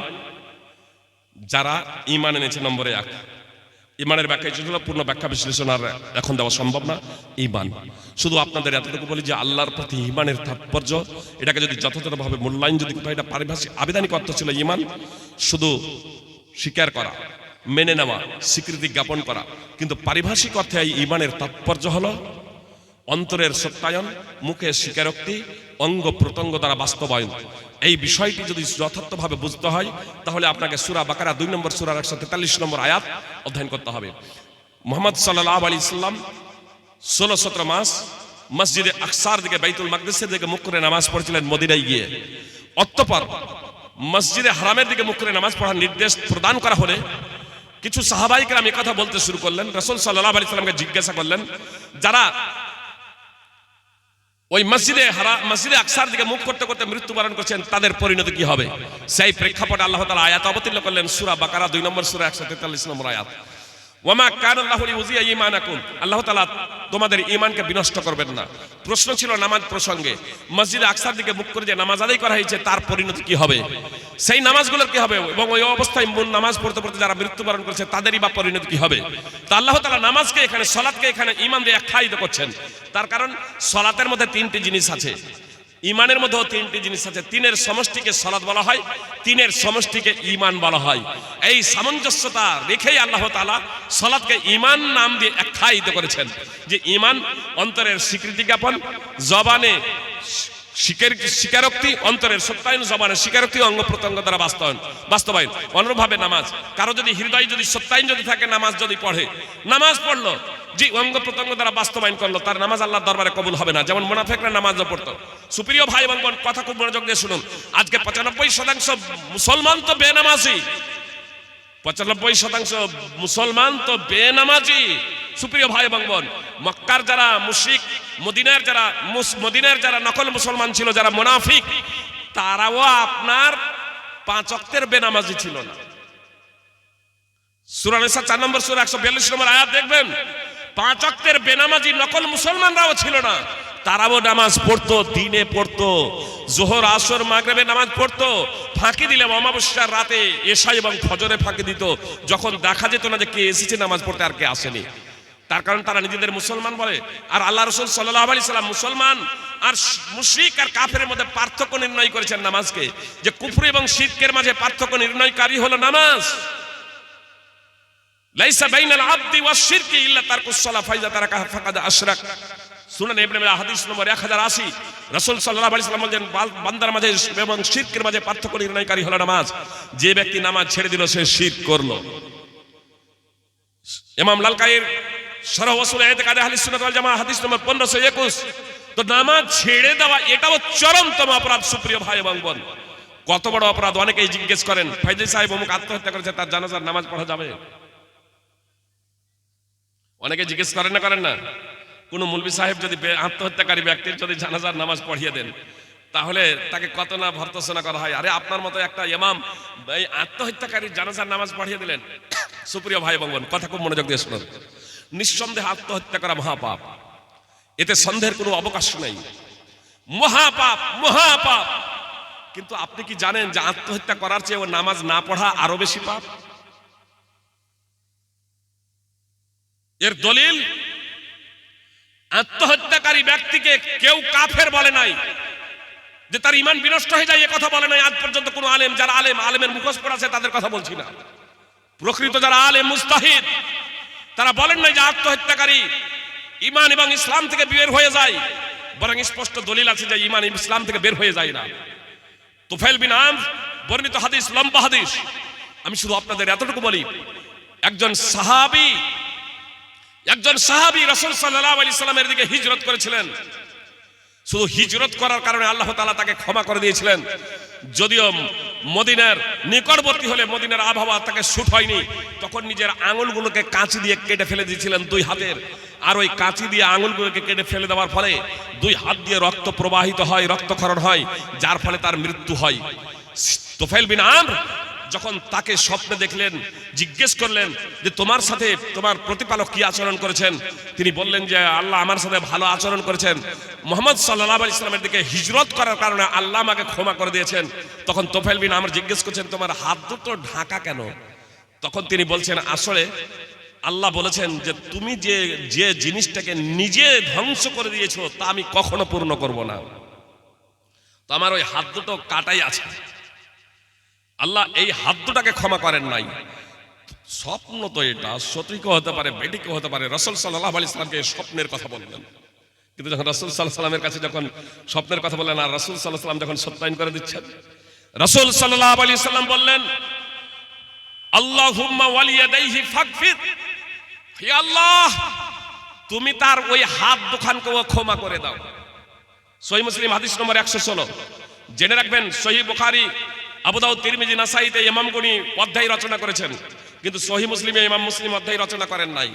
যারা ঈমান এনেছে। নম্বরে 1, ইমানের ব্যাখ্যা ছিল, পূর্ণ ব্যাখ্যা বিশ্লেষণ আর এখন দেওয়া সম্ভব না। ইমান, শুধু আপনাদের এতটুকু বলি যে আল্লাহর প্রতি ইমানের তাৎপর্য, এটাকে যদি যথাযথভাবে মূল্যায়ন যদি কোথাও, এটা পারিভাষিক আবেদনিক অর্থ ছিল ইমান, শুধু স্বীকার করা, মেনে নেওয়া, স্বীকৃতি জ্ঞাপন করা। কিন্তু পারিভাষিক অর্থে এই ইমানের তাৎপর্য হলো অন্তরের সত্যায়ন, মুখের স্বীকারোক্তি, অঙ্গ প্রত্যঙ্গ দ্বারা বাস্তবায়ন। এই বিষয়টি যদি যথার্থভাবে বুঝতে হয় তাহলে আপনাকে সূরা বাকারা 2 নম্বর সূরার 143 নম্বর আয়াত অধ্যয়ন করতে হবে। মুহাম্মদ সাল্লাল্লাহু আলাইহি সাল্লাম 16-17 মাস মসজিদে আকসার দিকে, বাইতুল মাকদিসের দিকে মুখ করে নামাজ পড়ছিলেন মদিনায় গিয়ে। অতঃপর মসজিদে হারামের দিকে মুখ করে নামাজ পড়ার নির্দেশ প্রদান করা হলে কিছু সাহাবায়ে কেরাম এই কথা বলতে শুরু করলেন। রাসূল সাল্লাল্লাহু আলাইহি সাল্লামকে জিজ্ঞাসা করলেন, যারা ওই মসজিদে আকসার দিকে মুখ করতে করতে মৃত্যুবরণ করছেন তাদের পরিণতি কি হবে? সেই প্রেক্ষাপটে আল্লাহ তাআলা আয়াত অবতীর্ণ করলেন, সূরা বাকারা 2 নম্বর সূরা 143 নম্বর আয়াত, ওয়ামা কানাল্লাহু লিউযিয়া ঈমানাকুম, আল্লাহ তাআলা তোমাদের ঈমানকে বিনষ্ট করবেন না। প্রশ্ন ছিল নামাজ প্রসঙ্গে। মসজিদে আকসার দিকে মুখ করে যে নামাজ আদায় করা হয়েছে তার পরিণতি কি হবে, সেই নামাজগুলোর কি হবে, এবং ওই অবস্থায় নামাজ পড়তে পড়তে যারা মৃত্যুবরণ করছে তাদেরই বা পরিণতি কি হবে? তা আল্লাহ তাআলা নামাজকে এখানে, সালাতকে এখানে ঈমান দিয়ে আখ্যায়িত করছেন। তার কারণ সালাতের মধ্যে 3টি জিনিস আছে, ইমানের মধ্যেও 3টি জিনিস আছে। 3-এর সমষ্টিকে সালাত বলা হয়, 3-এর সমষ্টিকে ঈমান বলা হয়। এই সামঞ্জস্যতা রেখেই আল্লাহ তাআলা সালাতকে ঈমান নাম দিয়ে আখ্যায়িত করেছেন, যে ঈমান অন্তরের স্বীকৃতি জ্ঞাপন, জবানে স্বীকারোক্তি, অন্তরের সত্যায়ন, জবানের স্বীকারোক্তি, অঙ্গ প্রত্যঙ্গ দ্বারা বাস্তবায়ন। অনুরূপভাবে নামাজ, কারো যদি হৃদয় যদি সত্যায়ন যদি থাকে, নামাজ যদি পড়ে, নামাজ পড়লো, যে অঙ্গ প্রত্যঙ্গ দ্বারা বাস্তবায়ন করলো, তার নামাজ আল্লাহর দরবারে কবুল হবে না। যেমন মুনাফিকরা নামাজও পড়তো। সুপ্রিয় ভাই এবং বোন, কথা খুব মনোযোগ দিয়ে শুনুন। আজকে 95% মুসলমান তো বেনামাজি, 95% মুসলমান তো বেনামাজি। সুপ্রিয় ভাই এবং বোন, মক্কার যারা মুশরিক, মদিনার যারা নকল মুসলমান ছিল, যারা মুনাফিক, তারাও আপনার 5 ওয়াক্তের বেনামাজি ছিল না। সূরা নিসা 4 নম্বর সূরা 142 নম্বর আয়াত দেখবেন, 5 ওয়াক্তের বেনামাজি নকল মুসলমানরাও ছিল না। তারাও নামাজ পড়তো, দিনে পড়তো, যোহর, আসর, মাগরিবে নামাজ পড়তো। ফাঁকি দিলে অমাবস্যার রাতে এশা এবং ফজরে ফাঁকি দিত, যখন দেখা যেত না যে কে এসেছে নামাজ পড়তে আর কে আসেনি। তার কারণ তারা নিজেদের মুসলমান বলে। আর আল্লাহ রাসূল সাল্লাল্লাহু আলাইহি সাল্লাম মুসলমান আর মুশরিক আর কাফেরের মধ্যে পার্থক্য নির্ণয় করেছেন নামাজকে, যে কুফর এবং শিরকের মাঝে পার্থক্য নির্ণয়কারী হলো নামাজ। লাইসা বাইনাল আবদি ওয়াশ শিরকি ইল্লা তারকুস সালাহ ফাইজা তারাকা ফাকাদ আশরাক। সুনান ইবনে মাজাহ হাদিস নম্বর 1080, রাসূল সাল্লাল্লাহু আলাইহি সাল্লাম বলেন, বান্দার মাঝে এবং শিরকের মাঝে পার্থক্য নির্ণয়কারী হলো নামাজ। যে ব্যক্তি নামাজ ছেড়ে দিল সে শিরক করলো। ইমাম লালকাইর শরহ ওয়াসুল ইতিকাদ আহলে সুন্নাত ওয়াল জামাআহ হাদিস নম্বর 1521। তো নামাজ ছেড়ে দেওয়া এটাও চরমতম অপরাধ। সুপ্রিয় ভাই এবং বোন, কত বড় অপরাধ! অনেকেই জিজ্ঞেস করেন, ফাইজি সাহেব অমুক আত্মহত্যা করেছে, তার জানাজার নামাজ পড়া যাবে? অনেকে জিজ্ঞেস করেন না? কোন মৌলভী সাহেব যদি আত্মহত্যাকারী ব্যক্তির যদি জানাজার নামাজ পড়িয়ে দেন, তাহলে তাকে কত না ভর্ৎসনা করা হয়। আরে আপনার মতো একটা ইমাম এই আত্মহত্যাকারীর জানাজার নামাজ পড়িয়ে দিলেন। সুপ্রিয় ভাই এবং বোন, কথা খুব মনোযোগ দিয়ে শুনুন। নিঃসন্দেহে আত্মহত্যা করা মহাপাপ, এতে সন্দেহের কোনো অবকাশ নেই। মহাপাপ, মহাপাপ। কিন্তু আপনি কি জানেন যে আত্মহত্যা করার চেয়ে ও নামাজ না পড়া আরো বেশি পাপ? এর দলিল, আত্মহত্যাকারী ব্যক্তিকে কেউ কাফের বলে নাই, যে তার ঈমান বিনষ্ট হয়ে যায় এ কথা বলে নাই আজ পর্যন্ত কোনো আলেম। যারা আলেমের মুখোশ পড়া আছে তাদের কথা বলছি না, প্রকৃত যারা আলেম মুস্তাহিদ তারা বলেন নাই যে আত্মহত্যাকারী ঈমান এবং ইসলাম থেকে বের হয়ে যায়। বরং স্পষ্ট দলিল আছে যে ঈমান ইসলাম থেকে বের হয়ে যায় না। তুফাইল বিন আমর বর্ণিত হাদিস, লম্বা হাদিস। আমি শুধু আপনাদের এতটুকু বলি, একজন সাহাবী রাসূল সাল্লাল্লাহু আলাইহি সাল্লামের দিকে হিজরত করেছিলেন। শুধু হিজরত করার কারণে আল্লাহ তাআলা তাকে ক্ষমা করে দিয়েছিলেন। যদিও মদিনার নিকটবর্তী হলে মদিনার আবহাওয়া তাকে শুট হয়নি, তখন নিজের আঙুলগুলোকে কাঁচি দিয়ে কেটে ফেলে দিয়েছিলেন 2 হাতের। আর ওই কাঁচি দিয়ে আঙুলগুলোকে কেটে ফেলে দেওয়ার ফলে 2 হাত দিয়ে রক্ত প্রবাহিত হয়, রক্তক্ষরণ হয়, যার ফলে তার মৃত্যু হয়। তুফাইল বিন আমর যখন তাকে স্বপ্নে দেখলেন, জিজ্ঞেস করলেন যে তোমার সাথে তোমার প্রতিপালক কি আচরণ করেছেন? তিনি বললেন যে আল্লাহ আমার সাথে ভালো আচরণ করেছেন। মুহাম্মদ সাল্লাল্লাহু আলাইহি সাল্লামের দিকে হিজরত করার কারণে আল্লাহ আমাকে ক্ষমা করে দিয়েছেন। তখন তুফাইল বিন আমর জিজ্ঞেস করছেন তোমার হাত দুটো ঢাকা কেন? তখন তিনি বলছেন আসলে আল্লাহ বলেছেন যে তুমি যে যে জিনিসটাকে নিজে ধ্বংস করে দিয়েছো তা আমি কখনো পূর্ণ করব না। তো আমার ওই হাত দুটো কাটাই আছে, আল্লাহ এই হাত দুটাকে ক্ষমা করেন নাই। স্বপ্ন তো এটা সতীকে হতে পারে, বেটিকে হতে পারে। রাসূল সাল্লাল্লাহু আলাইহি সাল্লামকে স্বপ্নের কথা বললেন, কিন্তু যখন রাসূল সাল্লাল্লাহু আলাইহি সাল্লামের কাছে যখন স্বপ্নের কথা বললেন আর রাসূল সাল্লাল্লাহু আলাইহি সাল্লাম যখন সত্যায়ন করে দিচ্ছেন, রাসূল সাল্লাল্লাহু আলাইহি সাল্লাম বললেন আল্লাহুম্মা ওয়ালিয়াদাইহি ফাগফির, হে আল্লাহ তুমি তার ওই হাত দুখানকেও ক্ষমা করে দাও। সহিহ মুসলিম হাদিস নম্বর 116। জেনে রাখবেন সহিহ বুখারী, আবু দাউদ, তিরমিজি, নাসাঈতে ইমামগণি অধ্যায় রচনা করেছেন, কিন্তু সহিহ মুসলিমে ইমাম মুসলিম অধ্যায় রচনা করেন নাই।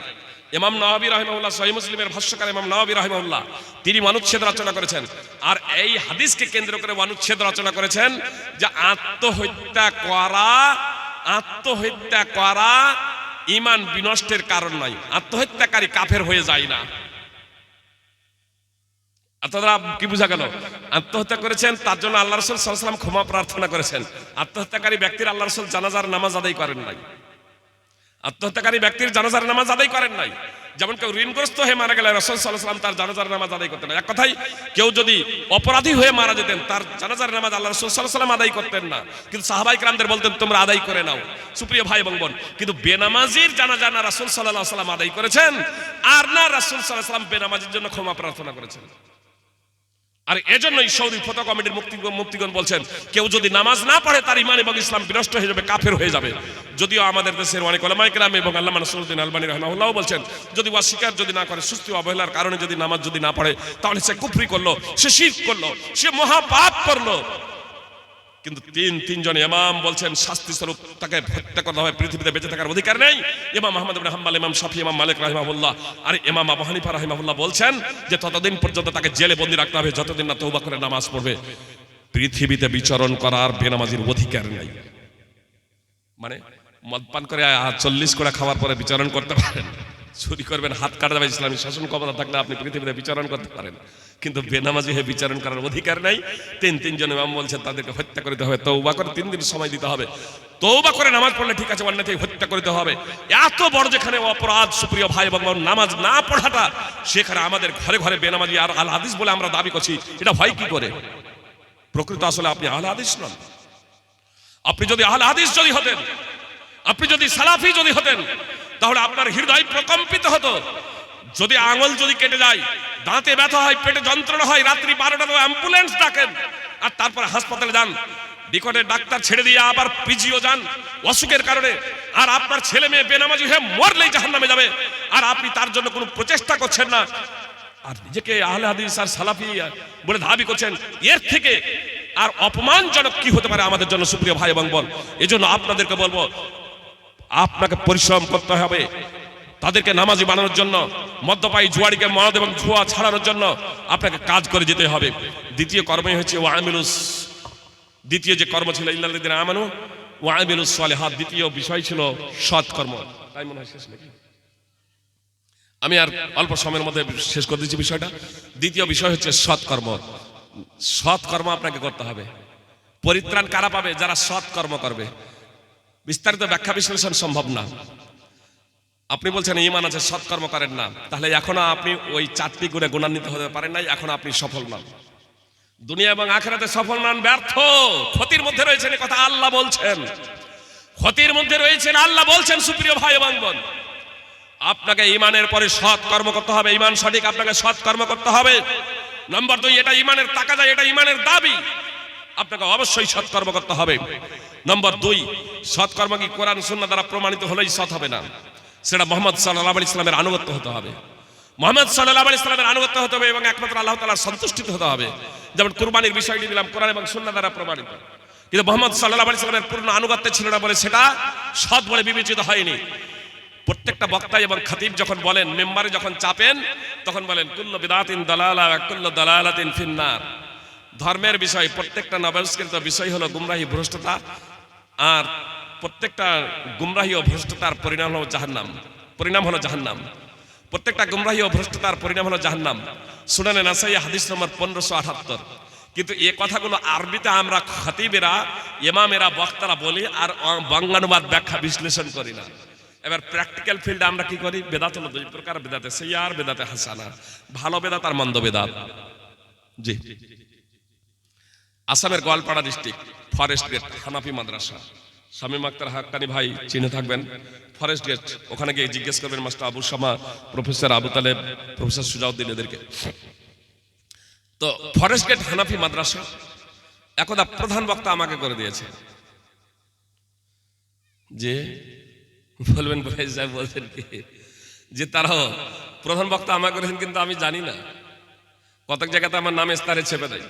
ইমাম নওয়াবী রাহিমাহুল্লাহ, সহিহ মুসলিমের ভাষ্যকার ইমাম নওয়াবী রাহিমাহুল্লাহ, তিনি অনুচ্ছেদ রচনা করেছেন। আর এই হাদিসকে কেন্দ্র করে অনুচ্ছেদ রচনা করেছেন যে আত্মহত্যা করা ঈমান বিনষ্টের কারণ নয়, আত্মহত্যাকারী কাফের হয়ে যায় না। আপনারা কি বোঝা গেল? আত্মহত্যা করেছেন তার জন্য আল্লাহ রাসূল সাল্লাল্লাহু আলাইহি ওয়াসাল্লাম ক্ষমা প্রার্থনা করেছেন। আত্মহত্যাকারী ব্যক্তির আল্লাহ রাসূল জানাজার নামাজ আদায় করেন নাই। আত্মহত্যাকারী ব্যক্তির জানাজার নামাজ আদায় করেন নাই। যেমন কেউ ঋণগ্রস্ত হয়ে মারা গেলে রাসূল সাল্লাল্লাহু আলাইহি ওয়াসাল্লাম তার জানাজার নামাজ আদায় করতেন না। এক কথায় কেউ যদি অপরাধী হয়ে মারা যেতেন তার জানাজার নামাজ আল্লাহ রাসূল সাল্লাল্লাহু আলাইহি ওয়াসাল্লাম আদায় করতেন না, কিন্তু সাহাবায়ে কেরামদের বলতেন তোমরা আদায় করে নাও। সুপ্রিয় ভাই এবং বোন, কিন্তু বেনামাজির জানাজা না রাসূল সাল্লাল্লাহু আলাইহি ওয়াসাল্লাম আদায় করেছেন আর না রাসূল সাল্লাল্লাহু আলাইহি ওয়াসাল্লাম বেনামাজির জন্য ক্ষমা প্রার্থনা করেছেন। আর এজন্যই সৌদি ফতোয়া কমিটির মুফতিগণ বলছেন কেউ যদি নামাজ না পড়ে তার ঈমান এবং ইসলাম বিনষ্ট হয়ে যাবে, কাফের হয়ে যাবে। যদিও আমাদের দেশের অনেক উলামায়ে কেরাম এবং আল্লামা নাসরুদ্দিন আলবানী রাহিমাহুল্লাহ বলছেন যদি অস্বীকার যদি না করে, সুস্থ অবহেলার কারণে যদি নামাজ যদি না পড়ে তাহলে সে কুফরি করলো, সে শিরক করলো, সে মহাপাপ করলো। কিন্তু তিনজন ইমাম বলছেন শাস্তি স্বরূপ তাকে হত্যা করা হবে, পৃথিবীতে বেঁচে থাকার অধিকার নেই। ইমাম আহমদ ইবনে হাম্বল, ইমাম শাফি, ইমাম মালিক রাহিমাহুল্লাহ আর ইমাম আবু হানিফা রাহিমাহুল্লাহ বলছেন যে ততদিন পর্যন্ত তাকে জেলে বন্দী রাখতে হবে যতদিন না তওবা করে নামাজ পড়বে। পৃথিবীতে বিচরণ করার বেনামাজির অধিকার নেই। মানে মদ পান করে 40 করে খাওয়ার পরে বিচরণ করতে পারেন, চুরি করবেন, হাত কাটা যাবে, ইসলামী শাসন ক্ষমতা থাকলে আপনি পৃথিবীতে বিচরণ করতে পারেন, কিন্তু বেনামাজি হয়ে বিচরণ করার অধিকার নাই। তিনজন ইমাম বলছেন তাদেরকে হত্যা করতে হবে, তওবা করে 3 দিন সময় দিতে হবে। তওবা করে নামাজ পড়লে ঠিক আছে, অন্যথায় হত্যা করতে হবে। এত বড় যেখানে অপরাধ সুপ্রিয় ভাই এবং নামাজ না পড়াটা, সেখানে আমাদের ঘরে ঘরে বেনামাজি আর আল হাদিস বলে আমরা দাবি করছি, এটা হয় কি করে? প্রকৃত আসলে আপনি আল হাদিস নন। আপনি যদি আল হাদিস যদি হতেন, আপনি যদি সালাফি যদি হতেন, তাহলে আপনার হৃদয় প্রকম্পিত হতো। যদি আঙুল যদি কেটে যায়, দাঁতে ব্যথা হয়, পেটে যন্ত্রণা হয়, রাত্রি 12টার অ্যাম্বুলেন্স ডাকেন আর তারপরে হাসপাতালে যান, নিকটে ডাক্তার ছেড়ে দিয়ে আবার পিজিও যান অসুখের কারণে, আর আপনার ছেলে মেয়ে বেনামাজি হয়ে মরলেই জাহান্নামে যাবে, আর আপনি তার জন্য কোনো প্রচেষ্টা করছেন না, আর নিজেকে আহলে হাদিস আর সালাফি বলে দাবি করছেন। এর থেকে আর অপমানজনক কি হতে পারে আমাদের জন্য সুপ্রিয় ভাই এবং বোন? এজন্য আপনাদেরকে বলবো আপনাকে পরিশ্রম করতে হবে তাদেরকে নামাজি বানানোর জন্য, মদ্যপায়ী জুয়ারিকে মদ এবং জুয়া ছাড়ানোর জন্য আপনাকে কাজ করে যেতে হবে। দ্বিতীয় কর্মই হচ্ছে ওয়ামিলুস, দ্বিতীয় যে কর্ম ছিল ইল্লাল্লাযিনা আমানু ওয়া আমিলুস সালিহাত, দ্বিতীয় বিষয় ছিল সৎকর্ম। তাই মনে হয় শেষ নাকি? আমি আর অল্প সময়ের মধ্যে শেষ করে দিচ্ছি বিষয়টা। দ্বিতীয় বিষয় হচ্ছে সৎকর্ম। সৎকর্ম আপনাকে করতে হবে। পরিত্রাণ কারা পাবে? যারা সৎকর্ম করবে। বিস্তারিত ব্যাখ্যা বিশ্লেষণ সম্ভব না। আপনি বলছেন ঈমান আছে, সৎকর্ম করেন না, তাহলে এখনো আপনি ওই 4টি গুণে গুণান্বিত হতে পারেন নাই, এখনো আপনি সফল নন। দুনিয়া এবং আখিরাতে সফল নন, ব্যর্থ, ক্ষতির মধ্যে রয়েছেন। এই কথা আল্লাহ বলছেন, ক্ষতির মধ্যে রয়েছেন আল্লাহ বলছেন। সুপ্রিয় ভাই এবং বোন, আপনাকে ঈমানের পরে সৎকর্ম করতে হবে। ঈমান সঠিক, আপনাকে সৎকর্ম করতে হবে। নম্বর 2, এটা ঈমানের তাকাদা, এটা ঈমানের দাবি, আপনাকে অবশ্যই সৎকর্ম করতে হবে। নম্বর 2, সৎকর্ম কি কোরআন সুন্নাহ দ্বারা প্রমাণিত হলেই সৎ হবে না, সেটা মুহাম্মদ সাল্লাল্লাহু আলাইহি ওয়াসাল্লামের আনুগত্য হতে হবে। মুহাম্মদ সাল্লাল্লাহু আলাইহি ওয়াসাল্লামের আনুগত্য হতে হবে এবং একমাত্র আল্লাহ তাআলার সন্তুষ্টিতে হতে হবে। যেমন কুরবানির বিষয়টি দিলাম, কোরআন এবং সুন্নাহ দ্বারা প্রমাণিত, কিন্তু মুহাম্মদ সাল্লাল্লাহু আলাইহি ওয়াসাল্লামের পূর্ণ আনুগত্য ছিল না বলে সেটা সৎ বলে বিবেচিত হয়নি। প্রত্যেকটা বক্তা এবং খতিব যখন বলেন, মেম্বারে যখন চাপেন, তখন বলেন কুল্লু বিদআতিন দালালা ওয়া কুল্লু দালালাতিন ফিন্নার। ধর্মের বিষয়, প্রত্যেকটা নবস্কৃত বিষয় হলো গুমরাহি, ভ্রষ্টতা, আর প্রত্যেকটা গুমরাহি ও ভ্রষ্টতার পরিণাম হলো জাহান্নাম। প্রত্যেকটা গুমরাহি ও ভ্রষ্টতার পরিণাম হলো জাহান্নাম। সুনানে নাসাই হাদিস নম্বর 1578। কিন্তু এই কথাগুলো আরবিতে আমরা খতিবেরা, ইমামেরা, বক্তারা বলি আর বঙ্গানুবাদ ব্যাখ্যা বিশ্লেষণ করি না। এবার প্র্যাকটিক্যাল ফিল্ডে আমরা কি করি? বেদাত হলো দুই প্রকার, বেদাতে সাইয়্যা আর বেদাতে হাসানা। ভালো বেদাত আর মন্দ বেদাত। জি, আসামের Goalpara district, forest gate Hanafi Madrasa, Shamim Akhtar Haqqani ভাই চিনে থাকবেন। ফরেস্ট গেট, ওখানে গিয়ে জিজ্ঞেস করবেন master Abu Shama, professor Abu Taleb, professor Sujauddin এদেরকে। তো ফরেস্ট গেট হানাফি মাদ্রাসা একদা প্রধান বক্তা আমাকে করে দিয়েছে যে, বলবেন ভাই সাহেব বলছেন কি যে তারাও প্রধান বক্তা আমাকে করেছেন, কিন্তু আমি জানি না। কতক জায়গাতে আমার নাম ইস্তারে ছেপে দেয়,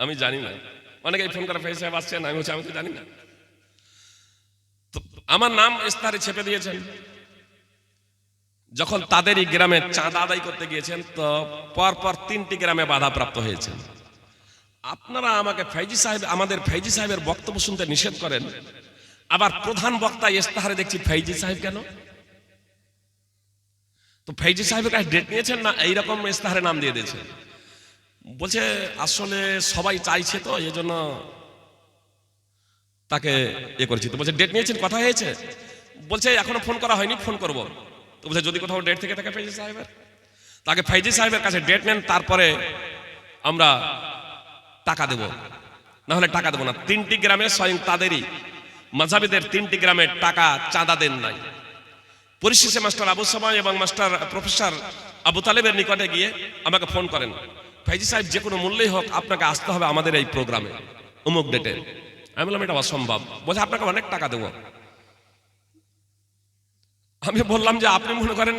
আমি জানি না। অনেকেই ফোন করে ভাই সাহেব আসছেন, আমি বলছি আমি তো জানি না। তো আমার নাম ইস্তারে ছেপে দিয়েছেন। যখন তাদেরই গ্রামে চাঁদা আদায় করতে গিয়েছেন, তো পরপর 3টি গ্রামে বাধাপ্রাপ্ত হয়েছেন। আপনারা আমাকে ফাইজি সাহেব, আমাদের ফাইজি সাহেবের বক্তব্য শুনতে নিষেধ করেন, আবার প্রধান বক্তা ইস্তাহারে দেখছি ফাইজি সাহেব কেন? তো ফাইজি সাহেবের কাছে ডেট নিয়েছেন না এইরকম ইস্তাহারে নাম দিয়ে দিয়েছেন? বলছে আসলে সবাই চাইছে তো এই জন্য তাকে এ করেছি। তো বলছে ডেট নিয়েছেন, কথা হয়েছে? বলছে এখনো ফোন করা হয়নি, ফোন করব। তো বলছে যদি কোথাও ডেট থেকে থাকে ফাইজি সাহেবের, তাকে ফাইজি সাহেবের কাছে ডেট নেন, তারপরে আমরা টাকা দেব, না হলে টাকা দেবো না। 3টি গ্রামে স্বয়ং তাদেরই মাযহাবিদের 3টি গ্রামে টাকা চাঁদা দেন নাই। পরিশেষে মাস্টার আবু শামা এবং মাস্টার প্রফেসর আবু তালেবের নিকটে গিয়ে আমাকে ফোন করেন, ফাইজি সাহেব যে কোনো মূল্যেই হোক আপনাকে আসতে হবে আমাদের এই প্রোগ্রামে অমুক ডেটে। আমি বললাম এটা অসম্ভব। বলছে আপনাকে অনেক টাকা দেবো। আমি বললাম যে আপনি মনে করেন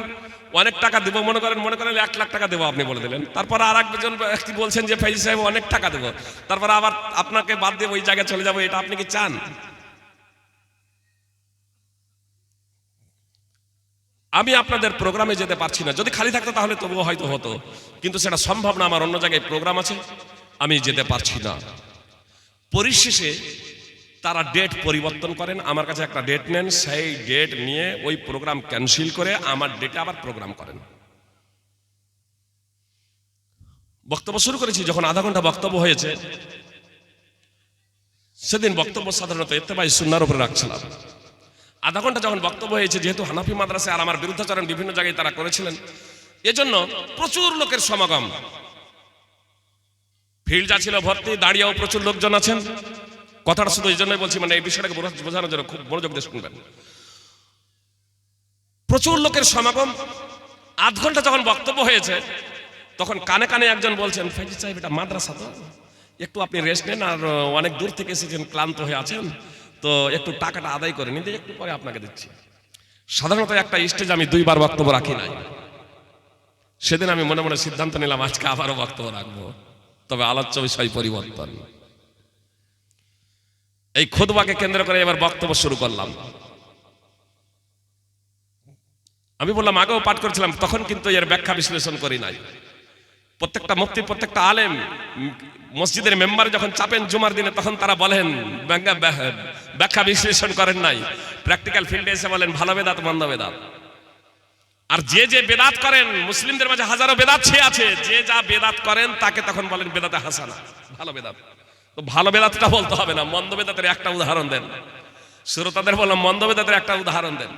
অনেক টাকা দেবো, মনে করেন 1 লাখ টাকা দেবো, আপনি বলে দিলেন। তারপর আর একজন ব্যক্তি বলছেন যে ফাইজি সাহেব অনেক টাকা দেবো, তারপর আবার আপনাকে বাদ দিয়ে ওই জায়গায় চলে যাবো, এটা আপনি কি চান? আমি আপনাদের প্রোগ্রামে যেতে পারছি না। যদি খালি থাকতো তাহলে তবুও হয়তো হতো, কিন্তু সেটা সম্ভব না। আমার অন্য জায়গায় প্রোগ্রাম আছে, আমি যেতে পারছি না। পরিশেষে তারা ডেট পরিবর্তন করেন, আমার কাছে একটা ডেট নেন, সেই ডেট নিয়ে ওই প্রোগ্রাম ক্যান্সেল করে আমার ডেটে আবার প্রোগ্রাম করেন। বক্তব্য শুরু করেছি, যখন আধা ঘন্টা বক্তব্য হয়েছে, সেদিন বক্তব্য সাধারণত ইত্তেবাই সুন্নাহর উপরে রাখছিলাম। আধা ঘন্টা যখন বক্তব্য হয়েছে, যেহেতু হানাফি মাদ্রাসায় আর আমার বিরুদ্ধাচরণ বিভিন্ন জায়গায় তারা করেছিলেন, এজন্য প্রচুর লোকের সমাগম, ফিল্ড যা ছিল ভর্তি, দাঁড়িয়েও প্রচুর লোকজন আছেন। কথাটা শুধু এই জন্যই বলছি, মানে এই বিষয়টাকে বোঝানোর জন্য, খুব মনোযোগ দিয়ে শুনবেন। প্রচুর লোকের সমাগম। আধ ঘন্টা যখন বক্তব্য হয়েছে, তখন কানে কানে একজন বলছেন, ফাইজি সাহেব এটা মাদ্রাসা তো, একটু আপনি রেস্ট নেন, আর অনেক দূর থেকে এসেছেন, ক্লান্ত হয়ে আছেন, তো একটু টাকাটা আদায় করে নিন, একটু পরে আপনাকে দিচ্ছি। সাধারণত একটা স্টেজে আমি 2বার বক্তব্য রাখি নাই। সেদিন আমি মনে মনে সিদ্ধান্ত নিলাম আজকে আবারও বক্তব্য রাখবো, তবে আলোচ্য বিষয় পরিবর্তন। এই খুতবাকে কেন্দ্র করে এবার বক্তব্য শুরু করলাম। আমি বললাম, আগেও পাঠ করেছিলাম, তখন কিন্তু এর ব্যাখ্যা বিশ্লেষণ করি নাই। প্রত্যেকটা মুফতি, প্রত্যেকটা আলেম মসজিদের মেম্বার যখন চাপেন জুমার দিনে, তখন তারা বলেন ব্যাখ্যা বিশ্লেষণ করেন নাই, প্র্যাকটিক্যাল ফিল্ডে এসে বলেন ভালো বেদাত মন্দ বেদাত। আর যে যে বেদাত করেন, মুসলিমদের মাঝে হাজারো বেদাত ছেয়ে আছে, যে যা বেদাত করেন তাকে তখন বলেন বেদাতে হাসানা, ভালো বেদাত। তো ভালো বেদাতটা বলতে হবে না, মন্দ বেদাতের একটা উদাহরণ দেন। শ্রোতাদের বললাম মন্দ বেদাতের একটা উদাহরণ দেন।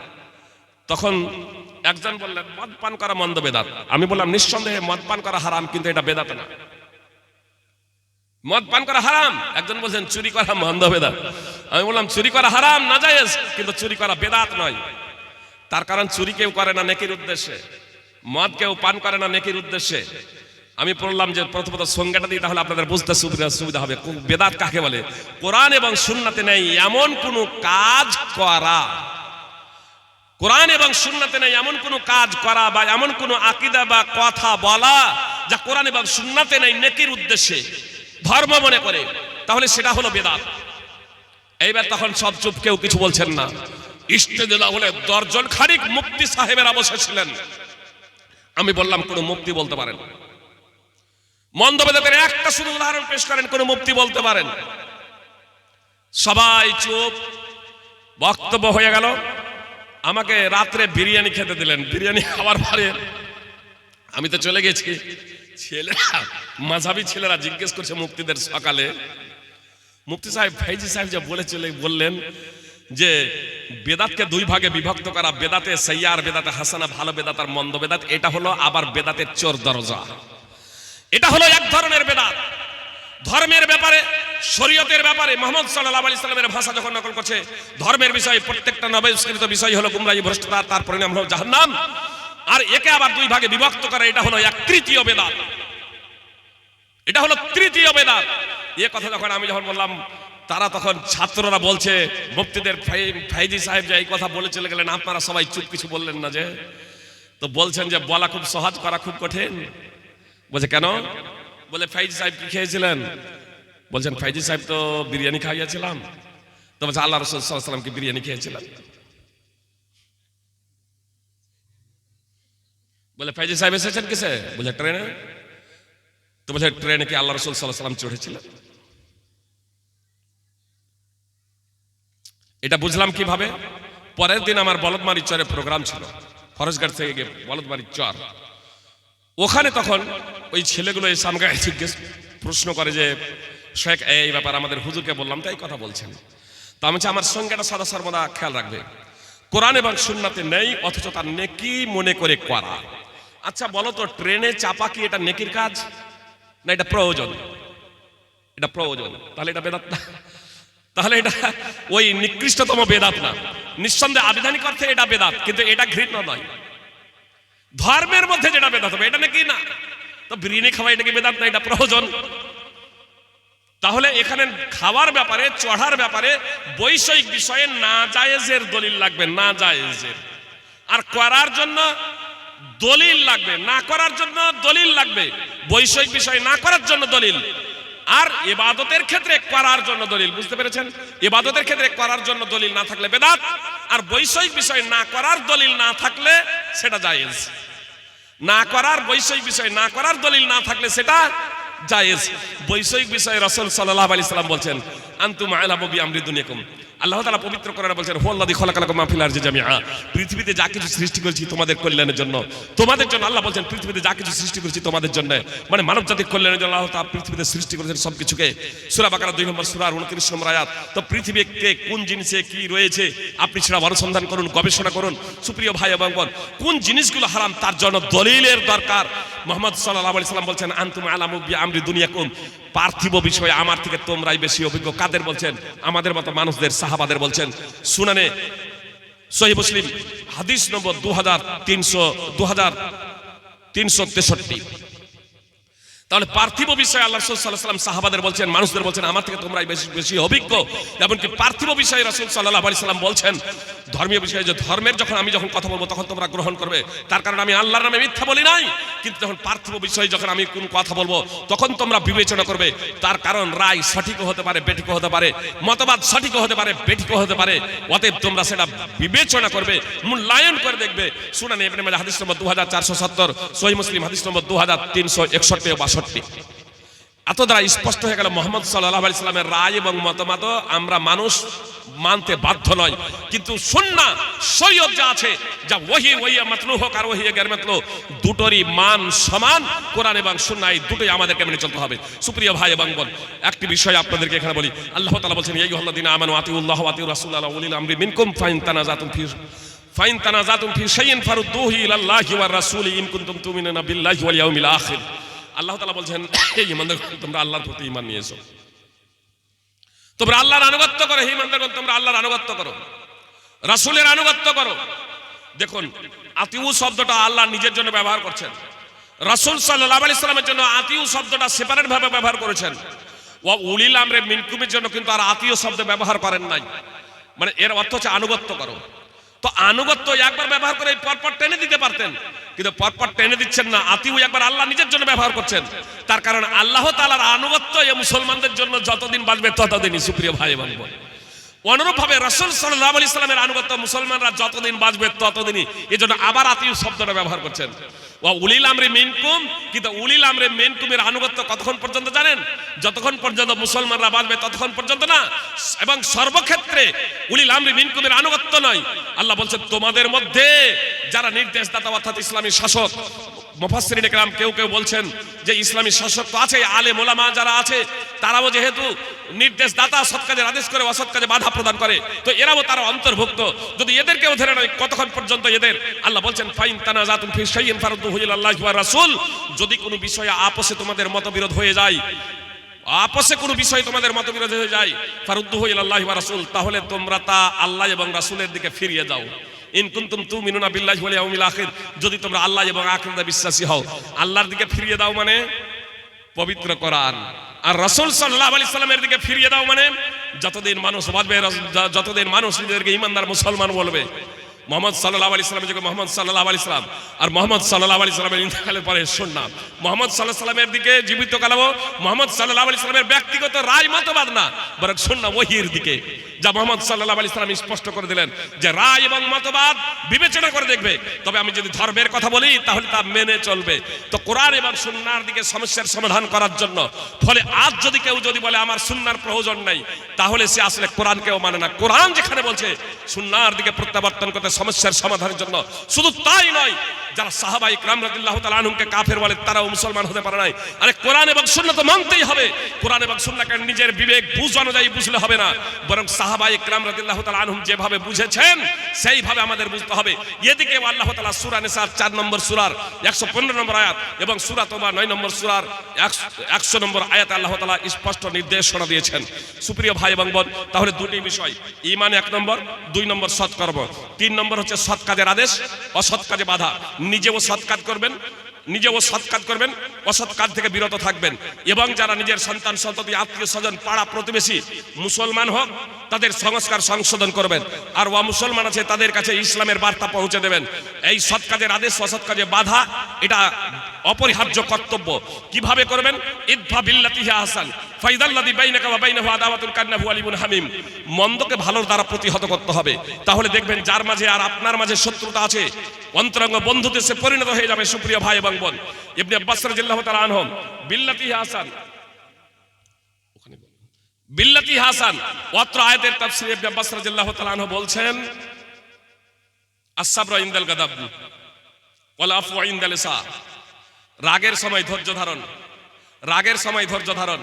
তখন একজন বললেন মদ পান করা মন্দ বেদাত। আমি বললাম নিঃসন্দেহে মদ পান করা হারাম, কিন্তু এটা বেদাত না। মদ পান করা হারাম। একজন বলছেন চুরি করা মন্দ বেদাত। আমি বললাম চুরি করা হারাম, নাজায়েজ, কিন্তু চুরি করা বেদাত নয়। তার কারণ চুরি কেউ করে না নেকির উদ্দেশ্যে, মদ কেউ পান করে না নেকির উদ্দেশ্যে। আমি বললাম যে প্রথমত সংজ্ঞাটা দিই, তাহলে আপনাদের বুঝতে সুবিধা হবে। বেদাত কাকে বলে? কোরআন এবং সুন্নাতে নেই এমন কোন কাজ করা, কোরআন এবং সুন্নাতে নেই এমন কোন কাজ করা বা এমন কোন আকীদা বা কথা বলা যা কোরআন এবং সুন্নাতে নেই নেকির উদ্দেশ্যে, ধর্ম মনে করে, তাহলে সেটা হলো বেদাত। এইবার তখন সব চুপ, কেউ কিছু বলছেন না। স্টেজে বলে 10 জন খানিক মুফতি সাহেবেরা বসেছিলেন। আমি বললাম কোন মুফতি বলতে পারেন? মন্দ বেদাতের একটা শুধু উদাহরণ পেশ করেন, কোন মুফতি বলতে পারেন? সবাই চুপ। বক্তব্য হয়ে গেল। আমাকে রাত্রে বিরিয়ানি খেতে দিলেন। বিরিয়ানি খাওয়ার পরে আমি তো চলে গেছি। ছেলেরা, মাযহাবী ছেলেরা জিজ্ঞেস করছে মুফতিদের সকালে, মুফতি সাহেব ফাইজি সাহেব যা বললেন যে বেদাতকে দুই ভাগে বিভক্ত করা, বেদাতে সাইয়্যা আর বেদাতে হাসানা, ভালো বেদাত আর মন্দ বেদাত, এটা হলো আবার বেদাতের চোর দরজা। এটা হলো এক ধরনের বেদাত। ধর্মের ব্যাপারে, শরীয়তের ব্যাপারে মুহাম্মদ সাল্লাল্লাহু আলাইহি সাল্লামের ভাষা যখন নকল করছে, ধর্মের বিষয় প্রত্যেকটা নবীস্কৃত বিষয় হলো গুমরাহি, ভ্রষ্টতা, তার পরিণাম হলো জাহান্নাম। আর একে আবার দুই ভাগে বিভক্ত করা, এটা হলো এক তৃতীয় বেদাত। এটা হলো তৃতীয় বেদাত। এই কথা যখন আমি বললাম, তারা তখন ছাত্ররা বলছে, মুফতিদের ফাইজি সাহেব যে এই কথা বলে চলে গেলেন, আপনারা সবাই চুপ, কিছু বললেন না যে? তো বলছেন যে বলা খুব সহজ, করা খুব কঠিন। বলছে কেন? বলে ফাইজি সাহেব কি খেয়েছিলেন? বলছেন ফাইজি সাহেব তো বিরিয়ানি খাইয়েছিলাম। তো বলছে আল্লাহ রাসূল সাল্লাল্লাহু আলাইহি ওয়াসাল্লাম কি বিরিয়ানি খেয়েছিলেন? বলে ফাইজি সাহেব এসেছেন কিসে? বলে ট্রেনে। তো বলছে ট্রেনে কি আল্লাহ রাসূল সাল্লাল্লাহু আলাইহি ওয়াসাল্লাম চড়েছিলেন? এটা বুঝলাম কিভাবে? পরের দিন আমার বলদমারি চরে প্রোগ্রাম ছিল, ফরজগার থেকে গিয়ে বলদমারি চর। ওখানে তখন ওই ছেলেগুলো এসে আমাকে জিজ্ঞেস প্রশ্ন করে যে শেখ এই ব্যাপার আমাদের হুজুরকে বললাম তাই কথা বলছেন। তো আমি আমার সঙ্গেটা সদা সর্বদা খেয়াল রাখবে, কোরআন এবং সুন্নাতে নেই, অথচ তার নেকি মনে করে করা। আচ্ছা বলো তো, ট্রেনে চাপা কি এটা নেকির কাজ না এটা প্রয়োজন? এটা প্রয়োজন। তাহলে এটা বেদাত না? তাহলে এটা ওই নিকৃষ্টতম বেদাত না? নিঃসন্দেহে আবিধানিক অর্থে এটা বেদাত, কিন্তু এটা ঘৃণ্য নয়। ধর্মের মধ্যে যেটা বেদাত হবে এটা নাকি না? তো বিরিয়ানি খাওয়া এটা কি বেদাত না? এটা প্রয়োজন। তাহলে এখানে খাওয়ার ব্যাপারে, চড়ার ব্যাপারে বৈষয়িক বিষয়ে না জায়েজের দলিল লাগবে, না জায়েজের। আর করার জন্য দলিল লাগবে, না করার জন্য দলিল লাগবে। বৈষয়িক বিষয় না করার জন্য দলিল, আর ইবাদতের ক্ষেত্রে করার জন্য দলিল। বুঝতে পেরেছেন? ইবাদতের ক্ষেত্রে করার জন্য দলিল না থাকলে বেদাত, আর বৈষয়িক বিষয় না করার দলিল না থাকলে সেটা জায়েজ। না করার, বৈষয়িক বিষয় না করার দলিল না থাকলে সেটা জায়েজ। বৈষয়িক বিষয়ে রাসূল সাল্লাল্লাহু আলাইহি সাল্লাম বলছেন আনতুম আ'লামু বিআমরি দুনিয়াকুম। আল্লাহ তাআলা পবিত্র কোরআনে বলছেন হুয়াল্লাযী খালাকালাকুম মা ফিল আরদি জামিআ। পৃথিবীতে যা কিছু সৃষ্টি করেছি তোমাদের কল্যাণের জন্য, তোমাদের জন্য। আল্লাহ বলছেন পৃথিবীতে যা কিছু সৃষ্টি করেছি তোমাদের জন্য, মানে মানব জাতির কল্যাণের জন্য আল্লাহ তাআলা পৃথিবীতে সৃষ্টি করেছেন সবকিছুকে। সূরা বাকারা 2 নম্বর সূরার 29 নম্বর আয়াত। তো পৃথিবীতে কোন জিনিসে কি রয়েছে আপনি সেটা অনুসন্ধান করুন, গবেষণা করুন। সুপ্রিয় ভাই এবং বোন, কোন জিনিসগুলো হারাম তার জন্য দলিলের দরকার। মুহাম্মদ সাল্লাল্লাহু আলাইহি সাল্লাম বলছেন আনতুম আ'লামু বিআমরি দুনিয়াকুম। পার্থিব বিষয়ে আমার থেকে তোমরাই বেশি অভিজ্ঞ। কাদের বলছেন? আমাদের মতো মানুষদের, সাহাবাদের বলছেন। সুনানে সহিহ মুসলিম হাদিস নম্বর 2363। তাহলে পার্থিব বিষয়ে আল্লাহ রাসূল সাল্লাল্লাহু আলাইহি ওয়াসাল্লাম সাহাবাদের বলছেন, মানুষদের বলছেন আমার থেকে তোমরাই বেশি অভিজ্ঞ। এমনকি পার্থিব বিষয়ে রাসূল সাল্লাল্লাহু আলাইহি ওয়াসাল্লাম বলছেন, ধর্মীয় বিষয়ে যে ধর্মের আমি যখন কথা বলবো তখন তোমরা গ্রহণ করবে, তার কারণ আমি আল্লাহর নামে মিথ্যা বলি নাই। কিন্তু যখন পার্থিব বিষয়ে যখন আমি কোন কথা বলবো তখন তোমরা বিবেচনা করবে, তার কারণ রায় সঠিকও হতে পারে, বেঠিকও হতে পারে, মতবাদ সঠিকও হতে পারে, বেঠিকও হতে পারে। অতএব তোমরা সেটা বিবেচনা করবে, মূল্যায়ন করে দেখবে। সুনানে ইবনে মাজাহ হাদিস নম্বর 2470, সহিহ মুসলিম হাদিস নম্বর 2361 ও 62। এত দ্বারা স্পষ্ট হয়ে গেল মুহাম্মদ সাল্লাল্লাহু আলাইহি সাল্লামের রায় এবং মতামত আমরা মানুষ মানতে বাধ্য নয়, কিন্তু সুন্নাহ শরীয়ত যা আছে, যা ওহী মাতলু হোক আর ওহী গায়র মাতলু, দুটোরই মান সমান। কোরআন এবং সুন্নাহ এই দুটোই আমাদেরকে মেনে চলতে হবে। সুপ্রিয় ভাই এবং বোন, একটি বিষয় আপনাদেরকে এখানে বলি। আল্লাহ তাআলা বলছেন ইয়া আইয়ুহাল্লাযীনা আমানু আতিউল্লাহ ওয়া আতিউর রাসূলা ওয়া উলিল আমরি মিনকুম ফাইন তানাযাতুম ফি শাইইন ফারুদ্দুহু ইলাল্লাহি ওয়ার রাসূলি ইন কুনতুম তুমিনুনা বিল্লাহি ওয়াল ইয়াউমিল আখির। আল্লাহ তাআলা বলছেন এই ঈমানদারগণ তোমরা আল্লাহর প্রতি ঈমান নিয়ে এসো, তোমরা আল্লাহর আনুগত্য করো। হে ঈমানদারগণ তোমরা আল্লাহর আনুগত্য করো, রাসূলের আনুগত্য করো। দেখুন আতিউ শব্দটা আল্লাহ নিজের জন্য ব্যবহার করছেন, রাসূল সাল্লাল্লাহু আলাইহি সাল্লামের জন্য আতিউ শব্দটা সেপারেট ভাবে ব্যবহার করেছেন। ওয়া উলিল আমরি মিনকুমের জন্য কিন্তু আর আতিউ শব্দ ব্যবহার করেন নাই। মানে এর অর্থ হচ্ছে আনুগত্য করো। তো আনুগত্য একবার ব্যবহার করে পরপর টেনে দিতে পারতেন, কিন্তু পরপর টেনে দিচ্ছেন না। আতিউ একবার আল্লাহ নিজের জন্য ব্যবহার করছেন, তার কারণ আল্লাহ তাআলার আনুগত্য এই মুসলমানদের জন্য যতদিন বাঁচবে ততদিনই। সুপ্রিয় ভাই এবং বোন, অনুরূপ ভাবে রাসূল সাল্লাল্লাহু আলাইহি সাল্লামের আনুগত্য মুসলমানরা যতদিন বাঁচবে ততদিনই। এজন্য আবার আতিউ শব্দটা ব্যবহার করছেন। ওয়া উলিল আমরি মিনকুম, কিন্তু উলিল আমরি মিনকুমের আনুগত্য কতক্ষণ পর্যন্ত জানেন? যতক্ষণ পর্যন্ত মুসলমানরা বাঁচবে ততক্ষণ পর্যন্ত না, এবং সর্বক্ষেত্রে উলিল আমরি মিনকুমের আনুগত্য নয়। আল্লাহ বলছেন তোমাদের মধ্যে যারা নির্দেশদাতা অর্থাৎ ইসলামী শাসক, মুফাসসিরিনে কেরাম কেউ কেউ বলছেন যে ইসলামী শাসক তো আছে, আলেম ওলামা যারা আছে তারাও যেহেতু নির্দেশ দাতা, সৎ কাজের আদেশ করে অসৎ কাজে বাধা প্রদান করে, তো এরাও তারা অন্তর্ভুক্ত। যদি এদেরকেও ধরে নয়, কতক্ষণ পর্যন্ত এদের? আল্লাহ বলছেন ফাইন তানাজাতুম ফি শাইইন ফারুদ্দুহু ইলাল্লাহি ওয়া রাসূল, যদি কোনো বিষয়ে আপোষে তোমাদের মতবিরোধ হয়ে যায়, আপোষে কোনো বিষয় তোমাদের মতবিরোধ হয়ে যায়, ফারুদ্দুহু ইলাল্লাহি ওয়া রাসূল, তাহলে তোমরা তা আল্লাহ এবং রাসূলের দিকে ফিরিয়ে যাও। ইন কুনতুম তুমিনুনা বিল্লাহি ওয়াল ইয়াউমিল আখির, যদি তোমরা আল্লাহ এবং আখিরাতে বিশ্বাসী হও। আল্লাহর দিকে ফিরিয়ে দাও মানে পবিত্র কোরআন, আর রাসূল সাল্লাল্লাহু আলাইহি সাল্লামের দিকে ফিরিয়ে দাও মানে যতদিন মানুষ বাঁচবে, যতদিন মানুষ নিজেদেরকে ঈমানদার মুসলমান বলবে, মোহাম্মদ সাল্লাল্লাহু আলাইহি সাল্লামের যুগে মোহাম্মদ সাল্লাল্লাহু আলাইহি সাল্লাম, আর মোহাম্মদ সাল্লাল্লাহু আলাইহি সাল্লামের ইন্তেকালের পরে সুন্নাত, মোহাম্মদ সাল্লাল্লাহু আলাইহি সাল্লামের দিকে জীবিত কালামো মোহাম্মদ সাল্লাল্লাহু আলাইহি সাল্লামের ব্যক্তিগত রায় মতবাদ না, বরং সুন্নাহ ওহীর দিকে, যা মোহাম্মদ সাল্লাল্লাহু আলাইহি সাল্লাম স্পষ্ট করে দিলেন যে রায় এবং মতবাদ বিবেচনা করে দেখবে, তবে আমি যদি ধর্মের কথা বলি তাহলে তা মেনে চলবে। তো কোরআন এবং সুন্নাহর দিকে সমস্যার সমাধান করার জন্য, ফলে আজ যদি কেউ যদি বলে আমার সুন্নাহর প্রয়োজন নাই, তাহলে সে আসলে কোরআনকেও মানে না। কোরআন যেখানে বলছে সুন্নাহর দিকে প্রত্যাবর্তন করতে সমস্যার সমাধানের জন্য, শুধু তাই নয়, যারা সাহাবা ইকরাম রাদিয়াল্লাহু তাআলা আনহুমকে কাফের বলে তারাও মুসলমান হতে পারে নাই। আরে কোরআন এবং সুন্নাহ তো মানতেই হবে, কোরআন এবং সুন্নাহকে নিজের বিবেক বুঝ অনুযায়ী বুঝলে হবে না, বরং সাহাবা ইকরাম রাদিয়াল্লাহু তাআলা আনহুম যেভাবে বুঝেছেন সেইভাবে আমাদের বুঝতে হবে। এদিকে আল্লাহ তাআলা সূরা নিসার 4 নম্বর সূরার 115 নম্বর আয়াত এবং সূরা তওবা 9 নম্বর সূরার 100 নম্বর আয়াতে আল্লাহ তাআলা স্পষ্ট নির্দেশনা দিয়েছেন। সুপ্রিয় ভাই এবং বোন, তাহলে দুটি বিষয়, ঈমান 1 নম্বর, 2 নম্বর সৎকর্ম, 3 নম্বর হচ্ছে সৎ কাজের আদেশ, অসৎ কাজে বাধা। নিজেও সৎ কাজ করবেন, অসৎ কাজ থেকে বিরত থাকবেন, এবং যারা নিজের সন্তান সন্ততি আত্মীয় স্বজন পাড়া প্রতিবেশী মুসলমান হোক তাদের সংস্কার সংশোধন করবেন, আর মুসলমান আছে তাদের কাছে ইসলামের বার্তা পৌঁছে দেবেন। এই সৎ কাজের আদেশ, অসৎ কাজে বাধা, এটা অপরিহার্য কর্তব্য। কিভাবে করবেন? ইদফা বিল্লাতি হিয়া আহসান ফাইদাল্লাযী বাইনাকা ওয়া বাইনাহু আদাওয়াতুন কান্নাহু আলিমুন হামিম, মন্দকে ভালোর দ্বারা প্রতিহত করতে হবে। তাহলে দেখবেন যার মাঝে আর আপনার মাঝে শত্রুতা আছে, অন্তরঙ্গ বন্ধুতে সে পরিণত হয়ে যাবে। সুপ্রিয় ভাই এবং বোন, ইবনে আব্বাস রাদিয়াল্লাহু তাআলা আনহু বিল্লাতি হাসান, বিল্লাতি হাসান, অত্র আয়াতের তাফসীরে ইবনে আব্বাস রাদিয়াল্লাহু তাআলা আনহু বলছেন আস-সাবরু ইনদাল গাদাব ওয়াল আফউ ইনদাল ইসা, রাগের সময় ধৈর্য ধারণ, রাগের সময় ধৈর্য ধারণ,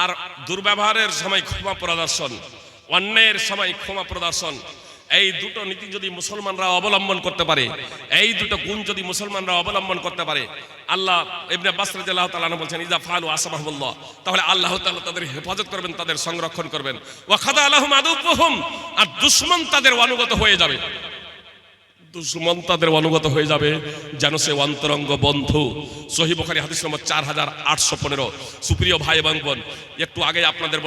আর দুর্ব্যবহারের সময় ক্ষমা প্রদর্শন, অন্যায়ের সময় ক্ষমা প্রদর্শন। এই দুটো নীতি যদি মুসলমানরা অবলম্বন করতে পারে, এই দুটো গুণ যদি মুসলমানরা অবলম্বন করতে পারে, আল্লাহ ইবনে আব্বাস রাদিয়াল্লাহু তাআলা আনহু বলেন ইযা ফালু আসমাহুল্লাহ, তাহলে আল্লাহ তাআলা তাদের হেফাজত করবেন, তাদের সংরক্ষণ করবেন। ওয়া খাদা লাহুম আদুহুম, আর দুশমন তাদের অনুগত হয়ে যাবে, দুশমন তাদের অনুগত হয়ে যাবে যেন সে অন্তরঙ্গ বন্ধু। সহিহ বুখারী হাদিস নম্বর 4815। সুপ্রিয় ভাই এবং বোন, একটু আগে আপনাদের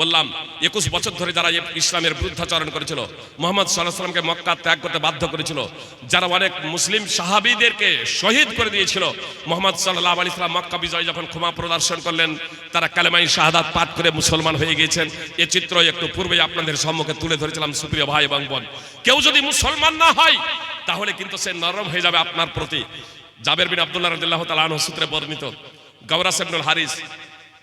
বললাম 21 বছর ধরে যারা ইসলামের বিরুদ্ধাচরণ করেছিল, মুহাম্মদ সাল্লাল্লাহু আলাইহি ওয়াসাল্লামকে মক্কা ত্যাগ করতে বাধ্য করেছিল, যারা অনেক মুসলিম সাহাবীদেরকে শহীদ করে দিয়েছিল, মুহাম্মদ সাল্লাল্লাহু আলাইহি ওয়াসাল্লাম মক্কা বিজয় যখন ক্ষমা প্রদর্শন করলেন, তারা কালেমায়ে শাহাদাত পাঠ করে মুসলমান হয়ে গিয়েছেন। এই চিত্র একটু পূর্বেই আপনাদের সম্মুখে তুলে ধরেছিলাম। সুপ্রিয় ভাই এবং বোন, কেউ যদি মুসলমান না হয় তাহলে কিন্তু সে নরম হয়ে যাবে আপনার প্রতি। জাবের বিন আব্দুল্লাহ রাদিয়াল্লাহু তাআলা আনহু সূত্রে বর্ণিত, গাওরাস ইবনুল হারিস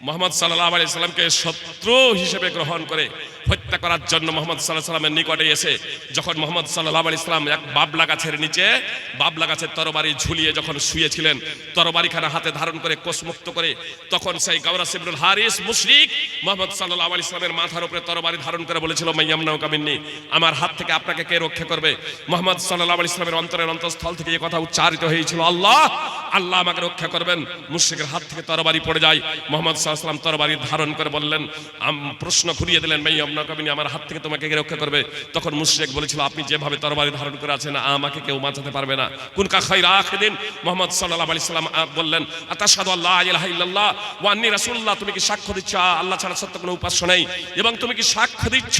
মুহাম্মদ সাল্লাল্লাহু আলাইহি সাল্লামকে শত্রু হিসেবে গ্রহণ করে হত্যা করার জন্য মুহাম্মদ সাল্লাল্লাহু আলাইহি সাল্লামের নিকটে এসে যখন মুহাম্মদ সাল্লাল্লাহু আলাইহি সাল্লাম এক বাবলা গাছের নিচে, বাবলা গাছের তরবারি ঝুলিয়ে যখন শুয়েছিলেন, তরবারিখানা হাতে ধারণ করে কোষমুক্ত করে, তখন সেই গাওরাস ইবনুল হারিস মুশরিক মুহাম্মদ সাল্লাল্লাহু আলাইহি সাল্লামের মাথার উপরে তরবারি ধারণ করে বলেছিল মাইয়ামনাউকা মিন্নি, আমার হাত থেকে আপনাকে কে রক্ষা করবে? মুহাম্মদ সাল্লাল্লাহু আলাইহি সাল্লামের অন্তরের অন্তঃস্থল থেকে এই কথা উচ্চারিত হয়েছিল, আল্লাহ, আল্লাহ আমাকে রক্ষা করবেন। মুশরিকের হাত থেকে তরবারি পড়ে যায়, মুহাম্মদ সাল্লাল্লাহু আলাইহি সাল্লাম তরবারি ধারণ করে বললেন, প্রশ্ন ঘুরিয়ে দিলেন, মাইয়ামনাউকা মিন্নি, আমার হাত থেকে তোমাকে কে রক্ষা করবে? তখন মুশরিক বলেছিল, আপনি যেভাবে তরবারি ধারণ করে আছেন আমাকে কেউ বাঁচাতে পারবে না। কুনকা খায়রা আখিদিন, মুহাম্মদ সাল্লাল্লাহু আলাইহি সাল্লাম বললেন, আতাশহাদু আল্লা ইলাহা ইল্লাল্লাহ ওয়া আন্নী রাসূলুল্লাহ, তুমি কি সাক্ষ্য দিচ্ছ আল্লাহ ছাড়া সত্য কোনো উপাস্য নেই, এবং তুমি কি সাক্ষ্য দিচ্ছ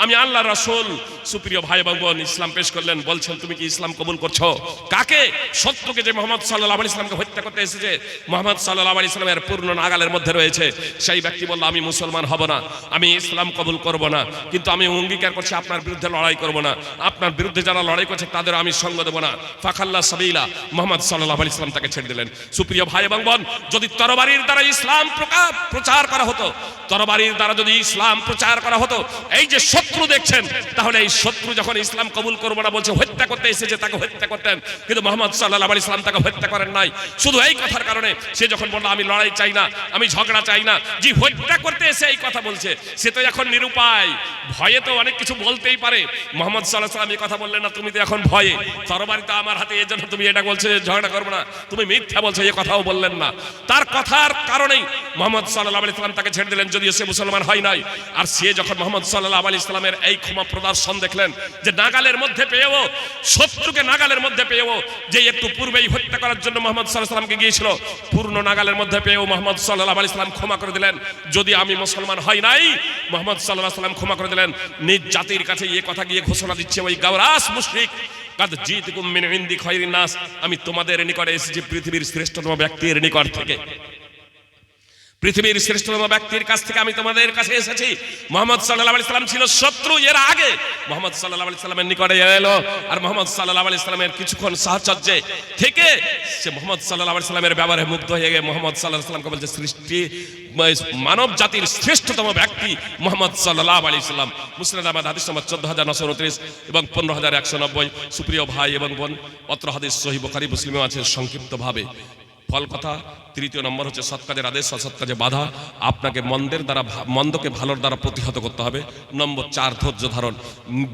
আমি আল্লাহর রাসূল? সুপ্রিয় ভাই এবং বোন, ইসলাম পেশ করলেন, বলছেন তুমি কি ইসলাম কবুল করছো? কাকে? শত্রুকে, যে মুহাম্মদ সাল্লাল্লাহু আলাইহি সাল্লামকে হত্যা করতে এসেছে, মুহাম্মদ সাল্লাল্লাহু আলাইহি সাল্লামের পূর্ণ নাগালের মধ্যে রয়েছে, সেই ব্যক্তি বলল আমি মুসলমান হব না, আমি ইসলাম কবুল করব না, কিন্তু আমি অঙ্গীকার করছি আপনার বিরুদ্ধে লড়াই করব না, আপনার বিরুদ্ধে যারা লড়াই করছে তাদের আমি সঙ্গ দেব না। ফাখাল্লা সাবিলা, মুহাম্মদ সাল্লাল্লাহু আলাইহি ওয়াসাল্লাম তাকে ছেড়ে দিলেন। সুপ্রিয় ভাই এবং বোন, যদি তরবারির দ্বারা ইসলাম প্রচার করা হতো, তরবারির দ্বারা যদি ইসলাম প্রচার করা হতো, এই যে শত্রু দেখছেন, তাহলে এই শত্রু যখন ইসলাম কবুল করবো না বলছে, হত্যা করতে এসেছে, তাকে হত্যা করতেন। কিন্তু মুহাম্মদ সাল্লাল্লাহু আলাইহি ওয়াসাল্লাম তাকে হত্যা করেন নাই। শুধু এই কথার কারণে সে যখন বলল আমি লড়াই চাই না, আমি ঝগড়া চাই না, যে হত্যা করতে এসে এই কথা বলছে, সে তো এখন নিরুপায়, ভয়ে তো অনেক কিছু বলতেই পারে। মুহাম্মদ সাল্লাল্লাহু আলাইহি ওয়াসাল্লাম এই কথা বললেন না, তুমি তো এখন ভয়ে, তরবারি তো আমার হাতে, এই জন্য তুমি এটা বলছো ঝগড়া করবো না, তুমি মিথ্যা বলছো, এই কথাও বললেন না। তার কথার কারণেই মুহাম্মদ সাল্লাল্লাহু আলাইহি ওয়াসাল্লাম তাকে ছেড়ে দিলেন, যদিও সে মুসলমান হয় নাই। আর সে যখন মুহাম্মদ সাল্লাল্লাহু আলাইহি ওয়াসাল্লামের এই ক্ষমা প্রদর্শন দেখলেন, যে নাগালের মধ্যে পেয়েও, শত্রুকে নাগালের মধ্যে পেয়েও, যে একটু পূর্বেই হত্যা করার জন্য মুহাম্মদ সাল্লাল্লাহু আলাইহি ওয়াসাল্লামকে গিয়েছিল, পূর্ণ নাগালের মধ্যে পেয়েও মুহাম্মদ সাল্লাল্লাহু আলাইহি ওয়াসাল্লাম ক্ষমা করে দিলেন। যদি আমি মুসলমান হয় নাই, মুহাম্মদ সাল্লাল্লাহু আলাইহি ওয়াসাল্লাম ক্ষমা করে দিলেন। নিজ জাতির কাছে এই কথা গিয়ে ঘোষণা দিচ্ছে ওই গাওরাস মুশরিক, কাদ জিতুকুম মিন ইনদি খায়রিন নাস, আমি তোমাদের নিকটে এসেছি পৃথিবীর শ্রেষ্ঠতম ব্যক্তির নিকট থেকে, পৃথিবীর শ্রেষ্ঠতম ব্যক্তির কাছ থেকে আমি তোমাদের কাছে এসেছি। মুহাম্মদ সাল্লাল্লাহু আলাইহি ওয়াসাল্লাম ছিল শত্রু, এর আগে মুহাম্মদ সাল্লাল্লাহু আলাইহি ওয়াসাল্লামের নিকটে এলো, আর মুহাম্মদ সাল্লাল্লাহু আলাইহি ওয়াসাল্লামের কিছুক্ষণ সাহচর্যে থেকে সে মুহাম্মদ সাল্লাল্লাহু আলাইহি ওয়াসাল্লামের ব্যবহারে মুগ্ধ হয়ে গিয়ে মুহাম্মদ সাল্লাল্লাহু আলাইহি ওয়াসাল্লামকে বলছে সৃষ্টি মানব জাতির শ্রেষ্ঠতম ব্যক্তি মুহাম্মদ সাল্লাল্লাহু আলাইহি ওয়াসাল্লাম। মুসনাদ আহমদ হাদিস নম্বর 14929 এবং 15190। সুপ্রিয় ভাই এবং বোন, অত্র হাদিস সহিহ বুখারী মুসলিমে আছে সংক্ষিপ্তভাবে। ফল কথা, তৃতীয় নম্বর হচ্ছে সৎ কাজের আদেশ, অসৎ কাজে বাধা। আপনাকে মন্দকে ভালোর দ্বারা প্রতিহত করতে হবে। নম্বর 4, ধৈর্য ধারণ।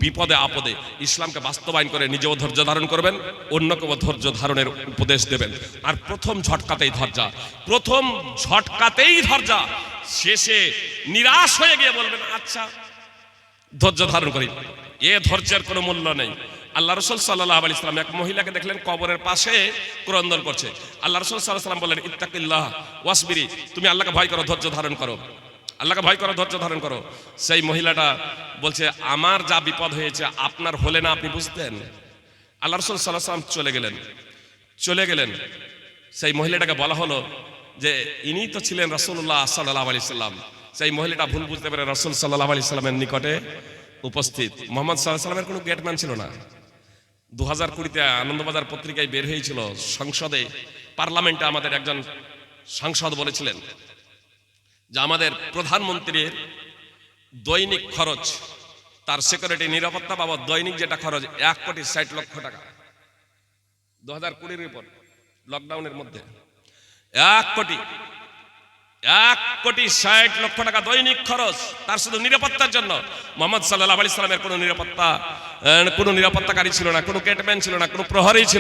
বিপদে আপদে ইসলামকে বাস্তবায়ন করে নিজেও ধৈর্য ধারণ করবেন, অন্যকেও ধৈর্য ধারণের উপদেশ দেবেন। আর প্রথম ঝটকাতেই ধৈর্য, প্রথম ঝটকাতেই ধৈর্য, শেষে নিরাশ হয়ে গিয়ে বলবেন আচ্ছা ধৈর্য ধারণ করি, এ ধৈর্যের কোনো মূল্য নেই। আল্লাহ রাসূল সাল্লাল্লাহু আলাইহি ওয়াসাল্লাম এক মহিলাকে দেখলেন কবরের পাশে ক্রন্দন করছে। আল্লাহ রাসূল সাল্লাল্লাহু আলাইহি ওয়াসাল্লাম বললেন ইত্তাকিল্লাহ ওয়াসবিরি, তুমি আল্লাহকে ভয় করো, ধৈর্য ধারণ করো, আল্লাহকে ভয় করো, ধৈর্য ধারণ করো। সেই মহিলাটা বলছে আমার যা বিপদ হয়েছে আপনার হলে না আপনি বুঝতেন। আল্লাহ রাসূল সাল্লাল্লাহু আলাইহি ওয়াসাল্লাম চলে গেলেন। সেই মহিলাটাকে বলা হলো যে ইনি তো ছিলেন রাসূলুল্লাহ সাল্লাল্লাহু আলাইহি ওয়াসাল্লাম। সেই মহিলাটা ভুল বুঝতে পেরে রাসূল সাল্লাল্লাহু আলাইহি ওয়াসাল্লামের নিকটে উপস্থিত। মুহাম্মদ সাল্লাল্লাহু আলাইহি ওয়াসাল্লামের কোনো গেটম্যান ছিল না। 2020-তে আনন্দবাজার পত্রিকায় বের হয়েছিল, সংসদে পার্লামেন্টে আমাদের একজন সাংসদ বলেছিলেন যে আমাদের প্রধানমন্ত্রীর দৈনিক খরচ, তার সিকিউরিটি নিরাপত্তা বাবদ দৈনিক যেটা খরচ 1,60,00,000 টাকা। 2020-র রিপোর্ট, লকডাউনের মধ্যে 1,60,00,000 টাকা দৈনিক খরচ, তার শুধু নিরাপত্তার জন্য। মুহাম্মদ সাল্লাল্লাহু আলাইহি ওয়াসাল্লামের কোনো নিরাপত্তাকারী ছিল না, কোনো গেটম্যান ছিল না, কোনো প্রহরী ছিল না।